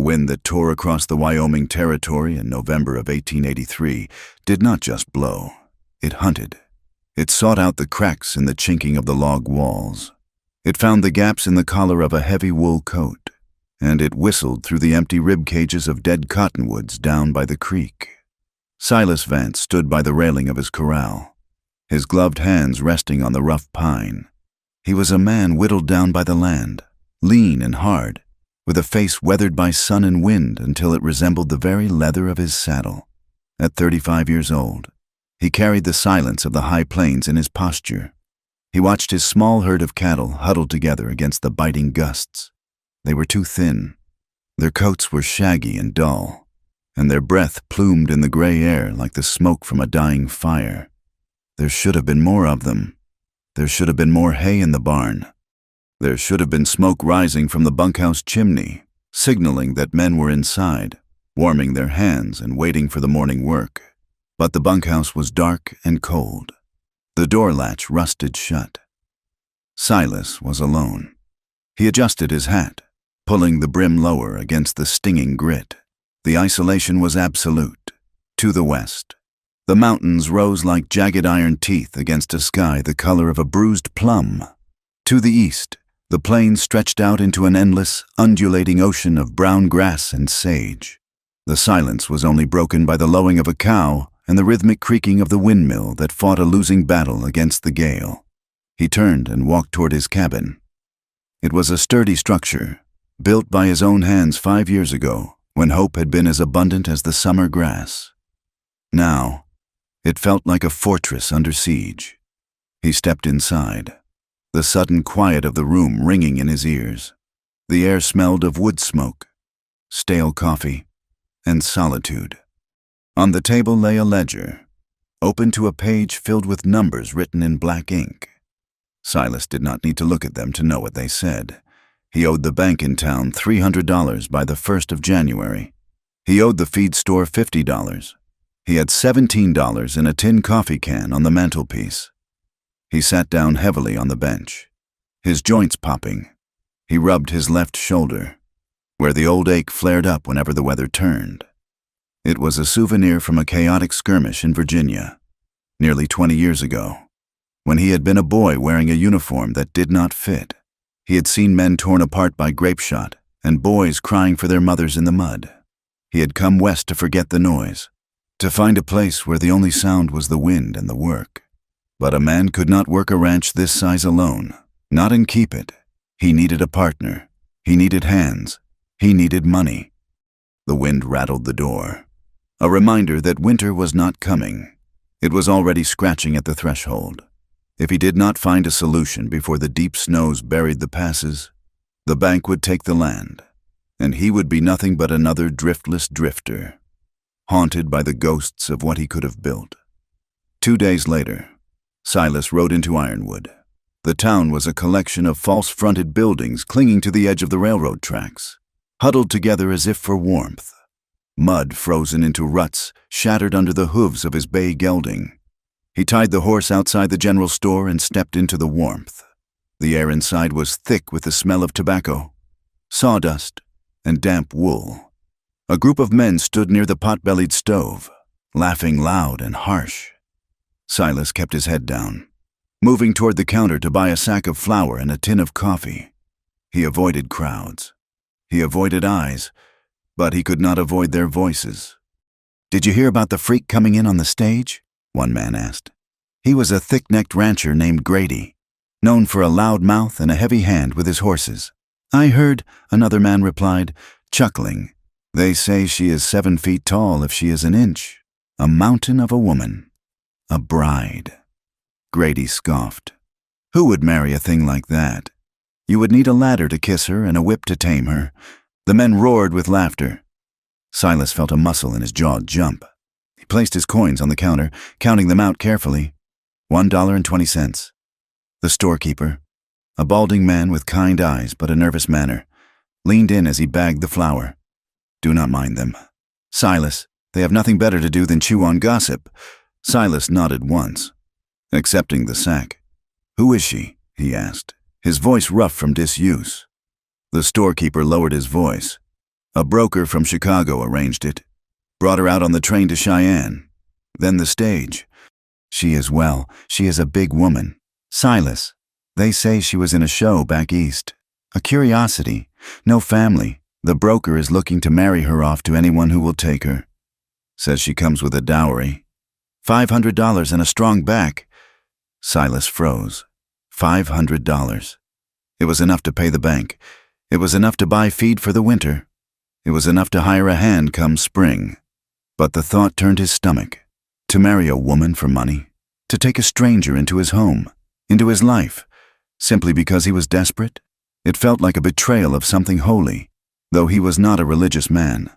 wind that tore across the Wyoming Territory in November of 1883 did not just blow. It hunted. It sought out the cracks in the chinking of the log walls. It found the gaps in the collar of a heavy wool coat, and it whistled through the empty rib cages of dead cottonwoods down by the creek. Silas Vance stood by the railing of his corral, his gloved hands resting on the rough pine. He was a man whittled down by the land, lean and hard, with a face weathered by sun and wind until it resembled the very leather of his saddle. At 35 years old, he carried the silence of the high plains in his posture. He watched his small herd of cattle huddled together against the biting gusts. They were too thin. Their coats were shaggy and dull, and their breath plumed in the gray air like the smoke from a dying fire. There should have been more of them. There should have been more hay in the barn. There should have been smoke rising from the bunkhouse chimney, signaling that men were inside, warming their hands and waiting for the morning work. But the bunkhouse was dark and cold. The door latch rusted shut. Silas was alone. He adjusted his hat, pulling the brim lower against the stinging grit. The isolation was absolute. To the west, the mountains rose like jagged iron teeth against a sky the color of a bruised plum. To the east, the plains stretched out into an endless, undulating ocean of brown grass and sage. The silence was only broken by the lowing of a cow and the rhythmic creaking of the windmill that fought a losing battle against the gale. He turned and walked toward his cabin. It was a sturdy structure, built by his own hands 5 years ago, when hope had been as abundant as the summer grass. Now, it felt like a fortress under siege. He stepped inside, the sudden quiet of the room ringing in his ears. The air smelled of wood smoke, stale coffee, and solitude. On the table lay a ledger, open to a page filled with numbers written in black ink. Silas did not need to look at them to know what they said. He owed the bank in town $300 by the 1st of January. He owed the feed store $50. He had $17 in a tin coffee can on the mantelpiece. He sat down heavily on the bench, his joints popping. He rubbed his left shoulder, where the old ache flared up whenever the weather turned. It was a souvenir from a chaotic skirmish in Virginia, nearly 20 years ago, when he had been a boy wearing a uniform that did not fit. He had seen men torn apart by grape shot and boys crying for their mothers in the mud. He had come west to forget the noise, to find a place where the only sound was the wind and the work. But a man could not work a ranch this size alone, not and keep it. He needed a partner. He needed hands. He needed money. The wind rattled the door, a reminder that winter was not coming. It was already scratching at the threshold. If he did not find a solution before the deep snows buried the passes, the bank would take the land, and he would be nothing but another driftless drifter, haunted by the ghosts of what he could have built. 2 days later, Silas rode into Ironwood. The town was a collection of false-fronted buildings clinging to the edge of the railroad tracks, huddled together as if for warmth. Mud frozen into ruts shattered under the hooves of his bay gelding. He tied the horse outside the general store and stepped into the warmth. The air inside was thick with the smell of tobacco, sawdust, and damp wool. A group of men stood near the pot-bellied stove, laughing loud and harsh. Silas kept his head down, moving toward the counter to buy a sack of flour and a tin of coffee. He avoided crowds. He avoided eyes, but he could not avoid their voices. "Did you hear about the freak coming in on the stage?" one man asked. He was a thick-necked rancher named Grady, known for a loud mouth and a heavy hand with his horses. "I heard," another man replied, chuckling. "They say she is 7 feet tall if she is an inch. A mountain of a woman. A bride." Grady scoffed. "Who would marry a thing like that? You would need a ladder to kiss her and a whip to tame her." The men roared with laughter. Silas felt a muscle in his jaw jump. He placed his coins on the counter, counting them out carefully. $1.20. The storekeeper, a balding man with kind eyes but a nervous manner, leaned in as he bagged the flour. "Do not mind them, Silas. They have nothing better to do than chew on gossip." Silas nodded once, accepting the sack. "Who is she?" he asked, his voice rough from disuse. The storekeeper lowered his voice. A broker from Chicago arranged it. Brought her out on the train to Cheyenne. Then the stage. She is a big woman. Silas. They say she was in a show back east. A curiosity. No family. The broker is looking to marry her off to anyone who will take her. Says she comes with a dowry. $500 and a strong back. Silas froze. $500. It was enough to pay the bank. It was enough to buy feed for the winter. It was enough to hire a hand come spring. But the thought turned his stomach. To marry a woman for money. To take a stranger into his home, into his life, simply because he was desperate. It felt like a betrayal of something holy, though he was not a religious man.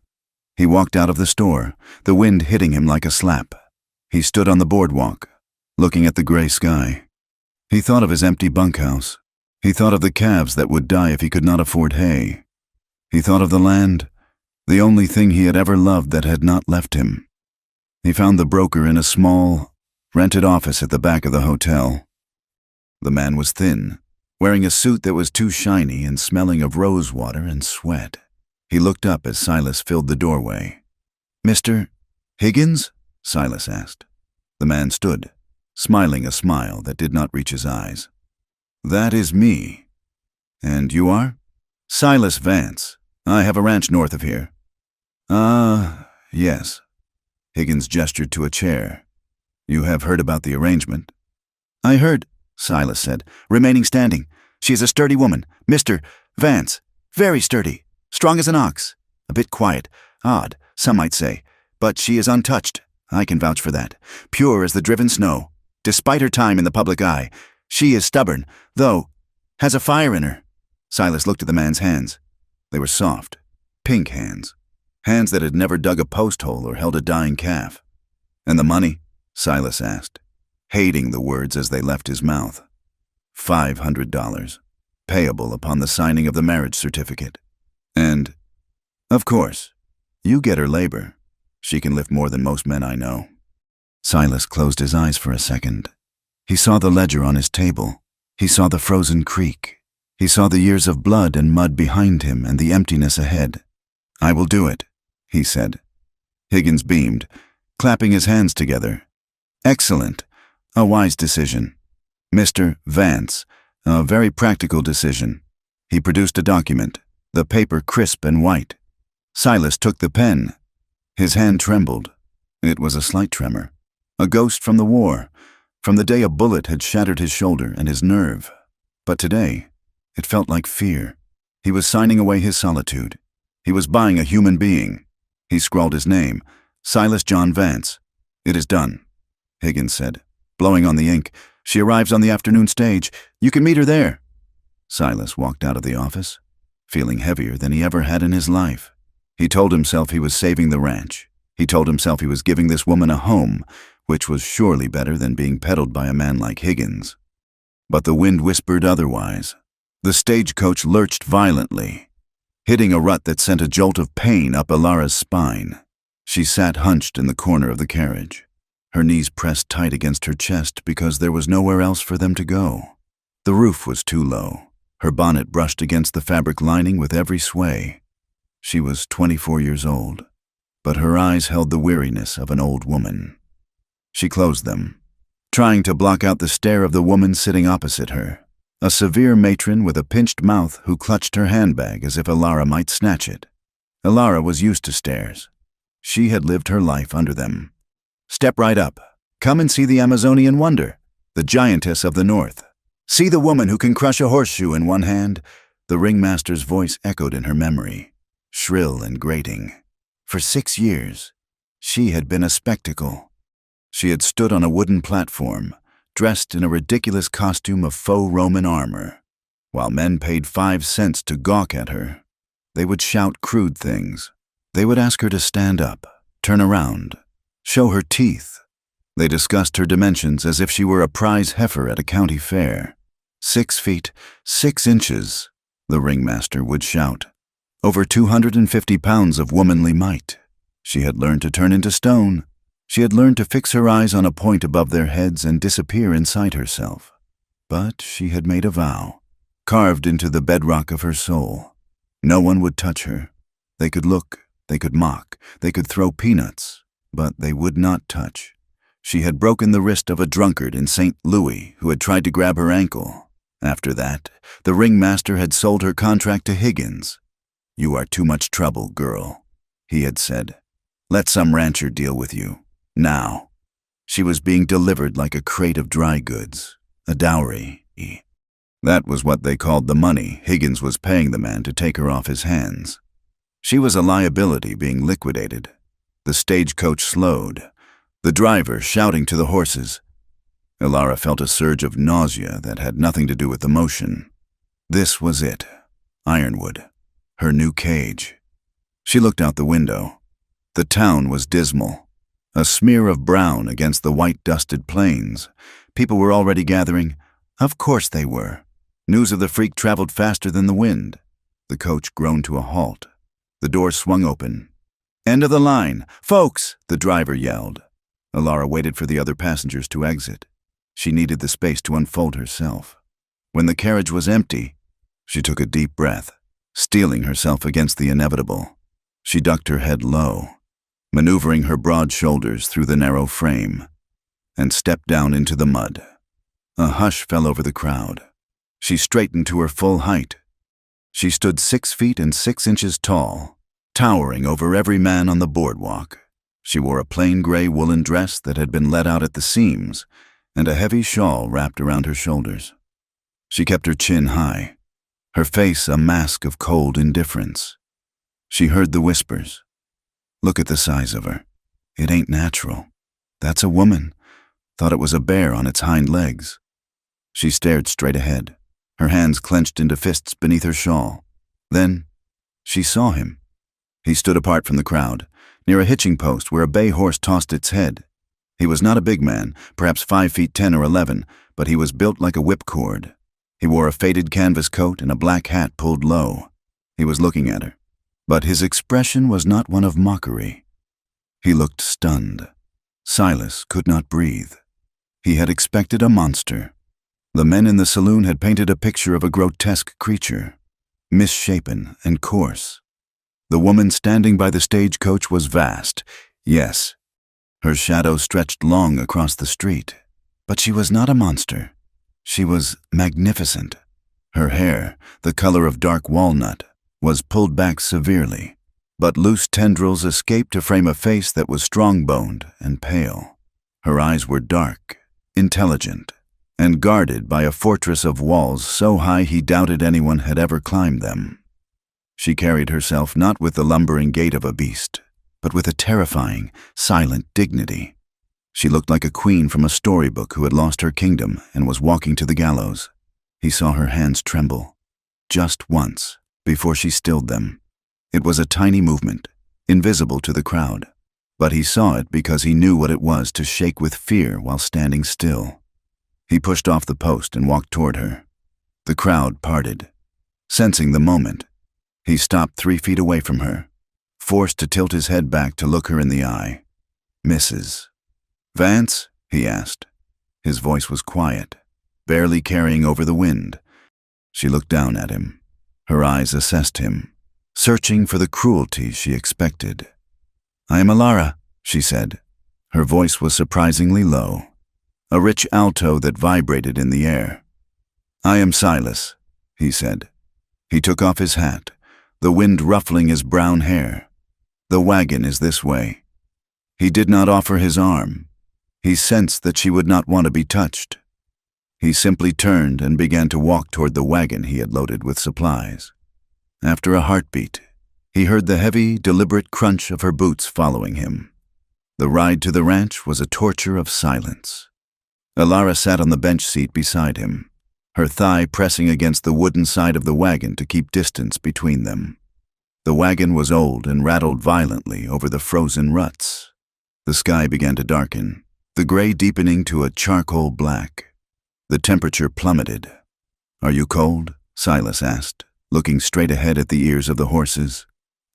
He walked out of the store, the wind hitting him like a slap. He stood on the boardwalk, looking at the gray sky. He thought of his empty bunkhouse. He thought of the calves that would die if he could not afford hay. He thought of the land, the only thing he had ever loved that had not left him. He found the broker in a small, rented office at the back of the hotel. The man was thin, wearing a suit that was too shiny and smelling of rose water and sweat. He looked up as Silas filled the doorway. "Mr. Higgins?" Silas asked. The man stood, smiling a smile that did not reach his eyes. "That is me. And you are?" "Silas Vance. I have a ranch north of here." Yes." Higgins gestured to a chair. "You have heard about the arrangement?" "I heard," Silas said, remaining standing. "She is a sturdy woman, Mr. Vance. Very sturdy. Strong as an ox. A bit quiet. Odd, some might say. But she is untouched. I can vouch for that. Pure as the driven snow. Despite her time in the public eye, she is stubborn, though has a fire in her." Silas looked at the man's hands. They were soft, pink hands. Hands that had never dug a post hole or held a dying calf. "And the money?" Silas asked, hating the words as they left his mouth. $500, payable upon the signing of the marriage certificate. And, of course, you get her labor. She can lift more than most men I know." Silas closed his eyes for a second. He saw the ledger on his table. He saw the frozen creek. He saw the years of blood and mud behind him and the emptiness ahead. "I will do it," he said. Higgins beamed, clapping his hands together. "Excellent. A wise decision. Mr. Vance, a very practical decision." He produced a document, the paper crisp and white. Silas took the pen. His hand trembled. It was a slight tremor. A ghost from the war, from the day a bullet had shattered his shoulder and his nerve. But today, it felt like fear. He was signing away his solitude. He was buying a human being. He scrawled his name, Silas John Vance. "It is done," Higgins said, blowing on the ink. "She arrives on the afternoon stage. You can meet her there." Silas walked out of the office, feeling heavier than he ever had in his life. He told himself he was saving the ranch. He told himself he was giving this woman a home, which was surely better than being peddled by a man like Higgins. But the wind whispered otherwise. The stagecoach lurched violently, hitting a rut that sent a jolt of pain up Ilara's spine. She sat hunched in the corner of the carriage, her knees pressed tight against her chest because there was nowhere else for them to go. The roof was too low. Her bonnet brushed against the fabric lining with every sway. She was 24 years old, but her eyes held the weariness of an old woman. She closed them, trying to block out the stare of the woman sitting opposite her, a severe matron with a pinched mouth who clutched her handbag as if Ilara might snatch it. Ilara was used to stares. She had lived her life under them. "Step right up. Come and see the Amazonian wonder, the giantess of the north. See the woman who can crush a horseshoe in one hand." The ringmaster's voice echoed in her memory, shrill and grating. For 6 years, she had been a spectacle. She had stood on a wooden platform, dressed in a ridiculous costume of faux Roman armor. While men paid 5 cents to gawk at her, they would shout crude things. They would ask her to stand up, turn around, show her teeth. They discussed her dimensions as if she were a prize heifer at a county fair. 6 feet, 6 inches, the ringmaster would shout. Over 250 pounds of womanly might. She had learned to turn into stone. She had learned to fix her eyes on a point above their heads and disappear inside herself. But she had made a vow, carved into the bedrock of her soul. No one would touch her. They could look, they could mock, they could throw peanuts, but they would not touch. She had broken the wrist of a drunkard in St. Louis who had tried to grab her ankle. After that, the ringmaster had sold her contract to Higgins. "You are too much trouble, girl," he had said. "Let some rancher deal with you. Now." She was being delivered like a crate of dry goods, a dowry. That was what they called the money Higgins was paying the man to take her off his hands. She was a liability being liquidated. The stagecoach slowed, the driver shouting to the horses. Elara felt a surge of nausea that had nothing to do with emotion. This was it, Ironwood, her new cage. She looked out the window. The town was dismal, a smear of brown against the white-dusted plains. People were already gathering. Of course they were. News of the freak traveled faster than the wind. The coach groaned to a halt. The door swung open. "End of the line! Folks!" the driver yelled. Elara waited for the other passengers to exit. She needed the space to unfold herself. When the carriage was empty, she took a deep breath, steeling herself against the inevitable. She ducked her head low, maneuvering her broad shoulders through the narrow frame, and stepped down into the mud. A hush fell over the crowd. She straightened to her full height. She stood 6 feet and 6 inches tall, towering over every man on the boardwalk. She wore a plain gray woolen dress that had been let out at the seams, and a heavy shawl wrapped around her shoulders. She kept her chin high, her face a mask of cold indifference. She heard the whispers. "Look at the size of her. It ain't natural. That's a woman. Thought it was a bear on its hind legs." She stared straight ahead, her hands clenched into fists beneath her shawl. Then she saw him. He stood apart from the crowd, near a hitching post where a bay horse tossed its head. He was not a big man, perhaps 5 feet 10 or 11, but he was built like a whipcord. He wore a faded canvas coat and a black hat pulled low. He was looking at her, but his expression was not one of mockery. He looked stunned. Silas could not breathe. He had expected a monster. The men in the saloon had painted a picture of a grotesque creature, misshapen and coarse. The woman standing by the stagecoach was vast, yes. Her shadow stretched long across the street. But she was not a monster. She was magnificent. Her hair, the color of dark walnut, was pulled back severely, but loose tendrils escaped to frame a face that was strong-boned and pale. Her eyes were dark, intelligent, and guarded by a fortress of walls so high he doubted anyone had ever climbed them. She carried herself not with the lumbering gait of a beast, but with a terrifying, silent dignity. She looked like a queen from a storybook who had lost her kingdom and was walking to the gallows. He saw her hands tremble, just once, before she stilled them. It was a tiny movement, invisible to the crowd, but he saw it because he knew what it was to shake with fear while standing still. He pushed off the post and walked toward her. The crowd parted. Sensing the moment, he stopped 3 feet away from her, forced to tilt his head back to look her in the eye. "Mrs. Vance?" he asked. His voice was quiet, barely carrying over the wind. She looked down at him. Her eyes assessed him, searching for the cruelty she expected. "I am Elara," she said. Her voice was surprisingly low, a rich alto that vibrated in the air. "I am Silas," he said. He took off his hat, the wind ruffling his brown hair. "The wagon is this way." He did not offer his arm. He sensed that she would not want to be touched. He simply turned and began to walk toward the wagon he had loaded with supplies. After a heartbeat, he heard the heavy, deliberate crunch of her boots following him. The ride to the ranch was a torture of silence. Elara sat on the bench seat beside him, her thigh pressing against the wooden side of the wagon to keep distance between them. The wagon was old and rattled violently over the frozen ruts. The sky began to darken, the gray deepening to a charcoal black. The temperature plummeted. "Are you cold?" Silas asked, looking straight ahead at the ears of the horses.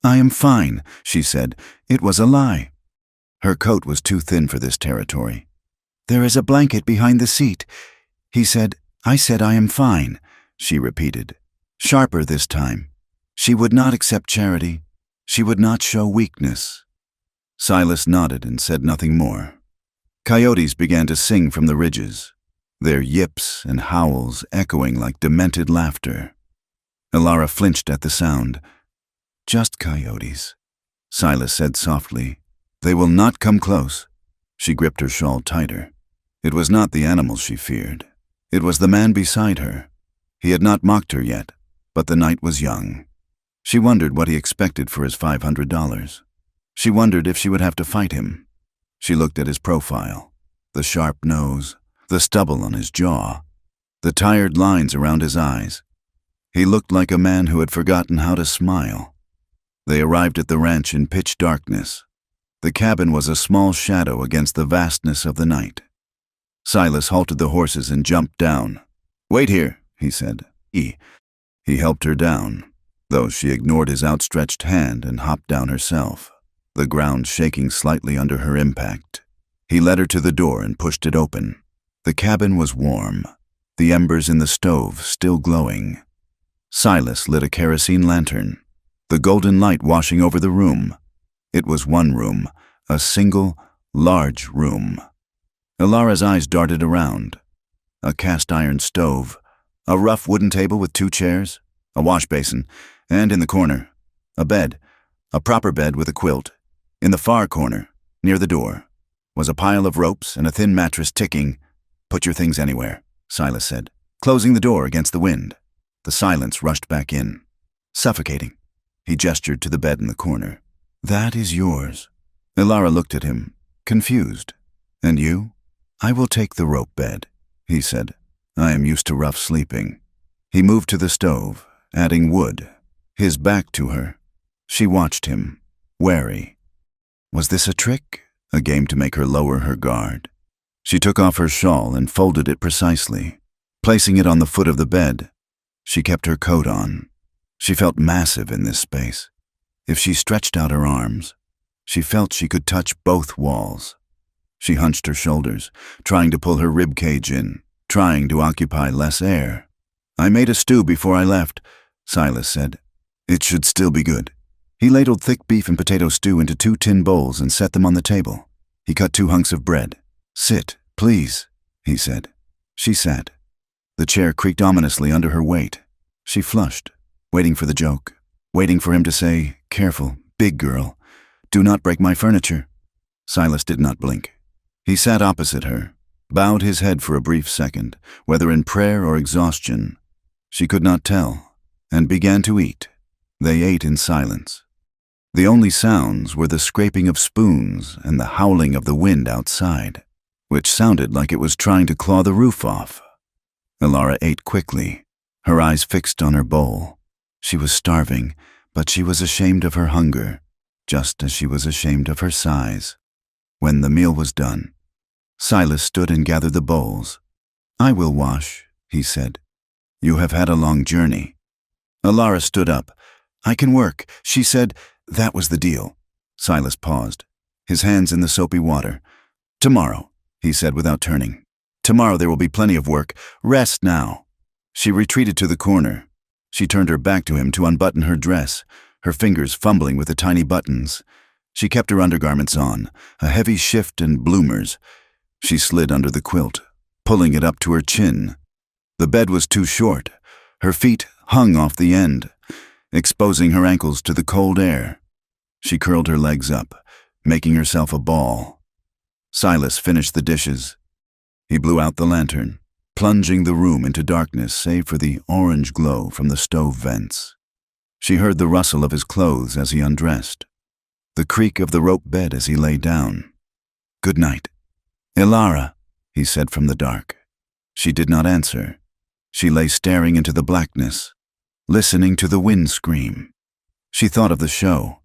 "I am fine," she said. It was a lie. Her coat was too thin for this territory. "There is a blanket behind the seat." He said, "I said I am fine," she repeated, sharper this time. She would not accept charity. She would not show weakness. Silas nodded and said nothing more. Coyotes began to sing from the ridges, their yips and howls echoing like demented laughter. Elara flinched at the sound. "Just coyotes," Silas said softly. "They will not come close." She gripped her shawl tighter. It was not the animals she feared. It was the man beside her. He had not mocked her yet, but the night was young. She wondered what he expected for his $500. She wondered if she would have to fight him. She looked at his profile, the sharp nose, the stubble on his jaw, the tired lines around his eyes. He looked like a man who had forgotten how to smile. They arrived at the ranch in pitch darkness. The cabin was a small shadow against the vastness of the night. Silas halted the horses and jumped down. "Wait here," he said. He helped her down, though she ignored his outstretched hand and hopped down herself, the ground shaking slightly under her impact. He led her to the door and pushed it open. The cabin was warm, the embers in the stove still glowing. Silas lit a kerosene lantern, the golden light washing over the room. It was one room, a single, large room. Elara's eyes darted around. A cast-iron stove, a rough wooden table with 2 chairs, a wash basin, and in the corner, a bed, a proper bed with a quilt. In the far corner, near the door, was a pile of ropes and a thin mattress ticking. "Put your things anywhere," Silas said, closing the door against the wind. The silence rushed back in, suffocating. He gestured to the bed in the corner. "That is yours." Elara looked at him, confused. "And you?" "I will take the rope bed," he said. "I am used to rough sleeping." He moved to the stove, adding wood, his back to her. She watched him, wary. Was this a trick, a game to make her lower her guard? She took off her shawl and folded it precisely, placing it on the foot of the bed. She kept her coat on. She felt massive in this space. If she stretched out her arms, she felt she could touch both walls. She hunched her shoulders, trying to pull her rib cage in, trying to occupy less air. "I made a stew before I left," Silas said. "It should still be good." He ladled thick beef and potato stew into 2 tin bowls and set them on the table. He cut 2 hunks of bread. "Sit, please," he said. She sat. The chair creaked ominously under her weight. She flushed, waiting for the joke, waiting for him to say, "Careful, big girl. Do not break my furniture." Silas did not blink. He sat opposite her, bowed his head for a brief second, whether in prayer or exhaustion. She could not tell, and began to eat. They ate in silence. The only sounds were the scraping of spoons and the howling of the wind outside, which sounded like it was trying to claw the roof off. Elara ate quickly, her eyes fixed on her bowl. She was starving, but she was ashamed of her hunger, just as she was ashamed of her size. When the meal was done, Silas stood and gathered the bowls. "I will wash," he said. "You have had a long journey." Elara stood up. "I can work," she said. That was the deal. Silas paused, his hands in the soapy water. "Tomorrow," he said without turning. "Tomorrow there will be plenty of work. Rest now." She retreated to the corner. She turned her back to him to unbutton her dress, her fingers fumbling with the tiny buttons. She kept her undergarments on, a heavy shift and bloomers. She slid under the quilt, pulling it up to her chin. The bed was too short. Her feet hung off the end, exposing her ankles to the cold air. She curled her legs up, making herself a ball. Silas finished the dishes. He blew out the lantern, plunging the room into darkness save for the orange glow from the stove vents. She heard the rustle of his clothes as he undressed, the creak of the rope bed as he lay down. "Good night." "Elara," he said from the dark. She did not answer. She lay staring into the blackness, listening to the wind scream. She thought of the show.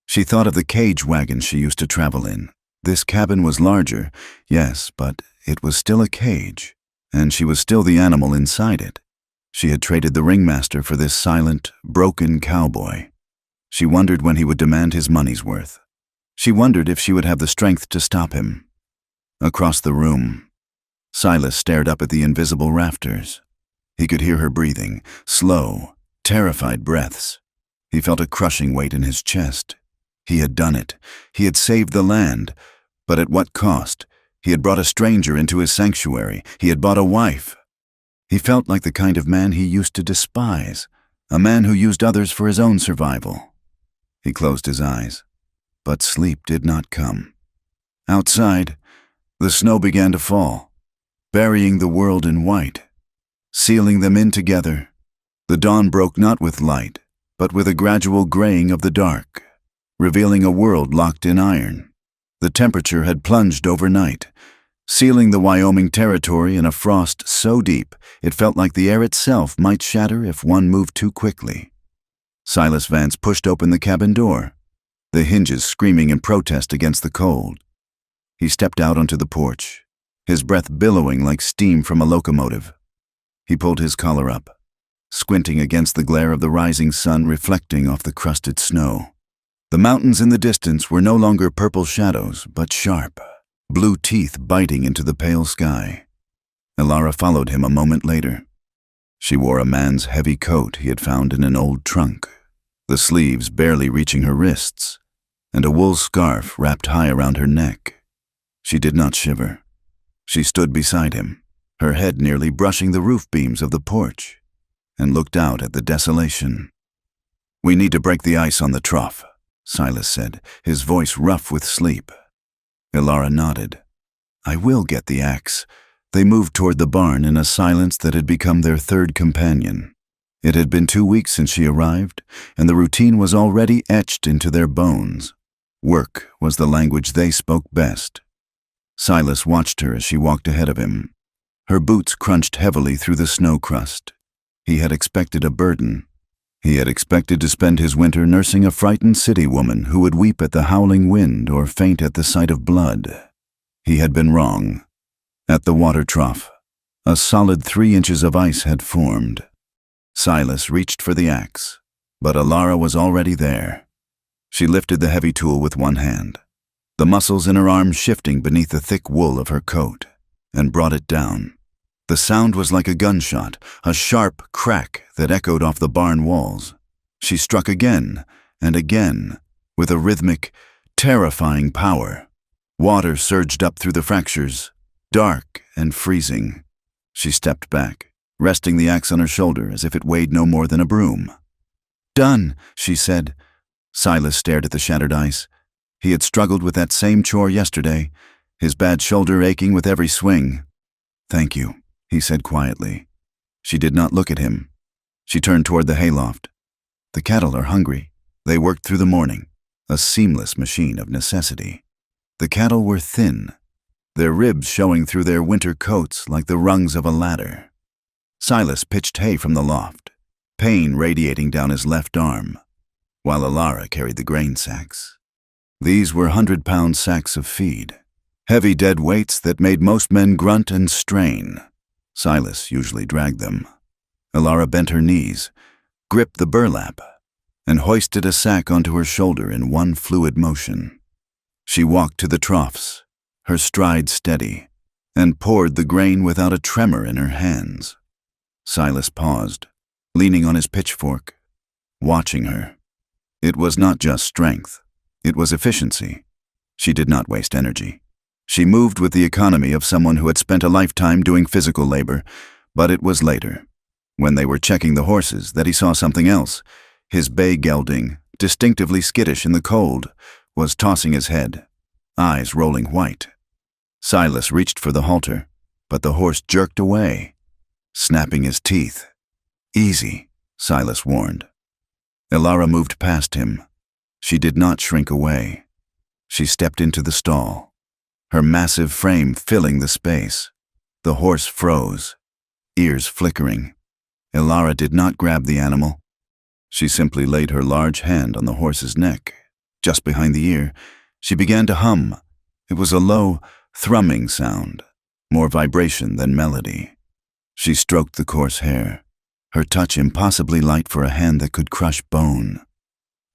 She thought of the cage wagon she used to travel in. This cabin was larger, yes, but it was still a cage, and she was still the animal inside it. She had traded the ringmaster for this silent, broken cowboy. She wondered when he would demand his money's worth. She wondered if she would have the strength to stop him. Across the room, Silas stared up at the invisible rafters. He could hear her breathing, slow, terrified breaths. He felt a crushing weight in his chest. He had done it. He had saved the land. But at what cost? He had brought a stranger into his sanctuary. He had bought a wife. He felt like the kind of man he used to despise, a man who used others for his own survival. He closed his eyes, but sleep did not come. Outside, the snow began to fall, burying the world in white, sealing them in together. The dawn broke not with light, but with a gradual graying of the dark, revealing a world locked in iron. The temperature had plunged overnight, sealing the Wyoming territory in a frost so deep it felt like the air itself might shatter if one moved too quickly. Silas Vance pushed open the cabin door, the hinges screaming in protest against the cold. He stepped out onto the porch, his breath billowing like steam from a locomotive. He pulled his collar up, squinting against the glare of the rising sun reflecting off the crusted snow. The mountains in the distance were no longer purple shadows, but sharp, blue teeth biting into the pale sky. Elara followed him a moment later. She wore a man's heavy coat he had found in an old trunk, the sleeves barely reaching her wrists, and a wool scarf wrapped high around her neck. She did not shiver. She stood beside him, her head nearly brushing the roof beams of the porch, and looked out at the desolation. "We need to break the ice on the trough," Silas said, his voice rough with sleep. Elara nodded. "I will get the axe." They moved toward the barn in a silence that had become their third companion. It had been 2 weeks since she arrived, and the routine was already etched into their bones. Work was the language they spoke best. Silas watched her as she walked ahead of him. Her boots crunched heavily through the snow crust. He had expected a burden. He had expected to spend his winter nursing a frightened city woman who would weep at the howling wind or faint at the sight of blood. He had been wrong. At the water trough, a solid 3 inches of ice had formed. Silas reached for the axe, but Elara was already there. She lifted the heavy tool with one hand, the muscles in her arms shifting beneath the thick wool of her coat, and brought it down. The sound was like a gunshot, a sharp crack that echoed off the barn walls. She struck again and again, with a rhythmic, terrifying power. Water surged up through the fractures, dark and freezing. She stepped back, resting the axe on her shoulder as if it weighed no more than a broom. "Done," she said. Silas stared at the shattered ice. He had struggled with that same chore yesterday, his bad shoulder aching with every swing. "Thank you," he said quietly. She did not look at him. She turned toward the hayloft. The cattle are hungry. They worked through the morning, a seamless machine of necessity. The cattle were thin, their ribs showing through their winter coats like the rungs of a ladder. Silas pitched hay from the loft, pain radiating down his left arm, while Elara carried the grain sacks. These were 100-pound sacks of feed, heavy dead weights that made most men grunt and strain. Silas usually dragged them. Elara bent her knees, gripped the burlap, and hoisted a sack onto her shoulder in one fluid motion. She walked to the troughs, her stride steady, and poured the grain without a tremor in her hands. Silas paused, leaning on his pitchfork, watching her. It was not just strength. It was efficiency. She did not waste energy. She moved with the economy of someone who had spent a lifetime doing physical labor, but it was later, when they were checking the horses, that he saw something else. His bay gelding, distinctively skittish in the cold, was tossing his head, eyes rolling white. Silas reached for the halter, but the horse jerked away, snapping his teeth. "Easy," Silas warned. Elara moved past him. She did not shrink away. She stepped into the stall, her massive frame filling the space. The horse froze, ears flickering. Elara did not grab the animal. She simply laid her large hand on the horse's neck, just behind the ear. She began to hum. It was a low, thrumming sound, more vibration than melody. She stroked the coarse hair, her touch impossibly light for a hand that could crush bone.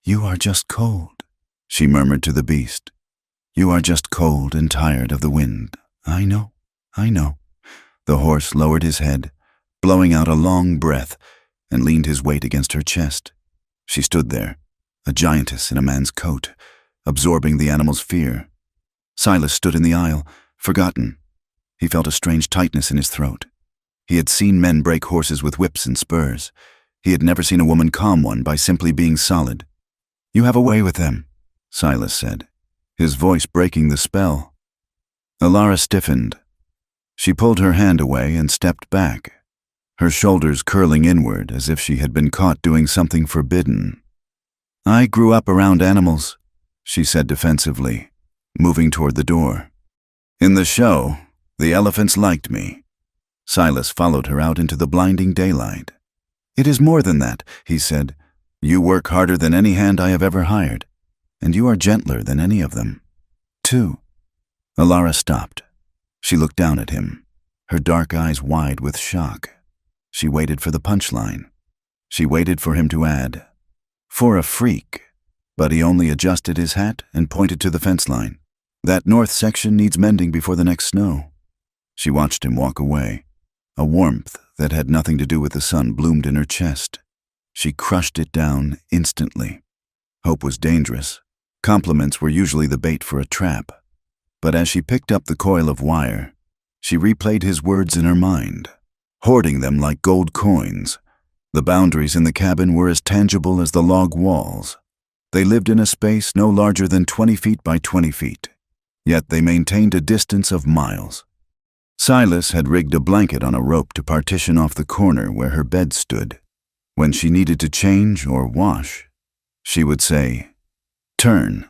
"You are just cold," she murmured to the beast. "You are just cold and tired of the wind. I know, I know." The horse lowered his head, blowing out a long breath, and leaned his weight against her chest. She stood there, a giantess in a man's coat, absorbing the animal's fear. Silas stood in the aisle, forgotten. He felt a strange tightness in his throat. He had seen men break horses with whips and spurs. He had never seen a woman calm one by simply being solid. "You have a way with them," Silas said, his voice breaking the spell. Alara stiffened. She pulled her hand away and stepped back, her shoulders curling inward as if she had been caught doing something forbidden. "I grew up around animals," she said defensively, moving toward the door. "In the show, the elephants liked me." Silas followed her out into the blinding daylight. "It is more than that," he said. "You work harder than any hand I have ever hired, and you are gentler than any of them, too." Alara stopped. She looked down at him, her dark eyes wide with shock. She waited for the punchline. She waited for him to add, "For a freak," but he only adjusted his hat and pointed to the fence line. "That north section needs mending before the next snow." She watched him walk away. A warmth that had nothing to do with the sun bloomed in her chest. She crushed it down instantly. Hope was dangerous. Compliments were usually the bait for a trap. But as she picked up the coil of wire, she replayed his words in her mind, hoarding them like gold coins. The boundaries in the cabin were as tangible as the log walls. They lived in a space no larger than 20 feet by 20 feet, yet they maintained a distance of miles. Silas had rigged a blanket on a rope to partition off the corner where her bed stood. When she needed to change or wash, she would say, "Turn,"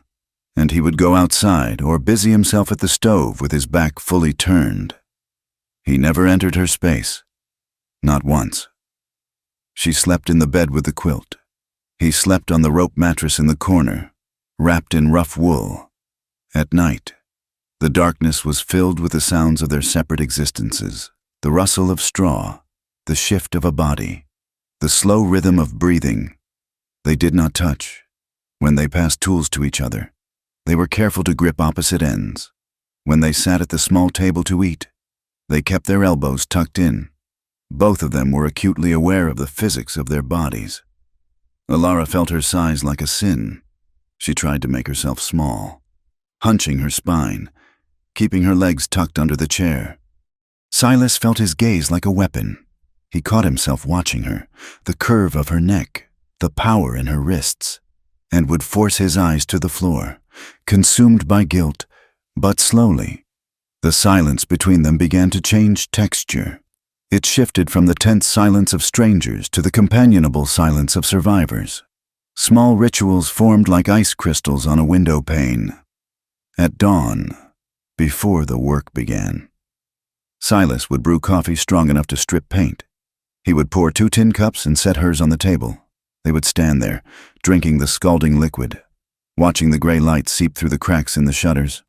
and he would go outside or busy himself at the stove with his back fully turned. He never entered her space, not once. She slept in the bed with the quilt. He slept on the rope mattress in the corner, wrapped in rough wool. At night, the darkness was filled with the sounds of their separate existences, the rustle of straw, the shift of a body, the slow rhythm of breathing. They did not touch. When they passed tools to each other, they were careful to grip opposite ends. When they sat at the small table to eat, they kept their elbows tucked in. Both of them were acutely aware of the physics of their bodies. Alara felt her size like a sin. She tried to make herself small, hunching her spine, keeping her legs tucked under the chair. Silas felt his gaze like a weapon. He caught himself watching her, the curve of her neck, the power in her wrists, and would force his eyes to the floor, consumed by guilt, but slowly. The silence between them began to change texture. It shifted from the tense silence of strangers to the companionable silence of survivors. Small rituals formed like ice crystals on a window pane. At dawn, before the work began, Silas would brew coffee strong enough to strip paint. He would pour 2 tin cups and set hers on the table. They would stand there, drinking the scalding liquid, watching the gray light seep through the cracks in the shutters.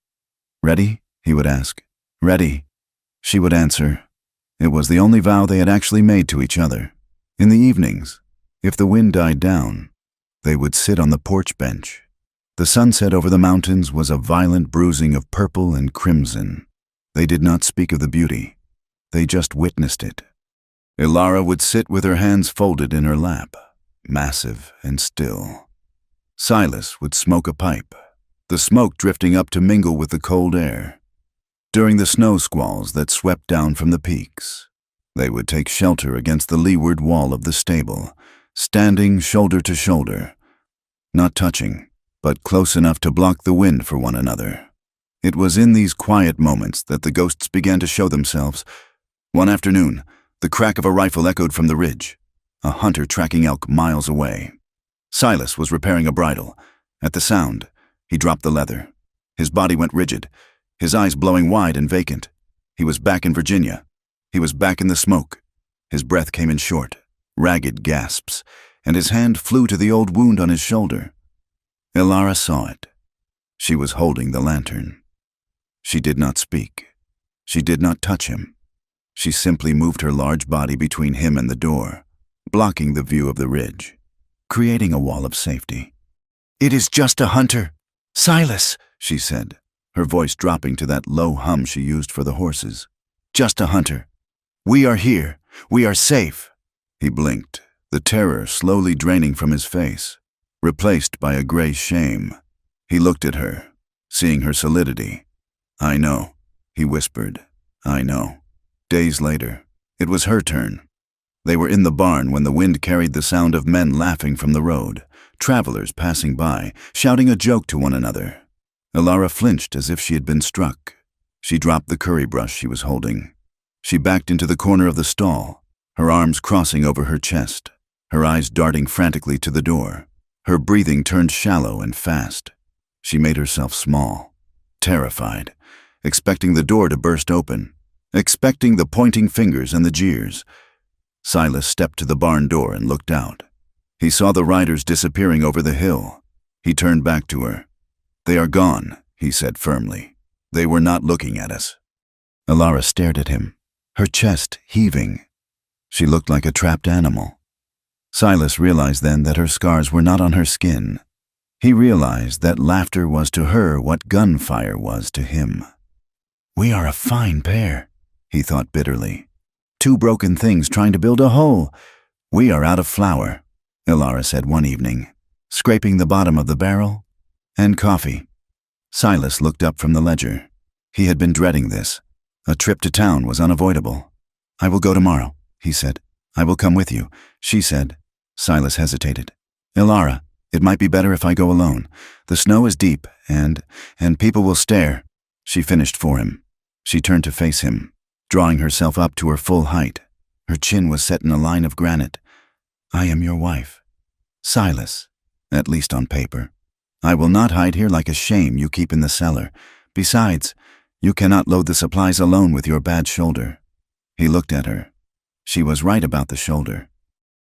"Ready?" he would ask. "Ready," she would answer. It was the only vow they had actually made to each other. In the evenings, if the wind died down, they would sit on the porch bench. The sunset over the mountains was a violent bruising of purple and crimson. They did not speak of the beauty. They just witnessed it. Alara would sit with her hands folded in her lap, massive and still. Silas would smoke a pipe, the smoke drifting up to mingle with the cold air. During the snow squalls that swept down from the peaks, they would take shelter against the leeward wall of the stable, standing shoulder to shoulder, not touching, but close enough to block the wind for one another. It was in these quiet moments that the ghosts began to show themselves. One afternoon, the crack of a rifle echoed from the ridge, a hunter tracking elk miles away. Silas was repairing a bridle. At the sound, he dropped the leather. His body went rigid, his eyes blowing wide and vacant. He was back in Virginia. He was back in the smoke. His breath came in short, ragged gasps, and his hand flew to the old wound on his shoulder. Alara saw it. She was holding the lantern. She did not speak. She did not touch him. She simply moved her large body between him and the door, blocking the view of the ridge, creating a wall of safety. "It is just a hunter. Silas," she said, her voice dropping to that low hum she used for the horses. "Just a hunter. We are here. We are safe." He blinked, the terror slowly draining from his face, replaced by a gray shame. He looked at her, seeing her solidity. "I know," he whispered. "I know." Days later, it was her turn. They were in the barn when the wind carried the sound of men laughing from the road, travelers passing by, shouting a joke to one another. Elara flinched as if she had been struck. She dropped the curry brush she was holding. She backed into the corner of the stall, her arms crossing over her chest, her eyes darting frantically to the door. Her breathing turned shallow and fast. She made herself small, terrified, expecting the door to burst open, expecting the pointing fingers and the jeers. Silas stepped to the barn door and looked out. He saw the riders disappearing over the hill. He turned back to her. "They are gone," he said firmly. "They were not looking at us." Elara stared at him, her chest heaving. She looked like a trapped animal. Silas realized then that her scars were not on her skin. He realized that laughter was to her what gunfire was to him. "We are a fine pair," he thought bitterly. "Two broken things trying to build a whole. We are out of flour," Elara said one evening, scraping the bottom of the barrel. "And coffee." Silas looked up from the ledger. He had been dreading this. A trip to town was unavoidable. "I will go tomorrow," he said. "I will come with you," she said. Silas hesitated. "Elara, it might be better if I go alone. The snow is deep, and people will stare." She finished for him. She turned to face him, drawing herself up to her full height. Her chin was set in a line of granite. "I am your wife, Silas, at least on paper. I will not hide here like a shame you keep in the cellar. Besides, you cannot load the supplies alone with your bad shoulder." He looked at her. She was right about the shoulder.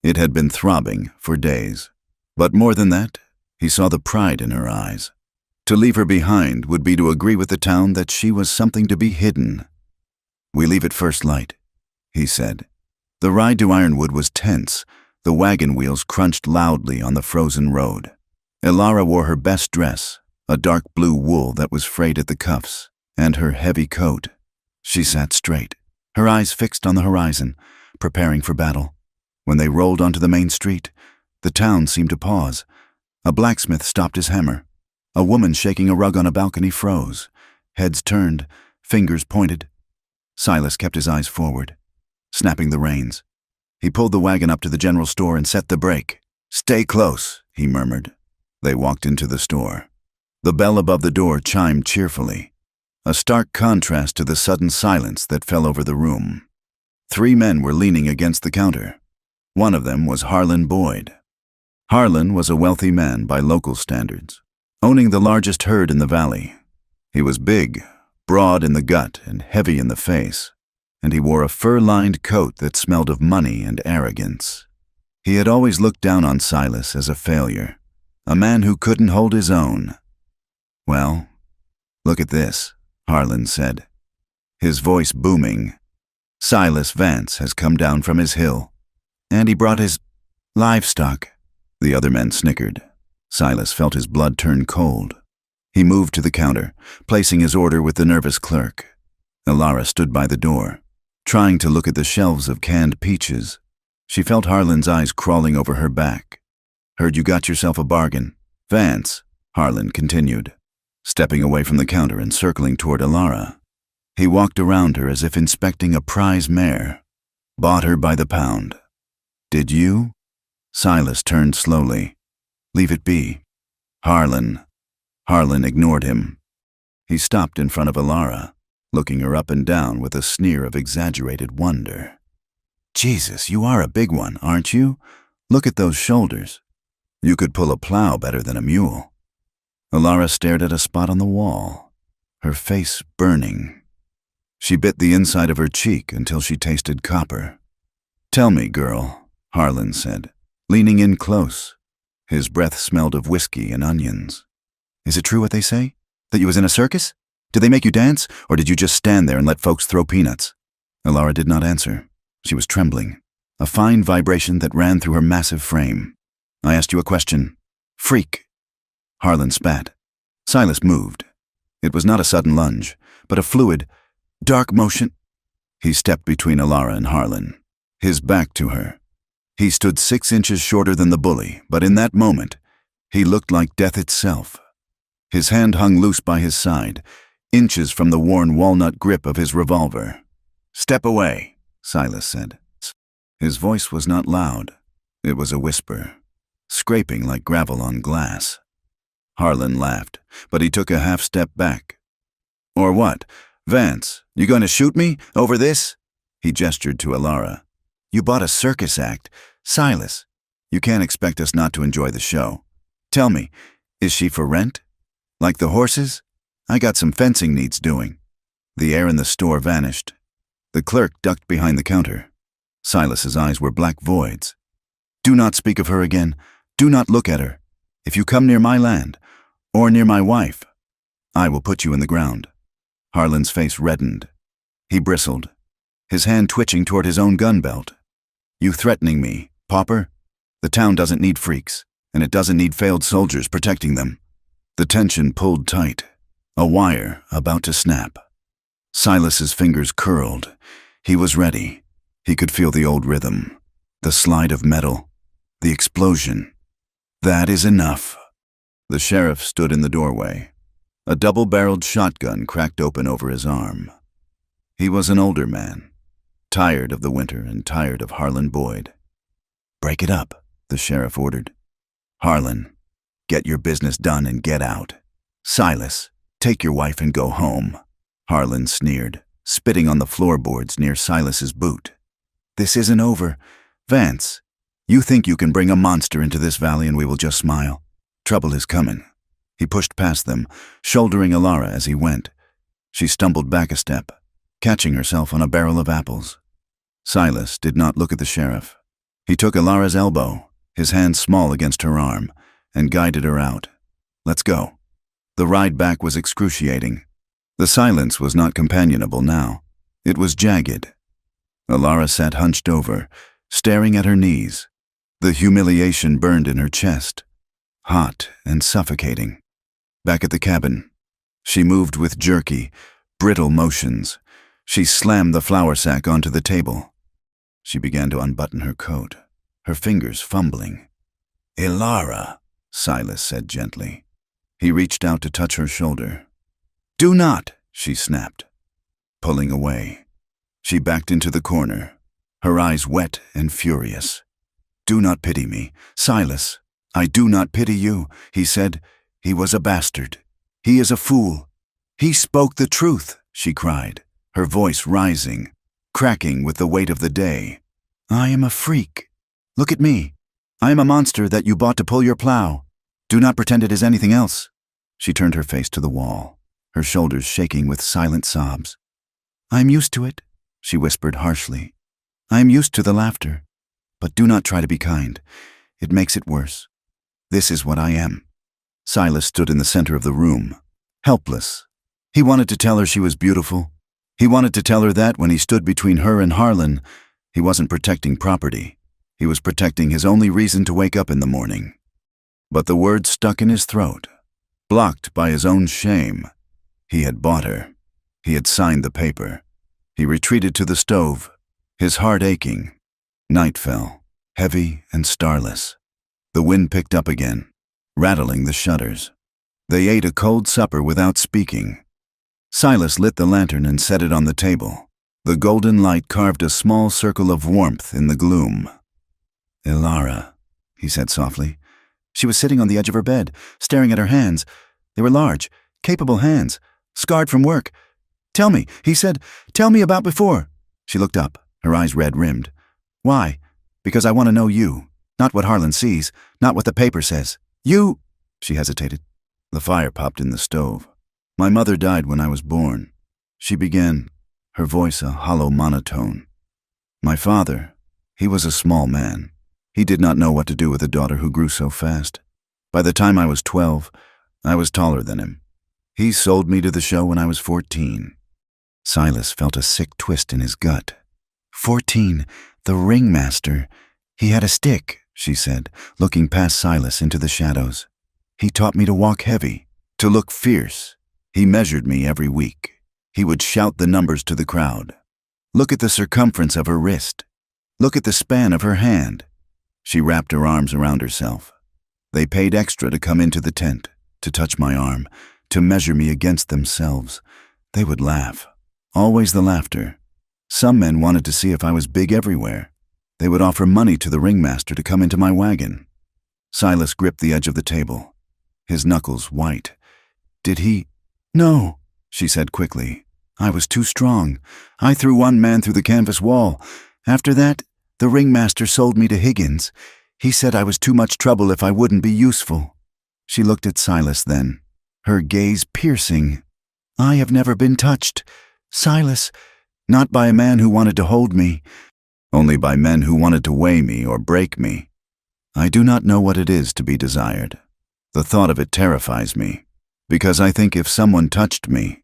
It had been throbbing for days. But more than that, he saw the pride in her eyes. To leave her behind would be to agree with the town that she was something to be hidden. "We leave at first light," he said. The ride to Ironwood was tense. The wagon wheels crunched loudly on the frozen road. Elara wore her best dress, a dark blue wool that was frayed at the cuffs, and her heavy coat. She sat straight, her eyes fixed on the horizon, preparing for battle. When they rolled onto the main street, the town seemed to pause. A blacksmith stopped his hammer. A woman shaking a rug on a balcony froze. Heads turned, fingers pointed. Silas kept his eyes forward, snapping the reins. He pulled the wagon up to the general store and set the brake. "Stay close," he murmured. They walked into the store. The bell above the door chimed cheerfully, a stark contrast to the sudden silence that fell over the room. 3 men were leaning against the counter. One of them was Harlan Boyd. Harlan was a wealthy man by local standards, owning the largest herd in the valley. He was big, broad in the gut and heavy in the face, and he wore a fur-lined coat that smelled of money and arrogance. He had always looked down on Silas as a failure, a man who couldn't hold his own. "Well, look at this," Harlan said, his voice booming. "Silas Vance has come down from his hill, and he brought his livestock." The other men snickered. Silas felt his blood turn cold. He moved to the counter, placing his order with the nervous clerk. Elara stood by the door, trying to look at the shelves of canned peaches. She felt Harlan's eyes crawling over her back. "Heard you got yourself a bargain, Vance," Harlan continued, stepping away from the counter and circling toward Elara. He walked around her as if inspecting a prize mare. "Bought her by the pound." "Did you?" Silas turned slowly. "Leave it be." "Harlan." Harlan ignored him. He stopped in front of Elara, looking her up and down with a sneer of exaggerated wonder. "Jesus, you are a big one, aren't you? Look at those shoulders. You could pull a plow better than a mule." Elara stared at a spot on the wall, her face burning. She bit the inside of her cheek until she tasted copper. "Tell me, girl," Harlan said, leaning in close. His breath smelled of whiskey and onions. "Is it true what they say? That you was in a circus? Did they make you dance, or did you just stand there and let folks throw peanuts?" Elara did not answer. She was trembling, a fine vibration that ran through her massive frame. "I asked you a question. Freak." Harlan spat. Silas moved. It was not a sudden lunge, but a fluid, dark motion. He stepped between Elara and Harlan, his back to her. He stood 6 inches shorter than the bully, but in that moment, he looked like death itself. His hand hung loose by his side, inches from the worn walnut grip of his revolver. "Step away," Silas said. His voice was not loud. It was a whisper, scraping like gravel on glass. Harlan laughed, but he took a half step back. "Or what? Vance, you going to shoot me over this?" He gestured to Alara. "You bought a circus act. Silas, you can't expect us not to enjoy the show. Tell me, is she for rent? Like the horses? I got some fencing needs doing." The air in the store vanished. The clerk ducked behind the counter. Silas's eyes were black voids. "Do not speak of her again. Do not look at her. If you come near my land, or near my wife, I will put you in the ground." Harlan's face reddened. He bristled, his hand twitching toward his own gun belt. "You threatening me, pauper? The town doesn't need freaks, and it doesn't need failed soldiers protecting them." The tension pulled tight, a wire about to snap. Silas's fingers curled. He was ready. He could feel the old rhythm, the slide of metal, the explosion. "That is enough." The sheriff stood in the doorway. A double-barreled shotgun cracked open over his arm. He was an older man, tired of the winter and tired of Harlan Boyd. "Break it up," the sheriff ordered. "Harlan, get your business done and get out. Silas, take your wife and go home." Harlan sneered, spitting on the floorboards near Silas's boot. "This isn't over. Vance, you think you can bring a monster into this valley and we will just smile? Trouble is coming." He pushed past them, shouldering Alara as he went. She stumbled back a step, catching herself on a barrel of apples. Silas did not look at the sheriff. He took Alara's elbow, his hand small against her arm, and guided her out. "Let's go." The ride back was excruciating. The silence was not companionable now. It was jagged. Alara sat hunched over, staring at her knees. The humiliation burned in her chest, hot and suffocating. Back at the cabin, she moved with jerky, brittle motions. She slammed the flour sack onto the table. She began to unbutton her coat, her fingers fumbling. "Alara," Silas said gently. He reached out to touch her shoulder. "Do not," she snapped, pulling away. She backed into the corner, her eyes wet and furious. "Do not pity me, Silas. I do not pity you," he said. "He was a bastard. He is a fool." "He spoke the truth," she cried, her voice rising, cracking with the weight of the day. "I am a freak. Look at me. I am a monster that you bought to pull your plow. Do not pretend it is anything else." She turned her face to the wall, her shoulders shaking with silent sobs. "I am used to it," she whispered harshly. "I am used to the laughter. But do not try to be kind. It makes it worse. This is what I am." Silas stood in the center of the room, helpless. He wanted to tell her she was beautiful. He wanted to tell her that when he stood between her and Harlan, he wasn't protecting property. He was protecting his only reason to wake up in the morning. But the words stuck in his throat, blocked by his own shame. He had bought her. He had signed the paper. He retreated to the stove, his heart aching. Night fell, heavy and starless. The wind picked up again, rattling the shutters. They ate a cold supper without speaking. Silas lit the lantern and set it on the table. The golden light carved a small circle of warmth in the gloom. "Alara," he said softly. She was sitting on the edge of her bed, staring at her hands. They were large, capable hands, scarred from work. "Tell me," he said. "Tell me about before." She looked up, her eyes red-rimmed. "Why?" "Because I want to know you. Not what Harlan sees, not what the paper says. You—" She hesitated. The fire popped in the stove. "My mother died when I was born," she began, her voice a hollow monotone. "My father, he was a small man. He did not know what to do with a daughter who grew so fast. By the time I was 12, I was taller than him. He sold me to the show when I was 14. Silas felt a sick twist in his gut. 14, the ringmaster. He had a stick, she said, looking past Silas into the shadows. He taught me to walk heavy, to look fierce. He measured me every week. He would shout the numbers to the crowd. Look at the circumference of her wrist. Look at the span of her hand. She wrapped her arms around herself. They paid extra to come into the tent, to touch my arm, to measure me against themselves. They would laugh. Always the laughter. Some men wanted to see if I was big everywhere. They would offer money to the ringmaster to come into my wagon. Silas gripped the edge of the table, his knuckles white. Did he? No, she said quickly. I was too strong. I threw one man through the canvas wall. After that, the ringmaster sold me to Higgins. He said I was too much trouble if I wouldn't be useful. She looked at Silas then, her gaze piercing. I have never been touched, Silas, not by a man who wanted to hold me, only by men who wanted to weigh me or break me. I do not know what it is to be desired. The thought of it terrifies me, because I think if someone touched me,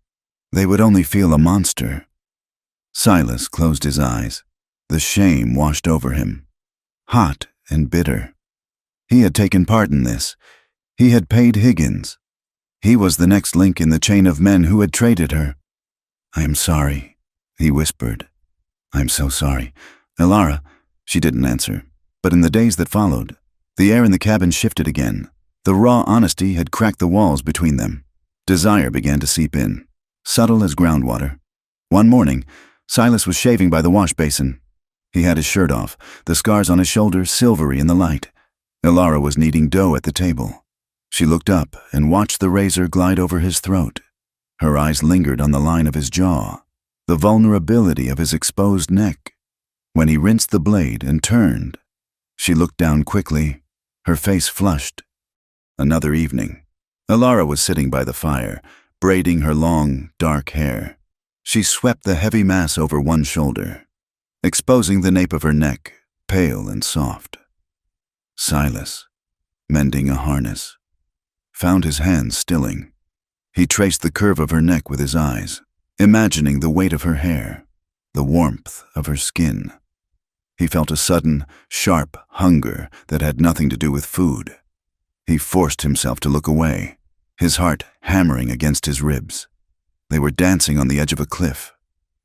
they would only feel a monster. Silas closed his eyes. The shame washed over him, hot and bitter. He had taken part in this. He had paid Higgins. He was the next link in the chain of men who had traded her. I am sorry, he whispered. I'm so sorry. Elara, she didn't answer. But in the days that followed, the air in the cabin shifted again. The raw honesty had cracked the walls between them. Desire began to seep in, subtle as groundwater. One morning, Silas was shaving by the wash basin. He had his shirt off, the scars on his shoulders silvery in the light. Elara was kneading dough at the table. She looked up and watched the razor glide over his throat. Her eyes lingered on the line of his jaw, the vulnerability of his exposed neck. When he rinsed the blade and turned, she looked down quickly, her face flushed. Another evening. Elara was sitting by the fire, braiding her long, dark hair. She swept the heavy mass over one shoulder, exposing the nape of her neck, pale and soft. Silas, mending a harness, found his hands stilling. He traced the curve of her neck with his eyes, imagining the weight of her hair, the warmth of her skin. He felt a sudden, sharp hunger that had nothing to do with food. He forced himself to look away, his heart hammering against his ribs. They were dancing on the edge of a cliff.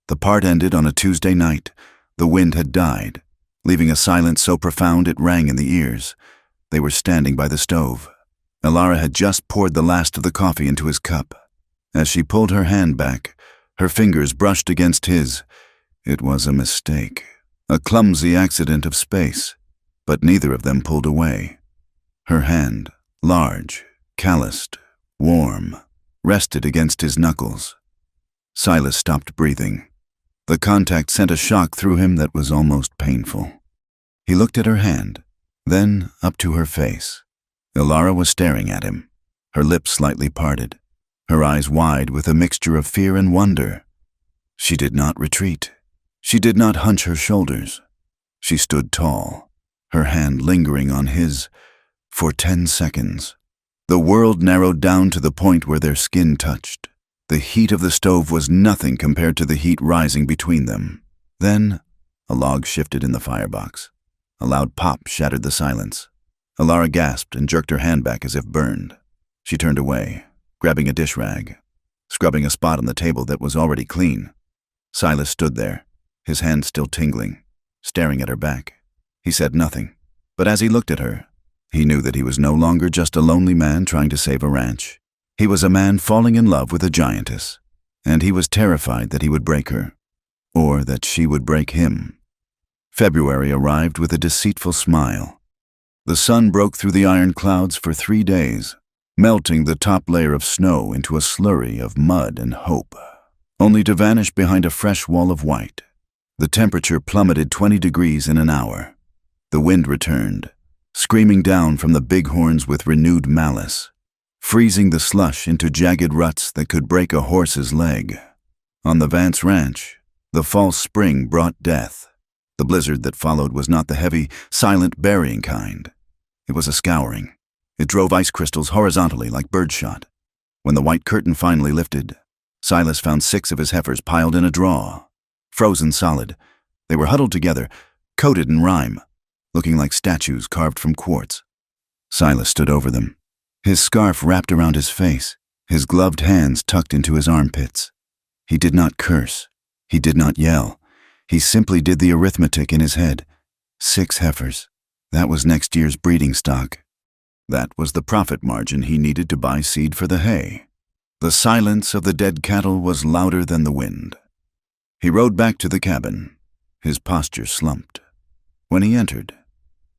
The part ended on a Tuesday night. The wind had died, leaving a silence so profound it rang in the ears. They were standing by the stove. Elara had just poured the last of the coffee into his cup. As she pulled her hand back, her fingers brushed against his. It was a mistake, a clumsy accident of space, but neither of them pulled away. Her hand, large, calloused, warm, rested against his knuckles. Silas stopped breathing. The contact sent a shock through him that was almost painful. He looked at her hand, then up to her face. Elara was staring at him, her lips slightly parted, her eyes wide with a mixture of fear and wonder. She did not retreat. She did not hunch her shoulders. She stood tall, her hand lingering on his for 10 seconds. The world narrowed down to the point where their skin touched. The heat of the stove was nothing compared to the heat rising between them. Then, a log shifted in the firebox. A loud pop shattered the silence. Elara gasped and jerked her hand back as if burned. She turned away, grabbing a dish rag, scrubbing a spot on the table that was already clean. Silas stood there, his hand still tingling, staring at her back. He said nothing, but as he looked at her, he knew that he was no longer just a lonely man trying to save a ranch. He was a man falling in love with a giantess, and he was terrified that he would break her, or that she would break him. February arrived with a deceitful smile. The sun broke through the iron clouds for 3 days, melting the top layer of snow into a slurry of mud and hope, only to vanish behind a fresh wall of white. The temperature plummeted 20 degrees in an hour. The wind returned, screaming down from the bighorns with renewed malice, freezing the slush into jagged ruts that could break a horse's leg. On the Vance Ranch, the false spring brought death. The blizzard that followed was not the heavy, silent burying kind. It was a scouring. It drove ice crystals horizontally like birdshot. When the white curtain finally lifted, Silas found 6 of his heifers piled in a draw, frozen solid. They were huddled together, coated in rime, looking like statues carved from quartz. Silas stood over them, his scarf wrapped around his face, his gloved hands tucked into his armpits. He did not curse. He did not yell. He simply did the arithmetic in his head. 6 heifers. That was next year's breeding stock. That was the profit margin he needed to buy seed for the hay. The silence of the dead cattle was louder than the wind. He rode back to the cabin. His posture slumped. When he entered,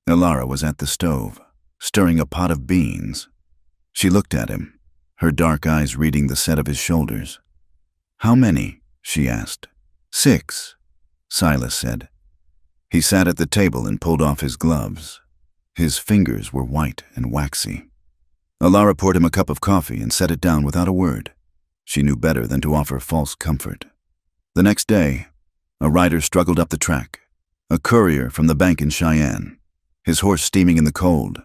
Elara was at the stove, stirring a pot of beans. She looked at him, her dark eyes reading the set of his shoulders. "How many?" she asked. "6," Silas said. He sat at the table and pulled off his gloves. His fingers were white and waxy. Elara poured him a cup of coffee and set it down without a word. She knew better than to offer false comfort. The next day, a rider struggled up the track, a courier from the bank in Cheyenne, his horse steaming in the cold.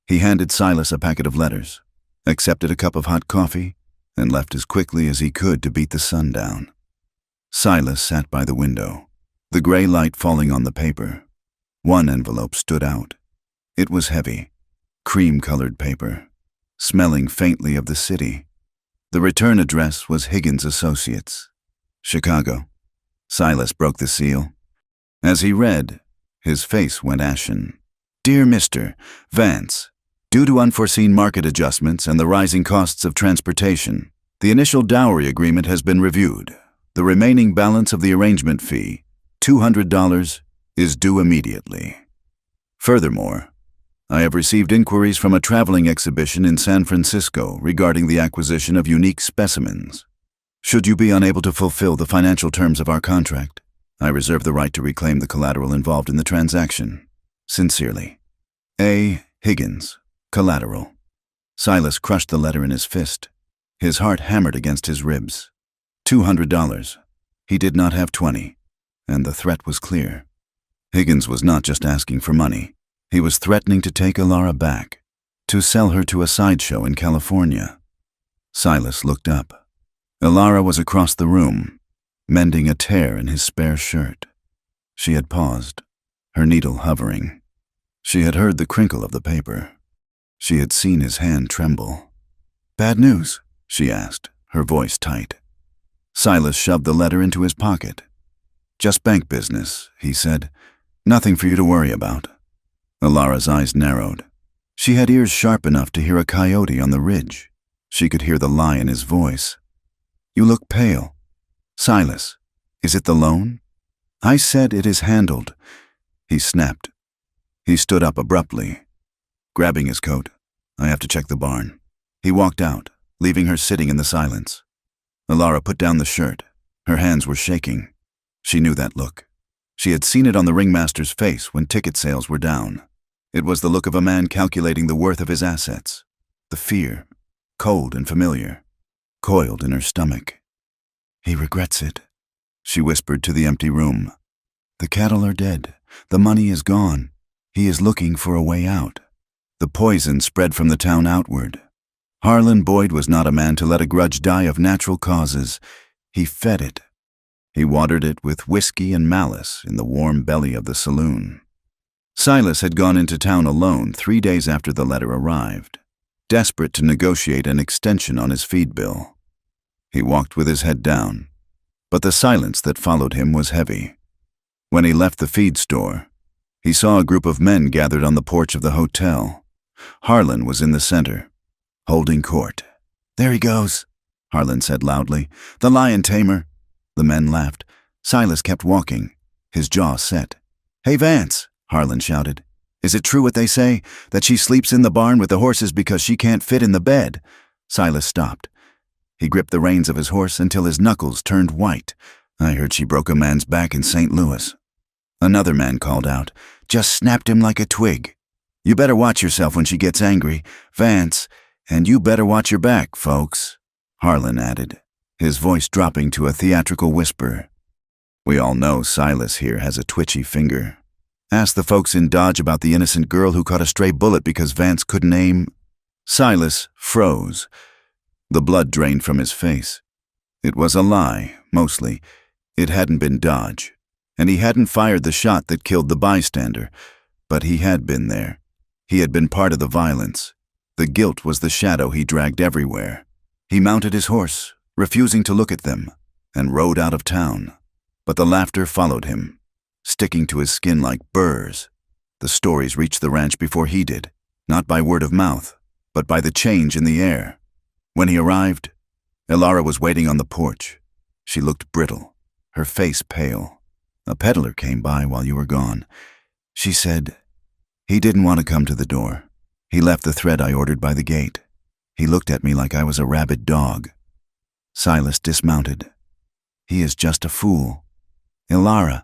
He handed Silas a packet of letters, accepted a cup of hot coffee, and left as quickly as he could to beat the sun down. Silas sat by the window, the gray light falling on the paper. One envelope stood out. It was heavy, cream-colored paper, smelling faintly of the city. The return address was Higgins Associates, Chicago. Silas broke the seal. As he read, his face went ashen. "Dear Mr. Vance, due to unforeseen market adjustments and the rising costs of transportation, the initial dowry agreement has been reviewed. The remaining balance of the arrangement fee, $200, is due immediately. Furthermore, I have received inquiries from a traveling exhibition in San Francisco regarding the acquisition of unique specimens. Should you be unable to fulfill the financial terms of our contract, I reserve the right to reclaim the collateral involved in the transaction. Sincerely, A. Higgins, Collateral." Silas crushed the letter in his fist. His heart hammered against his ribs. $200. He did not have 20, and the threat was clear. Higgins was not just asking for money. He was threatening to take Elara back, to sell her to a sideshow in California. Silas looked up. Elara was across the room, mending a tear in his spare shirt. She had paused, her needle hovering. She had heard the crinkle of the paper. She had seen his hand tremble. "Bad news?" she asked, her voice tight. Silas shoved the letter into his pocket. "Just bank business," he said. "Nothing for you to worry about." Elara's eyes narrowed. She had ears sharp enough to hear a coyote on the ridge. She could hear the lie in his voice. "You look pale. Silas, is it the loan?" "I said it is handled," he snapped. He stood up abruptly, grabbing his coat. "I have to check the barn." He walked out, leaving her sitting in the silence. Elara put down the shirt. Her hands were shaking. She knew that look. She had seen it on the ringmaster's face when ticket sales were down. It was the look of a man calculating the worth of his assets. The fear, cold and familiar, coiled in her stomach. "He regrets it," she whispered to the empty room. "The cattle are dead. The money is gone. He is looking for a way out." The poison spread from the town outward. Harlan Boyd was not a man to let a grudge die of natural causes. He fed it. He watered it with whiskey and malice in the warm belly of the saloon. Silas had gone into town alone 3 days after the letter arrived, desperate to negotiate an extension on his feed bill. He walked with his head down, but the silence that followed him was heavy. When he left the feed store, he saw a group of men gathered on the porch of the hotel. Harlan was in the center, holding court. "There he goes," Harlan said loudly. "The lion tamer." The men laughed. Silas kept walking, his jaw set. "Hey, Vance," Harlan shouted. "Is it true what they say, that she sleeps in the barn with the horses because she can't fit in the bed?" Silas stopped. He gripped the reins of his horse until his knuckles turned white. "I heard she broke a man's back in St. Louis." Another man called out, "Just snapped him like a twig. You better watch yourself when she gets angry, Vance, and you better watch your back, folks," Harlan added, his voice dropping to a theatrical whisper. "We all know Silas here has a twitchy finger. Ask the folks in Dodge about the innocent girl who caught a stray bullet because Vance couldn't aim." Silas froze. The blood drained from his face. It was a lie, mostly. It hadn't been Dodge, and he hadn't fired the shot that killed the bystander, but he had been there. He had been part of the violence. The guilt was the shadow he dragged everywhere. He mounted his horse, refusing to look at them, and rode out of town. But the laughter followed him, sticking to his skin like burrs. The stories reached the ranch before he did, not by word of mouth, but by the change in the air. When he arrived, Elara was waiting on the porch. She looked brittle, her face pale. A peddler came by while you were gone. She said, "He didn't want to come to the door. He left the thread I ordered by the gate. He looked at me like I was a rabid dog." Silas dismounted. "He is just a fool. Elara,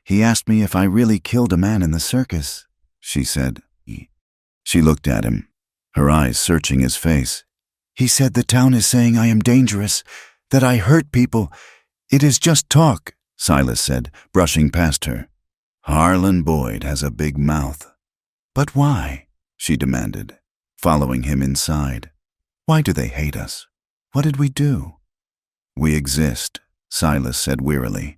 he asked me if I really killed a man in the circus," she said. She looked at him, her eyes searching his face. "He said the town is saying I am dangerous, that I hurt people. It is just talk," Silas said, brushing past her. "Harlan Boyd has a big mouth." "But why?" she demanded, following him inside. "Why do they hate us? What did we do?" "We exist," Silas said wearily.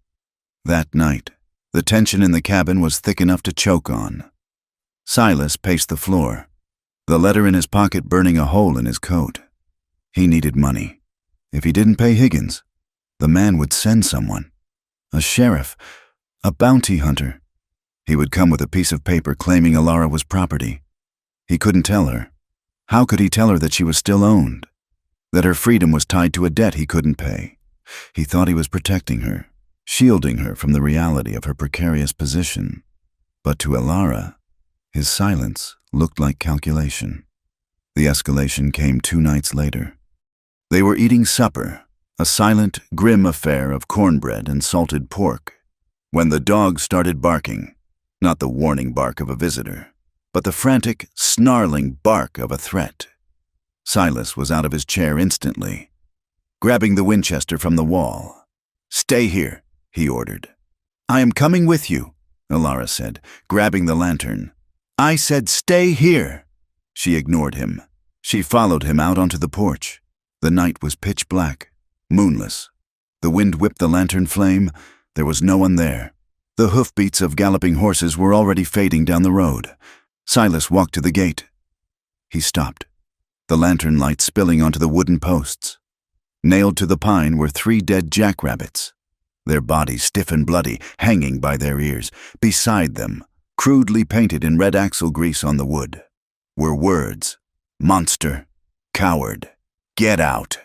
That night, the tension in the cabin was thick enough to choke on. Silas paced the floor, the letter in his pocket burning a hole in his coat. He needed money. If he didn't pay Higgins, the man would send someone. A sheriff, a bounty hunter. He would come with a piece of paper claiming Elara was property. He couldn't tell her. How could he tell her that she was still owned? That her freedom was tied to a debt he couldn't pay? He thought he was protecting her, shielding her from the reality of her precarious position. But to Elara, his silence looked like calculation. The escalation came 2 nights later. They were eating supper, a silent, grim affair of cornbread and salted pork, when the dog started barking, not the warning bark of a visitor, but the frantic, snarling bark of a threat. Silas was out of his chair instantly, grabbing the Winchester from the wall. "Stay here," he ordered. "I am coming with you," Elara said, grabbing the lantern. "I said stay here." She ignored him. She followed him out onto the porch. The night was pitch black, moonless. The wind whipped the lantern flame. There was no one there. The hoofbeats of galloping horses were already fading down the road. Silas walked to the gate. He stopped, the lantern light spilling onto the wooden posts. Nailed to the pine were 3 dead jackrabbits, their bodies stiff and bloody, hanging by their ears. Beside them, crudely painted in red axle grease on the wood, were words: "Monster, coward, get out."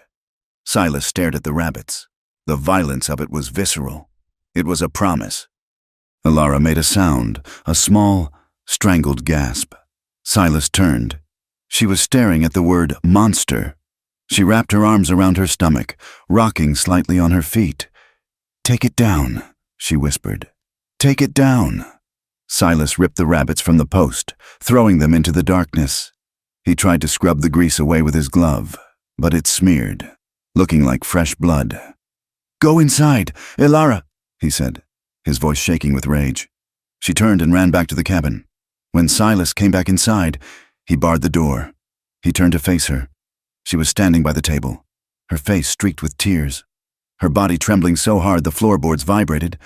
Silas stared at the rabbits. The violence of it was visceral. It was a promise. Elara made a sound, a small, strangled gasp. Silas turned. She was staring at the word monster. She wrapped her arms around her stomach, rocking slightly on her feet. "Take it down," she whispered. "Take it down." Silas ripped the rabbits from the post, throwing them into the darkness. He tried to scrub the grease away with his glove, but it smeared, looking like fresh blood. "Go inside, Elara," he said, his voice shaking with rage. She turned and ran back to the cabin. When Silas came back inside, he barred the door. He turned to face her. She was standing by the table, her face streaked with tears, her body trembling so hard the floorboards vibrated.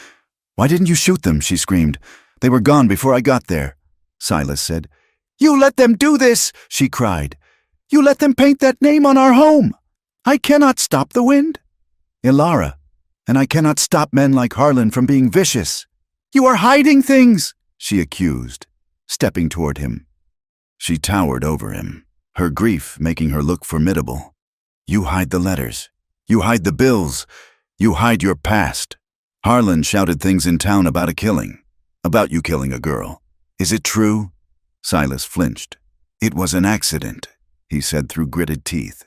"Why didn't you shoot them?" she screamed. "They were gone before I got there." Silas said. "You let them do this!" she cried. "You let them paint that name on our home! I cannot stop the wind, Elara, and I cannot stop men like Harlan from being vicious. You are hiding things!" she accused, stepping toward him. She towered over him, her grief making her look formidable. "You hide the letters. You hide the bills. You hide your past. Harlan shouted things in town about a killing, about you killing a girl. Is it true?" Silas flinched. "It was an accident," he said through gritted teeth.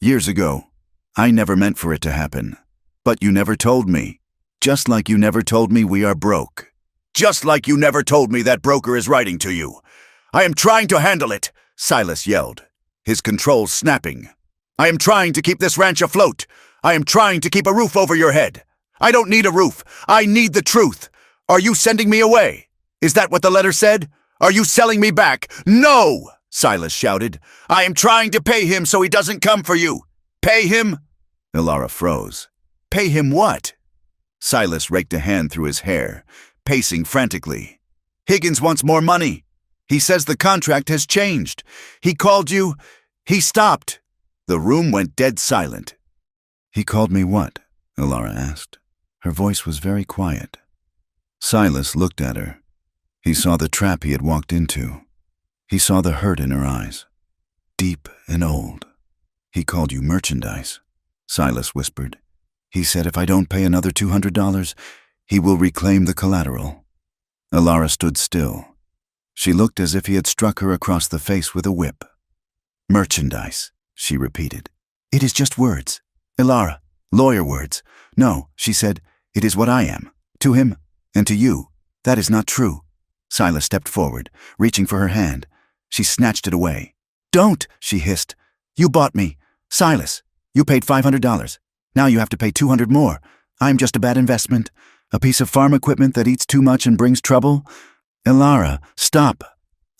"Years ago. I never meant for it to happen. But you never told me. Just like you never told me we are broke. Just like you never told me that broker is writing to you. I am trying to handle it," Silas yelled, his controls snapping. "I am trying to keep this ranch afloat. I am trying to keep a roof over your head. I don't need a roof. I need the truth. Are you sending me away? Is that what the letter said? Are you selling me back?" "No!" Silas shouted. "I am trying to pay him so he doesn't come for you." "Pay him?" Elara froze. "Pay him what?" Silas raked a hand through his hair, pacing frantically. "Higgins wants more money. He says the contract has changed. He called you. He stopped." The room went dead silent. "He called me what?" Elara asked. Her voice was very quiet. Silas looked at her. He saw the trap he had walked into. He saw the hurt in her eyes, deep and old. "He called you merchandise," Silas whispered. "He said if I don't pay another $200, he will reclaim the collateral." Elara stood still. She looked as if he had struck her across the face with a whip. "Merchandise," she repeated. "It is just words. Elara, lawyer words. No," she said, "it is what I am. To him and to you. That is not true." Silas stepped forward, reaching for her hand. She snatched it away. "Don't," she hissed. "You bought me. Silas, you paid $500. Now you have to pay $200 more. I'm just a bad investment. A piece of farm equipment that eats too much and brings trouble." "Elara, stop.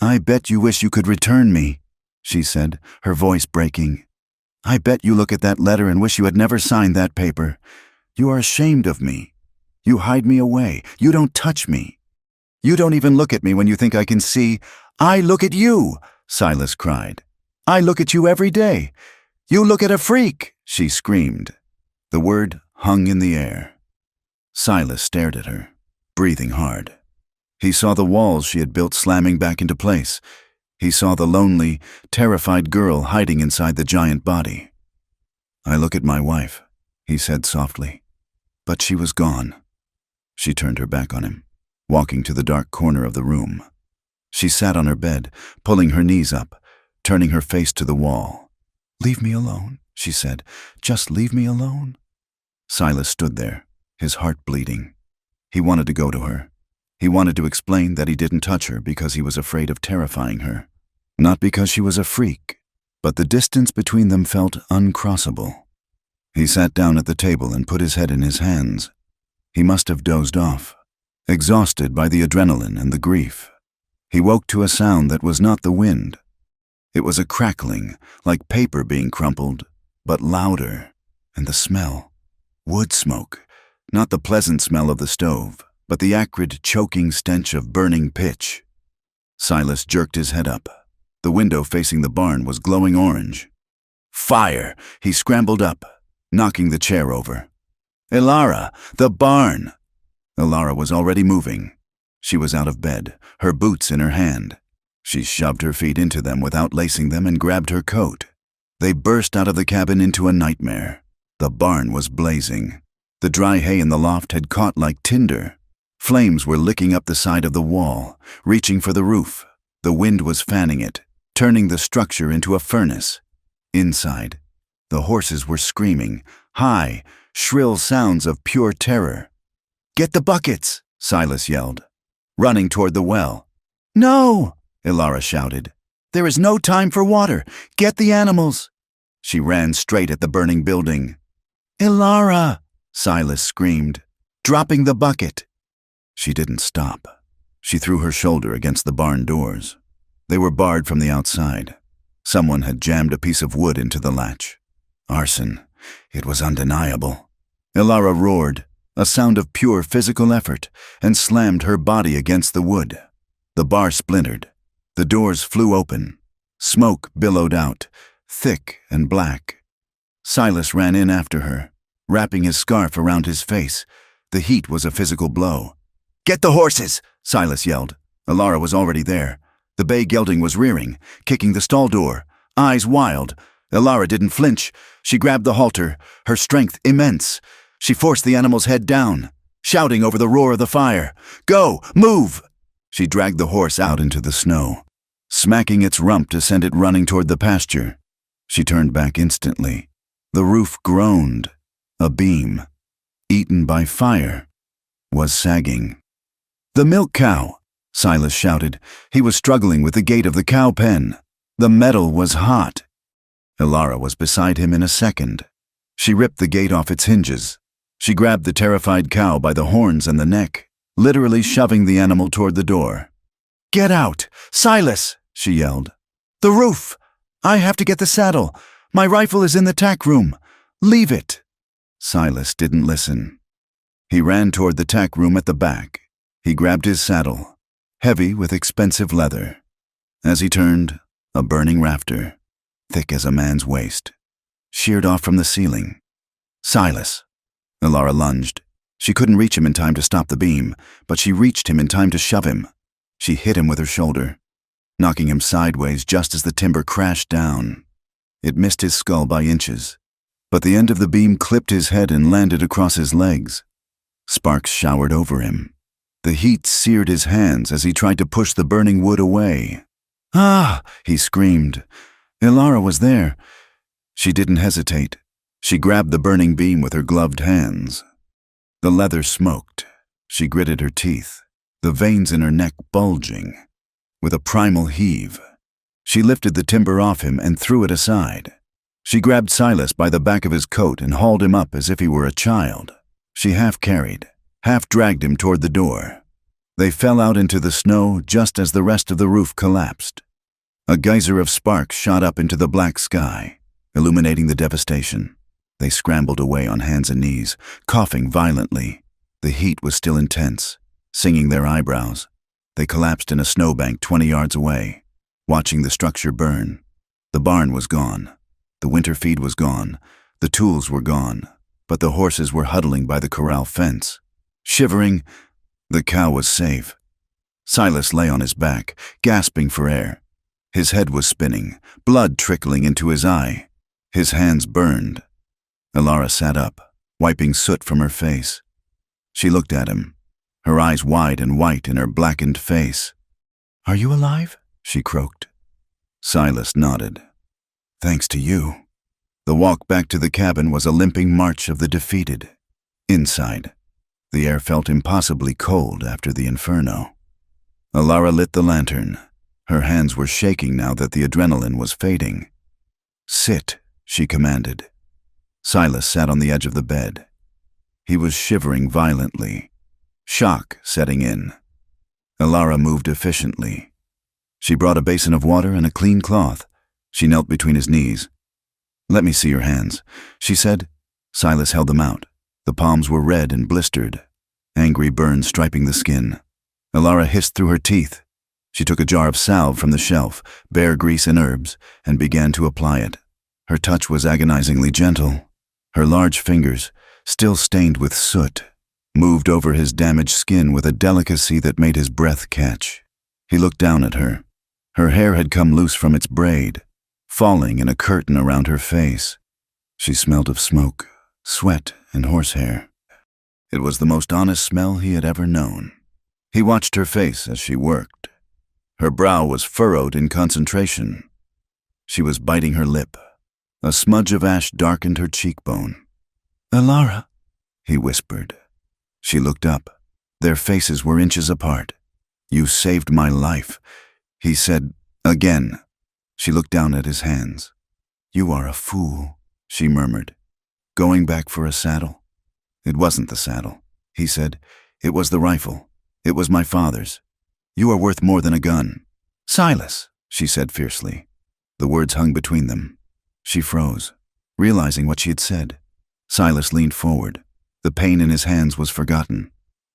I bet you wish you could return me," she said, her voice breaking. "I bet you look at that letter and wish you had never signed that paper. You are ashamed of me. You hide me away. You don't touch me. You don't even look at me when you think I can see." "I look at you," Silas cried. "I look at you every day. You look at a freak," she screamed. The word hung in the air. Silas stared at her, breathing hard. He saw the walls she had built slamming back into place. He saw the lonely, terrified girl hiding inside the giant body. "I look at my wife," he said softly. But she was gone. She turned her back on him, walking to the dark corner of the room. She sat on her bed, pulling her knees up, turning her face to the wall. "Leave me alone," she said. "Just leave me alone." Silas stood there, his heart bleeding. He wanted to go to her. He wanted to explain that he didn't touch her because he was afraid of terrifying her. Not because she was a freak, but the distance between them felt uncrossable. He sat down at the table and put his head in his hands. He must have dozed off, exhausted by the adrenaline and the grief. He woke to a sound that was not the wind. It was a crackling, like paper being crumpled, but louder, and the smell. Wood smoke, not the pleasant smell of the stove, but the acrid, choking stench of burning pitch. Silas jerked his head up. The window facing the barn was glowing orange. "Fire!" He scrambled up, knocking the chair over. "Elara, the barn!" Elara was already moving. She was out of bed, her boots in her hand. She shoved her feet into them without lacing them and grabbed her coat. They burst out of the cabin into a nightmare. The barn was blazing. The dry hay in the loft had caught like tinder. Flames were licking up the side of the wall, reaching for the roof. The wind was fanning it, turning the structure into a furnace. Inside, the horses were screaming, high, shrill sounds of pure terror. "Get the buckets!" Silas yelled, running toward the well. "No!" Elara shouted. "There is no time for water. Get the animals!" She ran straight at the burning building. "Elara!" Silas screamed, dropping the bucket. She didn't stop. She threw her shoulder against the barn doors. They were barred from the outside. Someone had jammed a piece of wood into the latch. Arson. It was undeniable. Elara roared, a sound of pure physical effort, and slammed her body against the wood. The bar splintered. The doors flew open. Smoke billowed out, thick and black. Silas ran in after her, wrapping his scarf around his face. The heat was a physical blow. "Get the horses!" Silas yelled. Elara was already there. The bay gelding was rearing, kicking the stall door, eyes wild. Elara didn't flinch. She grabbed the halter, her strength immense. She forced the animal's head down, shouting over the roar of the fire. "Go! Move!" She dragged the horse out into the snow, smacking its rump to send it running toward the pasture. She turned back instantly. The roof groaned. A beam, eaten by fire, was sagging. "The milk cow!" Silas shouted. He was struggling with the gate of the cow pen. The metal was hot. Elara was beside him in a second. She ripped the gate off its hinges. She grabbed the terrified cow by the horns and the neck, literally shoving the animal toward the door. "Get out! Silas!" she yelled. "The roof! I have to get the saddle. My rifle is in the tack room. Leave it!" Silas didn't listen. He ran toward the tack room at the back. He grabbed his saddle, heavy with expensive leather. As he turned, a burning rafter, thick as a man's waist, sheared off from the ceiling. "Silas!" Elara lunged. She couldn't reach him in time to stop the beam, but she reached him in time to shove him. She hit him with her shoulder, knocking him sideways just as the timber crashed down. It missed his skull by inches, but the end of the beam clipped his head and landed across his legs. Sparks showered over him. The heat seared his hands as he tried to push the burning wood away. "Ah!" he screamed. Ilara was there. She didn't hesitate. She grabbed the burning beam with her gloved hands. The leather smoked. She gritted her teeth, the veins in her neck bulging. With a primal heave, she lifted the timber off him and threw it aside. She grabbed Silas by the back of his coat and hauled him up as if he were a child. She half-carried, half-dragged him toward the door. They fell out into the snow just as the rest of the roof collapsed. A geyser of sparks shot up into the black sky, illuminating the devastation. They scrambled away on hands and knees, coughing violently. The heat was still intense, singing their eyebrows. They collapsed in a snowbank 20 yards away, watching the structure burn. The barn was gone. The winter feed was gone. The tools were gone, but the horses were huddling by the corral fence. Shivering, the cow was safe. Silas lay on his back, gasping for air. His head was spinning, blood trickling into his eye. His hands burned. Ilara sat up, wiping soot from her face. She looked at him, her eyes wide and white in her blackened face. "Are you alive?" she croaked. Silas nodded. "Thanks to you." The walk back to the cabin was a limping march of the defeated. Inside, the air felt impossibly cold after the inferno. Ilara lit the lantern. Her hands were shaking now that the adrenaline was fading. "Sit," she commanded. Silas sat on the edge of the bed. He was shivering violently, shock setting in. Ilara moved efficiently. She brought a basin of water and a clean cloth. She knelt between his knees. "Let me see your hands," she said. Silas held them out. The palms were red and blistered, angry burns striping the skin. Ilara hissed through her teeth. She took a jar of salve from the shelf, bear grease and herbs, and began to apply it. Her touch was agonizingly gentle. Her large fingers, still stained with soot, moved over his damaged skin with a delicacy that made his breath catch. He looked down at her. Her hair had come loose from its braid, falling in a curtain around her face. She smelled of smoke, sweat, and horsehair. It was the most honest smell he had ever known. He watched her face as she worked. Her brow was furrowed in concentration. She was biting her lip. A smudge of ash darkened her cheekbone. "Ilara," he whispered. She looked up. Their faces were inches apart. "You saved my life," he said again. She looked down at his hands. "You are a fool," she murmured. "Going back for a saddle?" "It wasn't the saddle," he said. "It was the rifle. It was my father's. You are worth more than a gun." "Silas," she said fiercely. The words hung between them. She froze, realizing what she had said. Silas leaned forward. The pain in his hands was forgotten.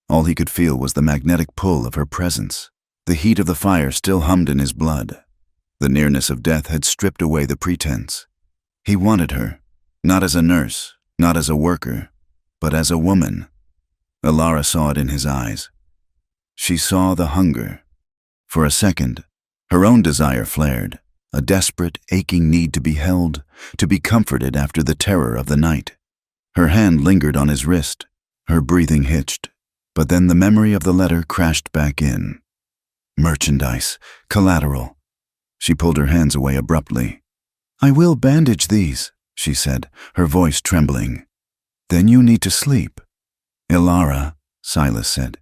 All he could feel was the magnetic pull of her presence. The heat of the fire still hummed in his blood. The nearness of death had stripped away the pretense. He wanted her, not as a nurse, not as a worker, but as a woman. Ilara saw it in his eyes. She saw the hunger. For a second, her own desire flared, a desperate, aching need to be held, to be comforted after the terror of the night. Her hand lingered on his wrist. Her breathing hitched. But then the memory of the letter crashed back in. Merchandise, collateral. She pulled her hands away abruptly. "I will bandage these," she said, her voice trembling. "Then you need to sleep." "Ilara," Silas said,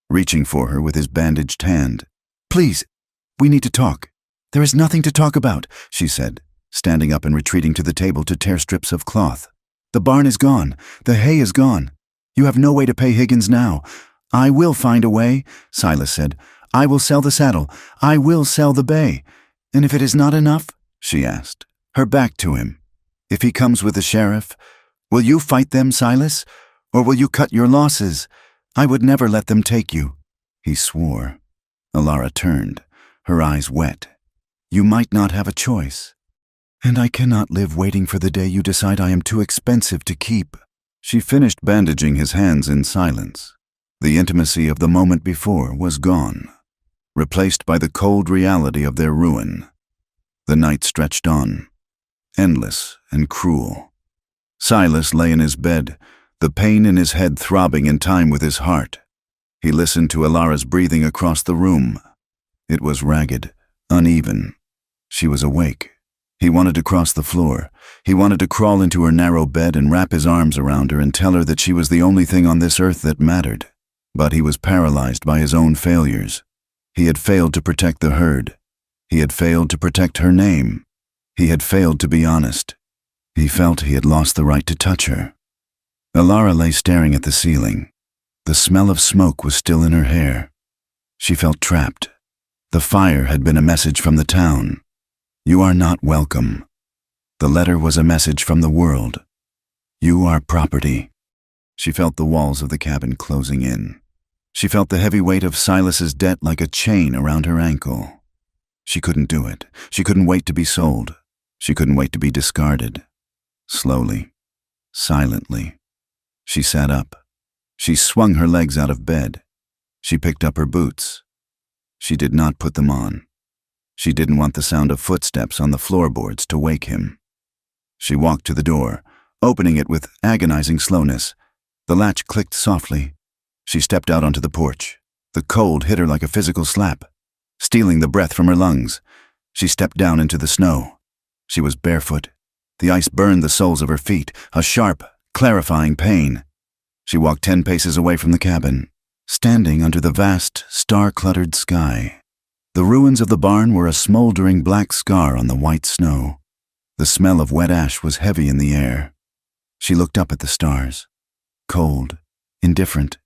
reaching for her with his bandaged hand. "Please, we need to talk." "There is nothing to talk about," she said, standing up and retreating to the table to tear strips of cloth. "The barn is gone. The hay is gone. You have no way to pay Higgins now." "I will find a way," Silas said. "I will sell the saddle. I will sell the bay." "And if it is not enough?" she asked, her back to him. "If he comes with the sheriff, will you fight them, Silas? Or will you cut your losses? I would never let them take you." He swore. Ilara turned, her eyes wet. "You might not have a choice. And I cannot live waiting for the day you decide I am too expensive to keep." She finished bandaging his hands in silence. The intimacy of the moment before was gone. replaced by the cold reality of their ruin. The night stretched on, endless and cruel. Silas lay in his bed, the pain in his head throbbing in time with his heart. He listened to Alara's breathing across the room. It was ragged, uneven. She was awake. He wanted to cross the floor. He wanted to crawl into her narrow bed and wrap his arms around her and tell her that she was the only thing on this earth that mattered. But he was paralyzed by his own failures. He had failed to protect the herd. He had failed to protect her name. He had failed to be honest. He felt he had lost the right to touch her. Alara lay staring at the ceiling. The smell of smoke was still in her hair. She felt trapped. The fire had been a message from the town. You are not welcome. The letter was a message from the world. You are property. She felt the walls of the cabin closing in. She felt the heavy weight of Silas's debt like a chain around her ankle. She couldn't do it. She couldn't wait to be sold. She couldn't wait to be discarded. Slowly, silently, she sat up. She swung her legs out of bed. She picked up her boots. She did not put them on. She didn't want the sound of footsteps on the floorboards to wake him. She walked to the door, opening it with agonizing slowness. The latch clicked softly. She stepped out onto the porch. The cold hit her like a physical slap, stealing the breath from her lungs. She stepped down into the snow. She was barefoot. The ice burned the soles of her feet, a sharp, clarifying pain. She walked 10 paces away from the cabin, standing under the vast, star-cluttered sky. The ruins of the barn were a smoldering black scar on the white snow. The smell of wet ash was heavy in the air. She looked up at the stars. Cold, indifferent,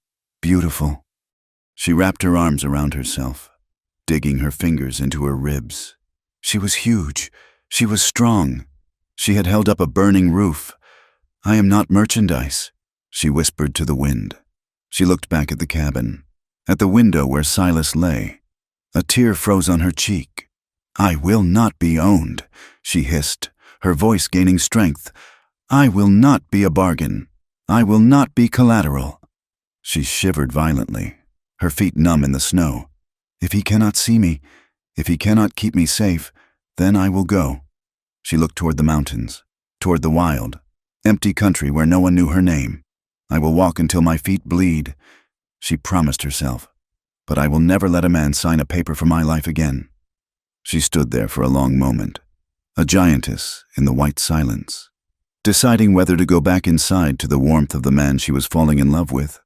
beautiful. She wrapped her arms around herself, digging her fingers into her ribs. She was huge. She was strong. She had held up a burning roof. I am not merchandise, she whispered to the wind. She looked back at the cabin, at the window where Silas lay. A tear froze on her cheek. I will not be owned, she hissed, her voice gaining strength. I will not be a bargain. I will not be collateral. She shivered violently, her feet numb in the snow. If he cannot see me, if he cannot keep me safe, then I will go. She looked toward the mountains, toward the wild, empty country where no one knew her name. I will walk until my feet bleed, she promised herself. But I will never let a man sign a paper for my life again. She stood there for a long moment, a giantess in the white silence, deciding whether to go back inside to the warmth of the man she was falling in love with,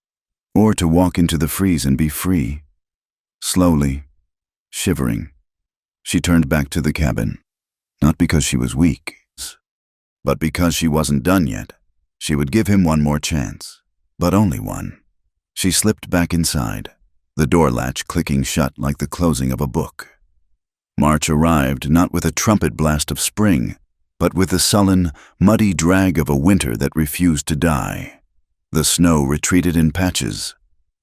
or to walk into the freeze and be free. Slowly, shivering, she turned back to the cabin, not because she was weak, but because she wasn't done yet. She would give him one more chance, but only one. She slipped back inside, the door latch clicking shut like the closing of a book. March arrived not with a trumpet blast of spring, but with the sullen, muddy drag of a winter that refused to die. The snow retreated in patches,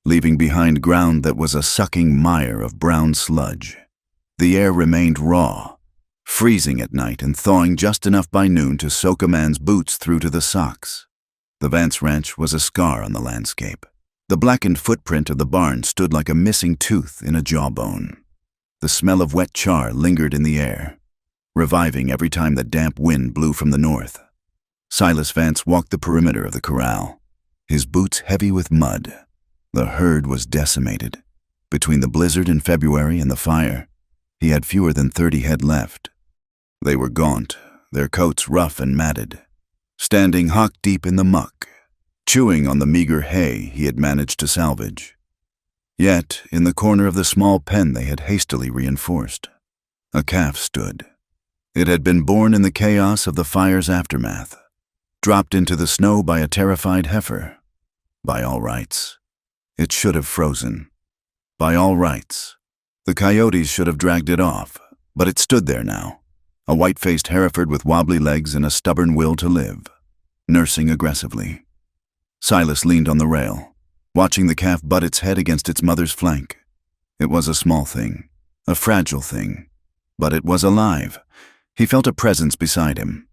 leaving behind ground that was a sucking mire of brown sludge. The air remained raw, freezing at night and thawing just enough by noon to soak a man's boots through to the socks. The Vance Ranch was a scar on the landscape. The blackened footprint of the barn stood like a missing tooth in a jawbone. The smell of wet char lingered in the air, reviving every time the damp wind blew from the north. Silas Vance walked the perimeter of the corral, his boots heavy with mud. The herd was decimated. Between the blizzard in February and the fire, he had fewer than 30 head left. They were gaunt, their coats rough and matted, standing hock-deep in the muck, chewing on the meager hay he had managed to salvage. Yet, in the corner of the small pen they had hastily reinforced, a calf stood. It had been born in the chaos of the fire's aftermath, dropped into the snow by a terrified heifer. By all rights, it should have frozen. By all rights, the coyotes should have dragged it off, but it stood there now, a white-faced Hereford with wobbly legs and a stubborn will to live, nursing aggressively. Silas leaned on the rail, watching the calf butt its head against its mother's flank. It was a small thing, a fragile thing, but it was alive. He felt a presence beside him.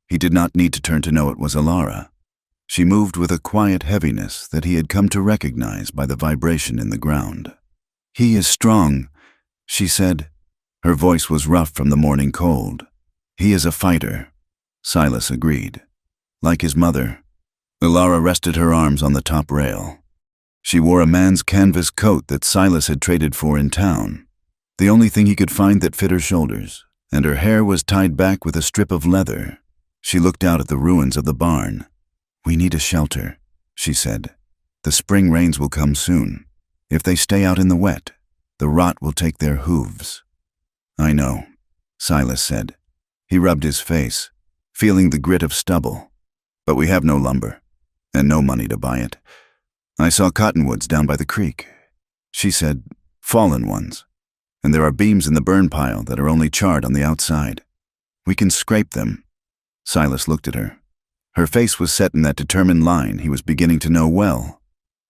He did not need to turn to know it was Alara. She moved with a quiet heaviness that he had come to recognize by the vibration in the ground. He is strong, she said. Her voice was rough from the morning cold. "He is a fighter," Silas agreed. Like his mother. Ilara rested her arms on the top rail. She wore a man's canvas coat that Silas had traded for in town, the only thing he could find that fit her shoulders, and her hair was tied back with a strip of leather. She looked out at the ruins of the barn. "We need a shelter," she said. "The spring rains will come soon. If they stay out in the wet, the rot will take their hooves." "I know," Silas said. He rubbed his face, feeling the grit of stubble. "But we have no lumber, and no money to buy it. I saw cottonwoods down by the creek," she said, "fallen ones. And there are beams in the burn pile that are only charred on the outside. We can scrape them." Silas looked at her. Her face was set in that determined line he was beginning to know well.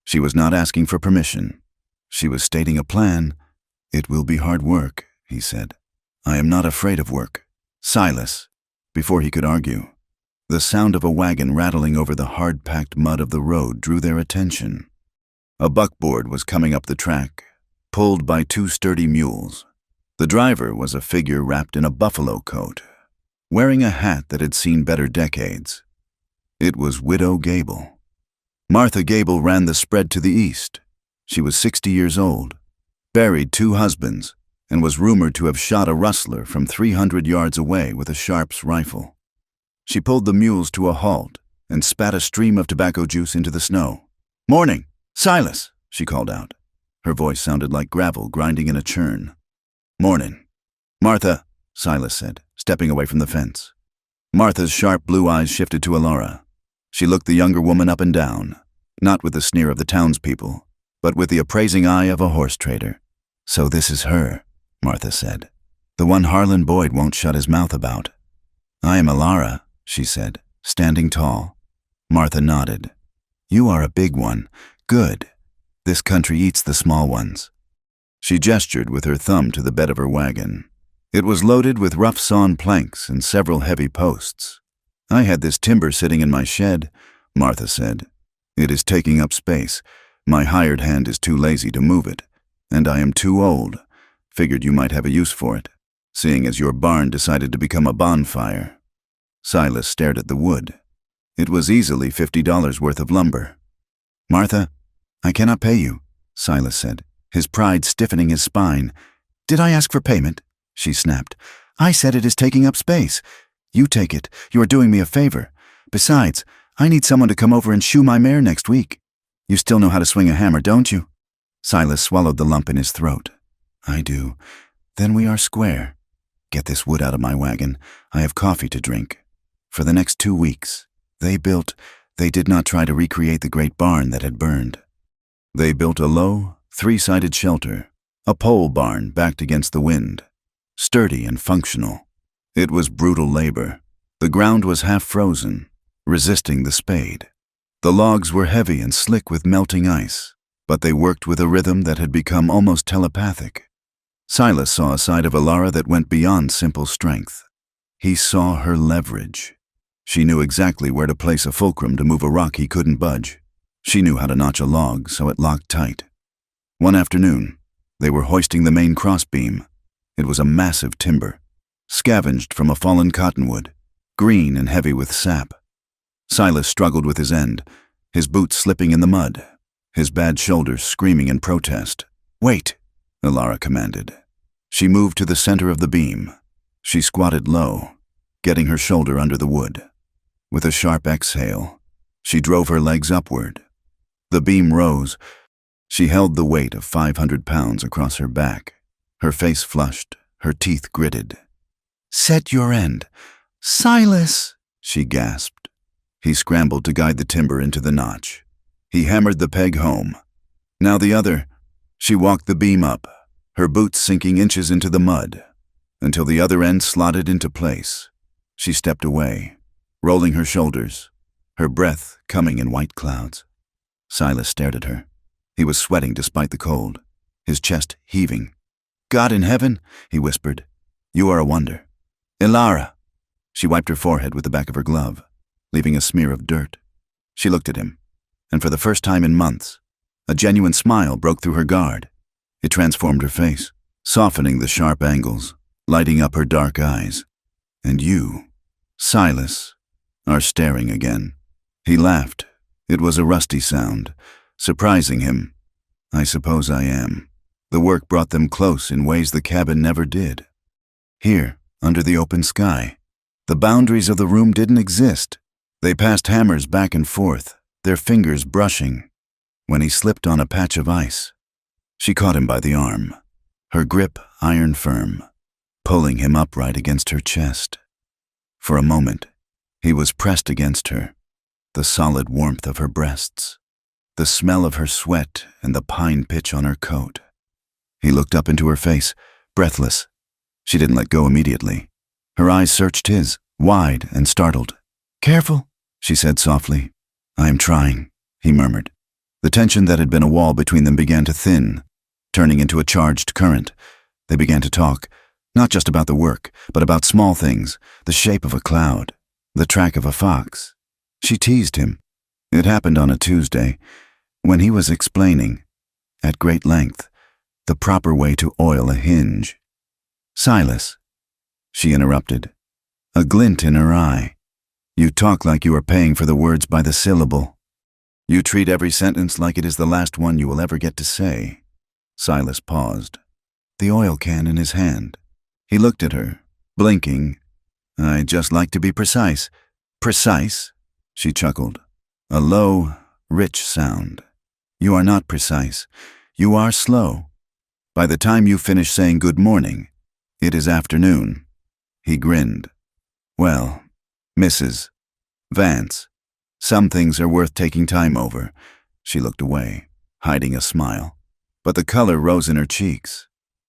She was not asking for permission. She was stating a plan. "It will be hard work," he said. "I am not afraid of work." "Silas," before he could argue. The sound of a wagon rattling over the hard-packed mud of the road drew their attention. A buckboard was coming up the track, pulled by two sturdy mules. The driver was a figure wrapped in a buffalo coat, wearing a hat that had seen better decades. It was Widow Gable. Martha Gable ran the spread to the east. She was 60 years old, buried 2 husbands, and was rumored to have shot a rustler from 300 yards away with a Sharps rifle. She pulled the mules to a halt and spat a stream of tobacco juice into the snow. "Morning, Silas," she called out. Her voice sounded like gravel grinding in a churn. "Morning, Martha," Silas said, stepping away from the fence. Martha's sharp blue eyes shifted to Ilara. She looked the younger woman up and down, not with the sneer of the townspeople, but with the appraising eye of a horse trader. "So this is her," Martha said. "The one Harlan Boyd won't shut his mouth about." "I am Ilara," she said, standing tall. Martha nodded. "You are a big one. Good. This country eats the small ones." She gestured with her thumb to the bed of her wagon. It was loaded with rough-sawn planks and several heavy posts. "I had this timber sitting in my shed," Martha said. "It is taking up space. My hired hand is too lazy to move it, and I am too old. Figured you might have a use for it, seeing as your barn decided to become a bonfire." Silas stared at the wood. It was easily $50 worth of lumber. "Martha, I cannot pay you," Silas said, his pride stiffening his spine. "Did I ask for payment?" she snapped. "I said it is taking up space. You take it. You are doing me a favor. Besides, I need someone to come over and shoe my mare next week. You still know how to swing a hammer, don't you?" Silas swallowed the lump in his throat. "I do. Then we are square. Get this wood out of my wagon. I have coffee to drink. For the next 2 weeks, they did not try to recreate the great barn that had burned. They built a low, 3-sided shelter, a pole barn backed against the wind, sturdy and functional. It was brutal labor. The ground was half frozen, resisting the spade. The logs were heavy and slick with melting ice, but they worked with a rhythm that had become almost telepathic. Silas saw a side of Ilara that went beyond simple strength. He saw her leverage. She knew exactly where to place a fulcrum to move a rock he couldn't budge. She knew how to notch a log so it locked tight. One afternoon, they were hoisting the main crossbeam. It was a massive timber, scavenged from a fallen cottonwood, green and heavy with sap. Silas struggled with his end, his boots slipping in the mud, his bad shoulders screaming in protest. "Wait," Ilara commanded. She moved to the center of the beam. She squatted low, getting her shoulder under the wood. With a sharp exhale, she drove her legs upward. The beam rose. She held the weight of 500 pounds across her back, her face flushed, her teeth gritted. "Set your end." "Silas!" she gasped. He scrambled to guide the timber into the notch. He hammered the peg home. Now the other. She walked the beam up, her boots sinking inches into the mud, until the other end slotted into place. She stepped away, rolling her shoulders, her breath coming in white clouds. Silas stared at her. He was sweating despite the cold, his chest heaving. "God in heaven," he whispered, "you are a wonder." "Ilara." She wiped her forehead with the back of her glove, leaving a smear of dirt. She looked at him, and for the first time in months, a genuine smile broke through her guard. It transformed her face. softening the sharp angles, lighting up her dark eyes. And you, Silas, are staring again. He laughed. It was a rusty sound, surprising him. I suppose I am. The work brought them close in ways the cabin never did. Here, under the open sky, the boundaries of the room didn't exist. They passed hammers back and forth, their fingers brushing. When he slipped on a patch of ice, she caught him by the arm, her grip iron firm, pulling him upright against her chest. For a moment, he was pressed against her, the solid warmth of her breasts, the smell of her sweat and the pine pitch on her coat. He looked up into her face, breathless. She didn't let go immediately. Her eyes searched his, wide and startled. "Careful," she said softly. "I am trying," he murmured. The tension that had been a wall between them began to thin, turning into a charged current. They began to talk, not just about the work, but about small things, the shape of a cloud, the track of a fox. She teased him. It happened on a Tuesday, when he was explaining, at great length, the proper way to oil a hinge. "Silas," she interrupted, a glint in her eye. "You talk like you are paying for the words by the syllable. You treat every sentence like it is the last one you will ever get to say." Silas paused, the oil can in his hand. He looked at her, blinking. "I just like to be precise." "Precise?" She chuckled. A low, rich sound. "You are not precise. You are slow. By the time you finish saying good morning, it is afternoon." He grinned. "Well, Mrs. Vance, some things are worth taking time over." She looked away, hiding a smile, but the color rose in her cheeks.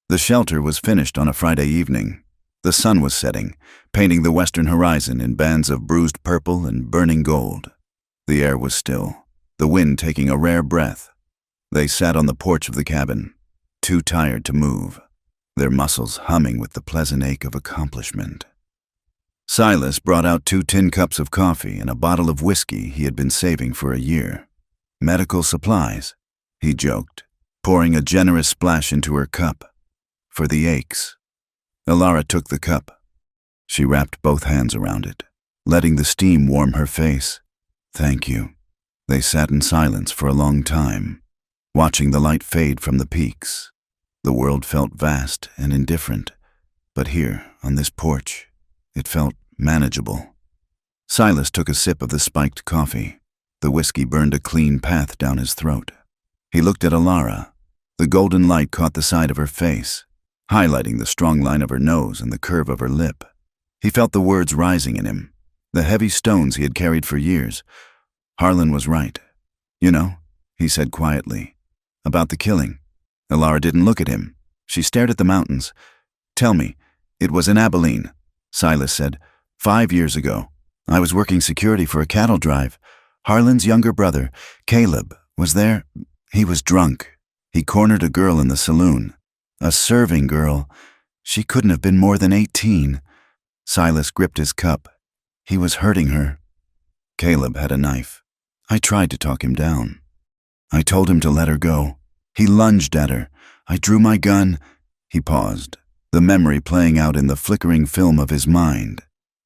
The shelter was finished on a Friday evening. The sun was setting, painting the western horizon in bands of bruised purple and burning gold. The air was still, the wind taking a rare breath. They sat on the porch of the cabin, too tired to move, their muscles humming with the pleasant ache of accomplishment. Silas brought out 2 tin cups of coffee and a bottle of whiskey he had been saving for a year. "Medical supplies," he joked, pouring a generous splash into her cup. "For the aches." Alara took the cup. She wrapped both hands around it, letting the steam warm her face. "Thank you." They sat in silence for a long time, watching the light fade from the peaks. The world felt vast and indifferent, but here, on this porch, it felt manageable. Silas took a sip of the spiked coffee. The whiskey burned a clean path down his throat. He looked at Alara. The golden light caught the side of her face, highlighting the strong line of her nose and the curve of her lip. He felt the words rising in him, the heavy stones he had carried for years. Harlan was right. "You know," he said quietly, "about the killing." Alara didn't look at him. She stared at the mountains. "Tell me." "It was in Abilene," Silas said. 5 years ago. I was working security for a cattle drive. Harlan's younger brother, Caleb, was there. He was drunk. He cornered a girl in the saloon. A serving girl. She couldn't have been more than 18. Silas gripped his cup. He was hurting her. Caleb had a knife. I tried to talk him down. I told him to let her go. He lunged at her. I drew my gun. He paused, the memory playing out in the flickering film of his mind.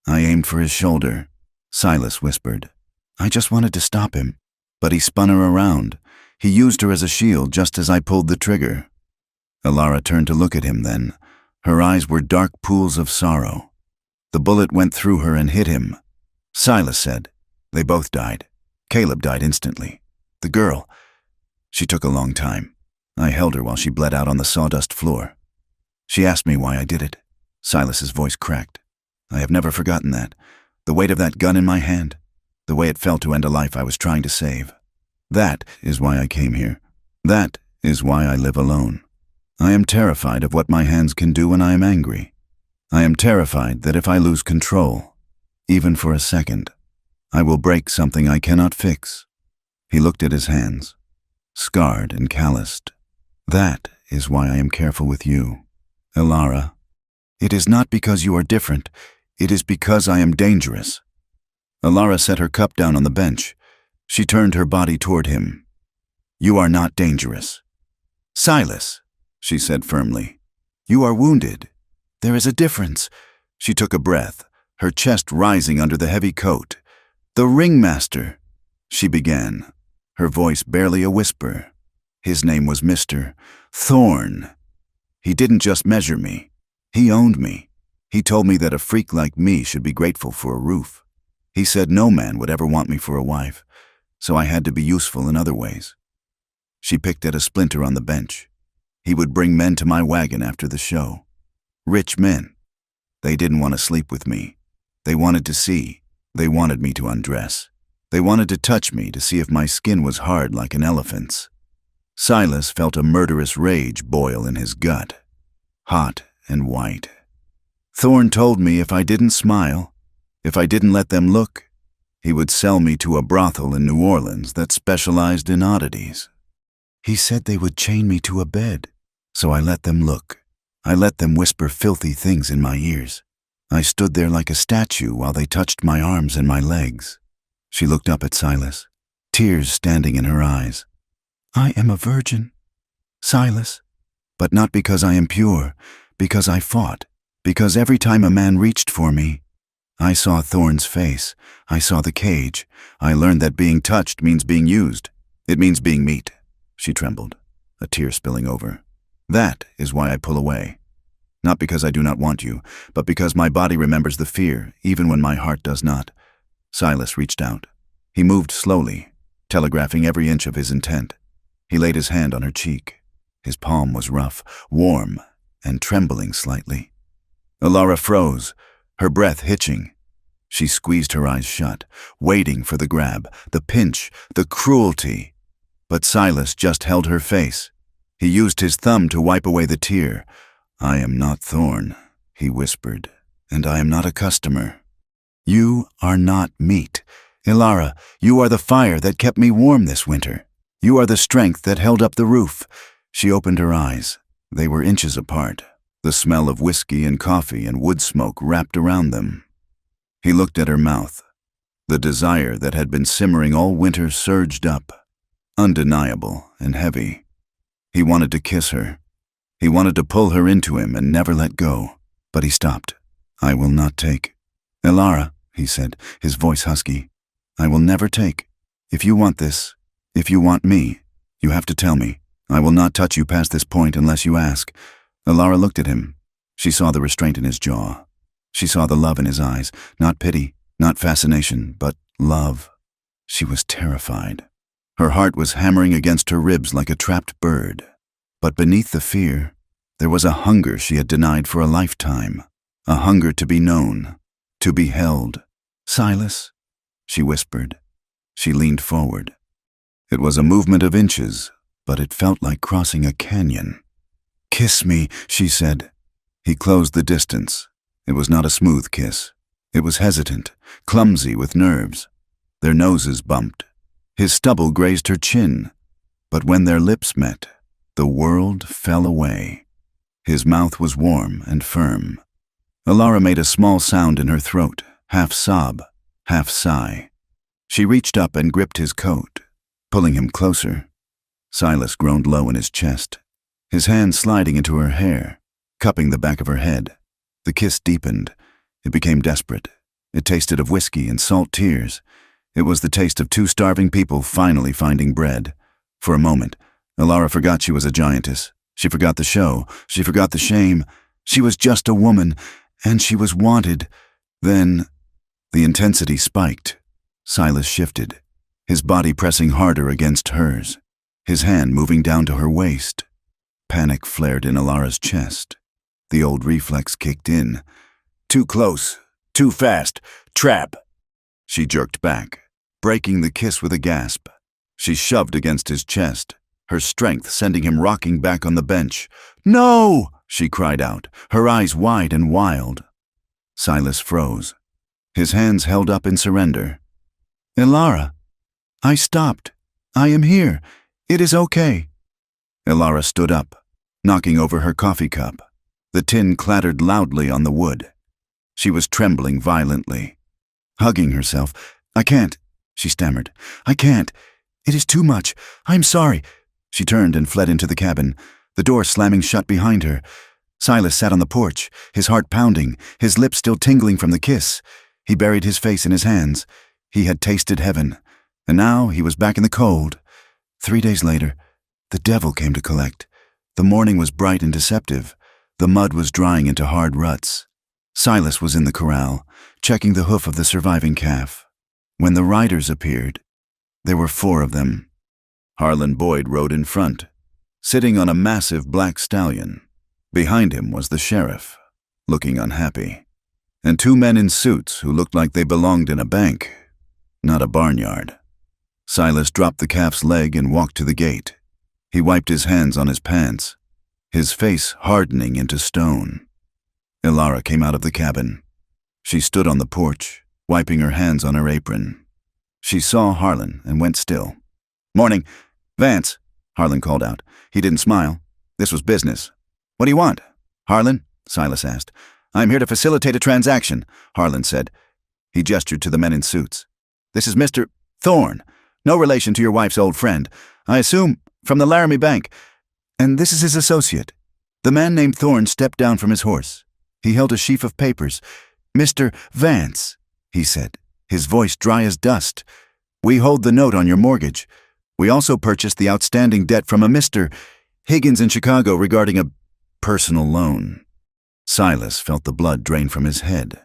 I aimed for his shoulder. Silas whispered. I just wanted to stop him, but he spun her around. He used her as a shield just as I pulled the trigger. Alara turned to look at him then. Her eyes were dark pools of sorrow. The bullet went through her and hit him. Silas said. They both died. Caleb died instantly. The girl, she took a long time. I held her while she bled out on the sawdust floor. She asked me why I did it. Silas's voice cracked. I have never forgotten that. The weight of that gun in my hand. The way it felt to end a life I was trying to save. That is why I came here. That is why I live alone. I am terrified of what my hands can do when I am angry. I am terrified that if I lose control, even for a second, I will break something I cannot fix. He looked at his hands, scarred and calloused. That is why I am careful with you, Alara. It is not because you are different. It is because I am dangerous. Alara set her cup down on the bench. She turned her body toward him. You are not dangerous. Silas, she said firmly. You are wounded. There is a difference." She took a breath, her chest rising under the heavy coat. "The ringmaster," she began, her voice barely a whisper. "His name was Mr. Thorn. He didn't just measure me. He owned me. He told me that a freak like me should be grateful for a roof. He said no man would ever want me for a wife, so I had to be useful in other ways." She picked at a splinter on the bench. "He would bring men to my wagon after the show. Rich men. They didn't want to sleep with me. They wanted to see. They wanted me to undress. They wanted to touch me to see if my skin was hard like an elephant's." Silas felt a murderous rage boil in his gut, hot and white. "Thorn told me if I didn't smile, if I didn't let them look, he would sell me to a brothel in New Orleans that specialized in oddities. He said they would chain me to a bed, so I let them look. I let them whisper filthy things in my ears. I stood there like a statue while they touched my arms and my legs." She looked up at Silas, tears standing in her eyes. "I am a virgin, Silas, but not because I am pure, because I fought, because every time a man reached for me, I saw Thorn's face, I saw the cage. I learned that being touched means being used. It means being meat." She trembled, a tear spilling over. "That is why I pull away. Not because I do not want you, but because my body remembers the fear, even when my heart does not." Silas reached out. He moved slowly, telegraphing every inch of his intent. He laid his hand on her cheek. His palm was rough, warm, and trembling slightly. Elara froze, her breath hitching. She squeezed her eyes shut, waiting for the grab, the pinch, the cruelty. But Silas just held her face. He used his thumb to wipe away the tear. "I am not Thorn," he whispered, "and I am not a customer. You are not meat. Elara, you are the fire that kept me warm this winter. You are the strength that held up the roof." She opened her eyes. They were inches apart, the smell of whiskey and coffee and wood smoke wrapped around them. He looked at her mouth. The desire that had been simmering all winter surged up, undeniable and heavy. He wanted to kiss her. He wanted to pull her into him and never let go, but he stopped. "I will not take." "Elara," he said, his voice husky, "I will never take. If you want this, if you want me, you have to tell me. I will not touch you past this point unless you ask." Elara looked at him. She saw the restraint in his jaw. She saw the love in his eyes, not pity, not fascination, but love. She was terrified. Her heart was hammering against her ribs like a trapped bird. But beneath the fear, there was a hunger she had denied for a lifetime, a hunger to be known, to be held. "Silas," she whispered. She leaned forward. It was a movement of inches, but it felt like crossing a canyon. "Kiss me," she said. He closed the distance. It was not a smooth kiss. It was hesitant, clumsy with nerves. Their noses bumped. His stubble grazed her chin. But when their lips met, the world fell away. His mouth was warm and firm. Elara made a small sound in her throat, half sob, half sigh. She reached up and gripped his coat, pulling him closer. Silas groaned low in his chest, his hand sliding into her hair, cupping the back of her head. The kiss deepened. It became desperate. It tasted of whiskey and salt tears. It was the taste of two starving people finally finding bread. For a moment, Elara forgot she was a giantess. She forgot the show. She forgot the shame. She was just a woman, and she was wanted. Then, the intensity spiked. Silas shifted, his body pressing harder against hers, his hand moving down to her waist. Panic flared in Elara's chest. The old reflex kicked in. Too close, too fast, trap. She jerked back, breaking the kiss with a gasp. She shoved against his chest, her strength sending him rocking back on the bench. "No!" she cried out, her eyes wide and wild. Silas froze. His hands held up in surrender. "Elara, I stopped. I am here. It is okay." Elara stood up, knocking over her coffee cup. The tin clattered loudly on the wood. She was trembling violently, hugging herself. "I can't," she stammered. "I can't. It is too much. I'm sorry." She turned and fled into the cabin, the door slamming shut behind her. Silas sat on the porch, his heart pounding, his lips still tingling from the kiss. He buried his face in his hands. He had tasted heaven, and now he was back in the cold. 3 days later, the devil came to collect. The morning was bright and deceptive. The mud was drying into hard ruts. Silas was in the corral, checking the hoof of the surviving calf. When the riders appeared, there were 4 of them. Harlan Boyd rode in front, sitting on a massive black stallion. Behind him was the sheriff, looking unhappy, and 2 men in suits who looked like they belonged in a bank, not a barnyard. Silas dropped the calf's leg and walked to the gate. He wiped his hands on his pants, his face hardening into stone. Ilara came out of the cabin. She stood on the porch, wiping her hands on her apron. She saw Harlan and went still. "Morning. Vance," Harlan called out. He didn't smile. This was business. "What do you want?" "Harlan?" Silas asked. "I'm here to facilitate a transaction," Harlan said. He gestured to the men in suits. "This is Mr. Thorne, no relation to your wife's old friend. I assume from the Laramie Bank. And this is his associate." The man named Thorne stepped down from his horse. He held a sheaf of papers. "Mr. Vance," he said, his voice dry as dust. "We hold the note on your mortgage. We also purchased the outstanding debt from a Mr. Higgins in Chicago regarding a personal loan." Silas felt the blood drain from his head.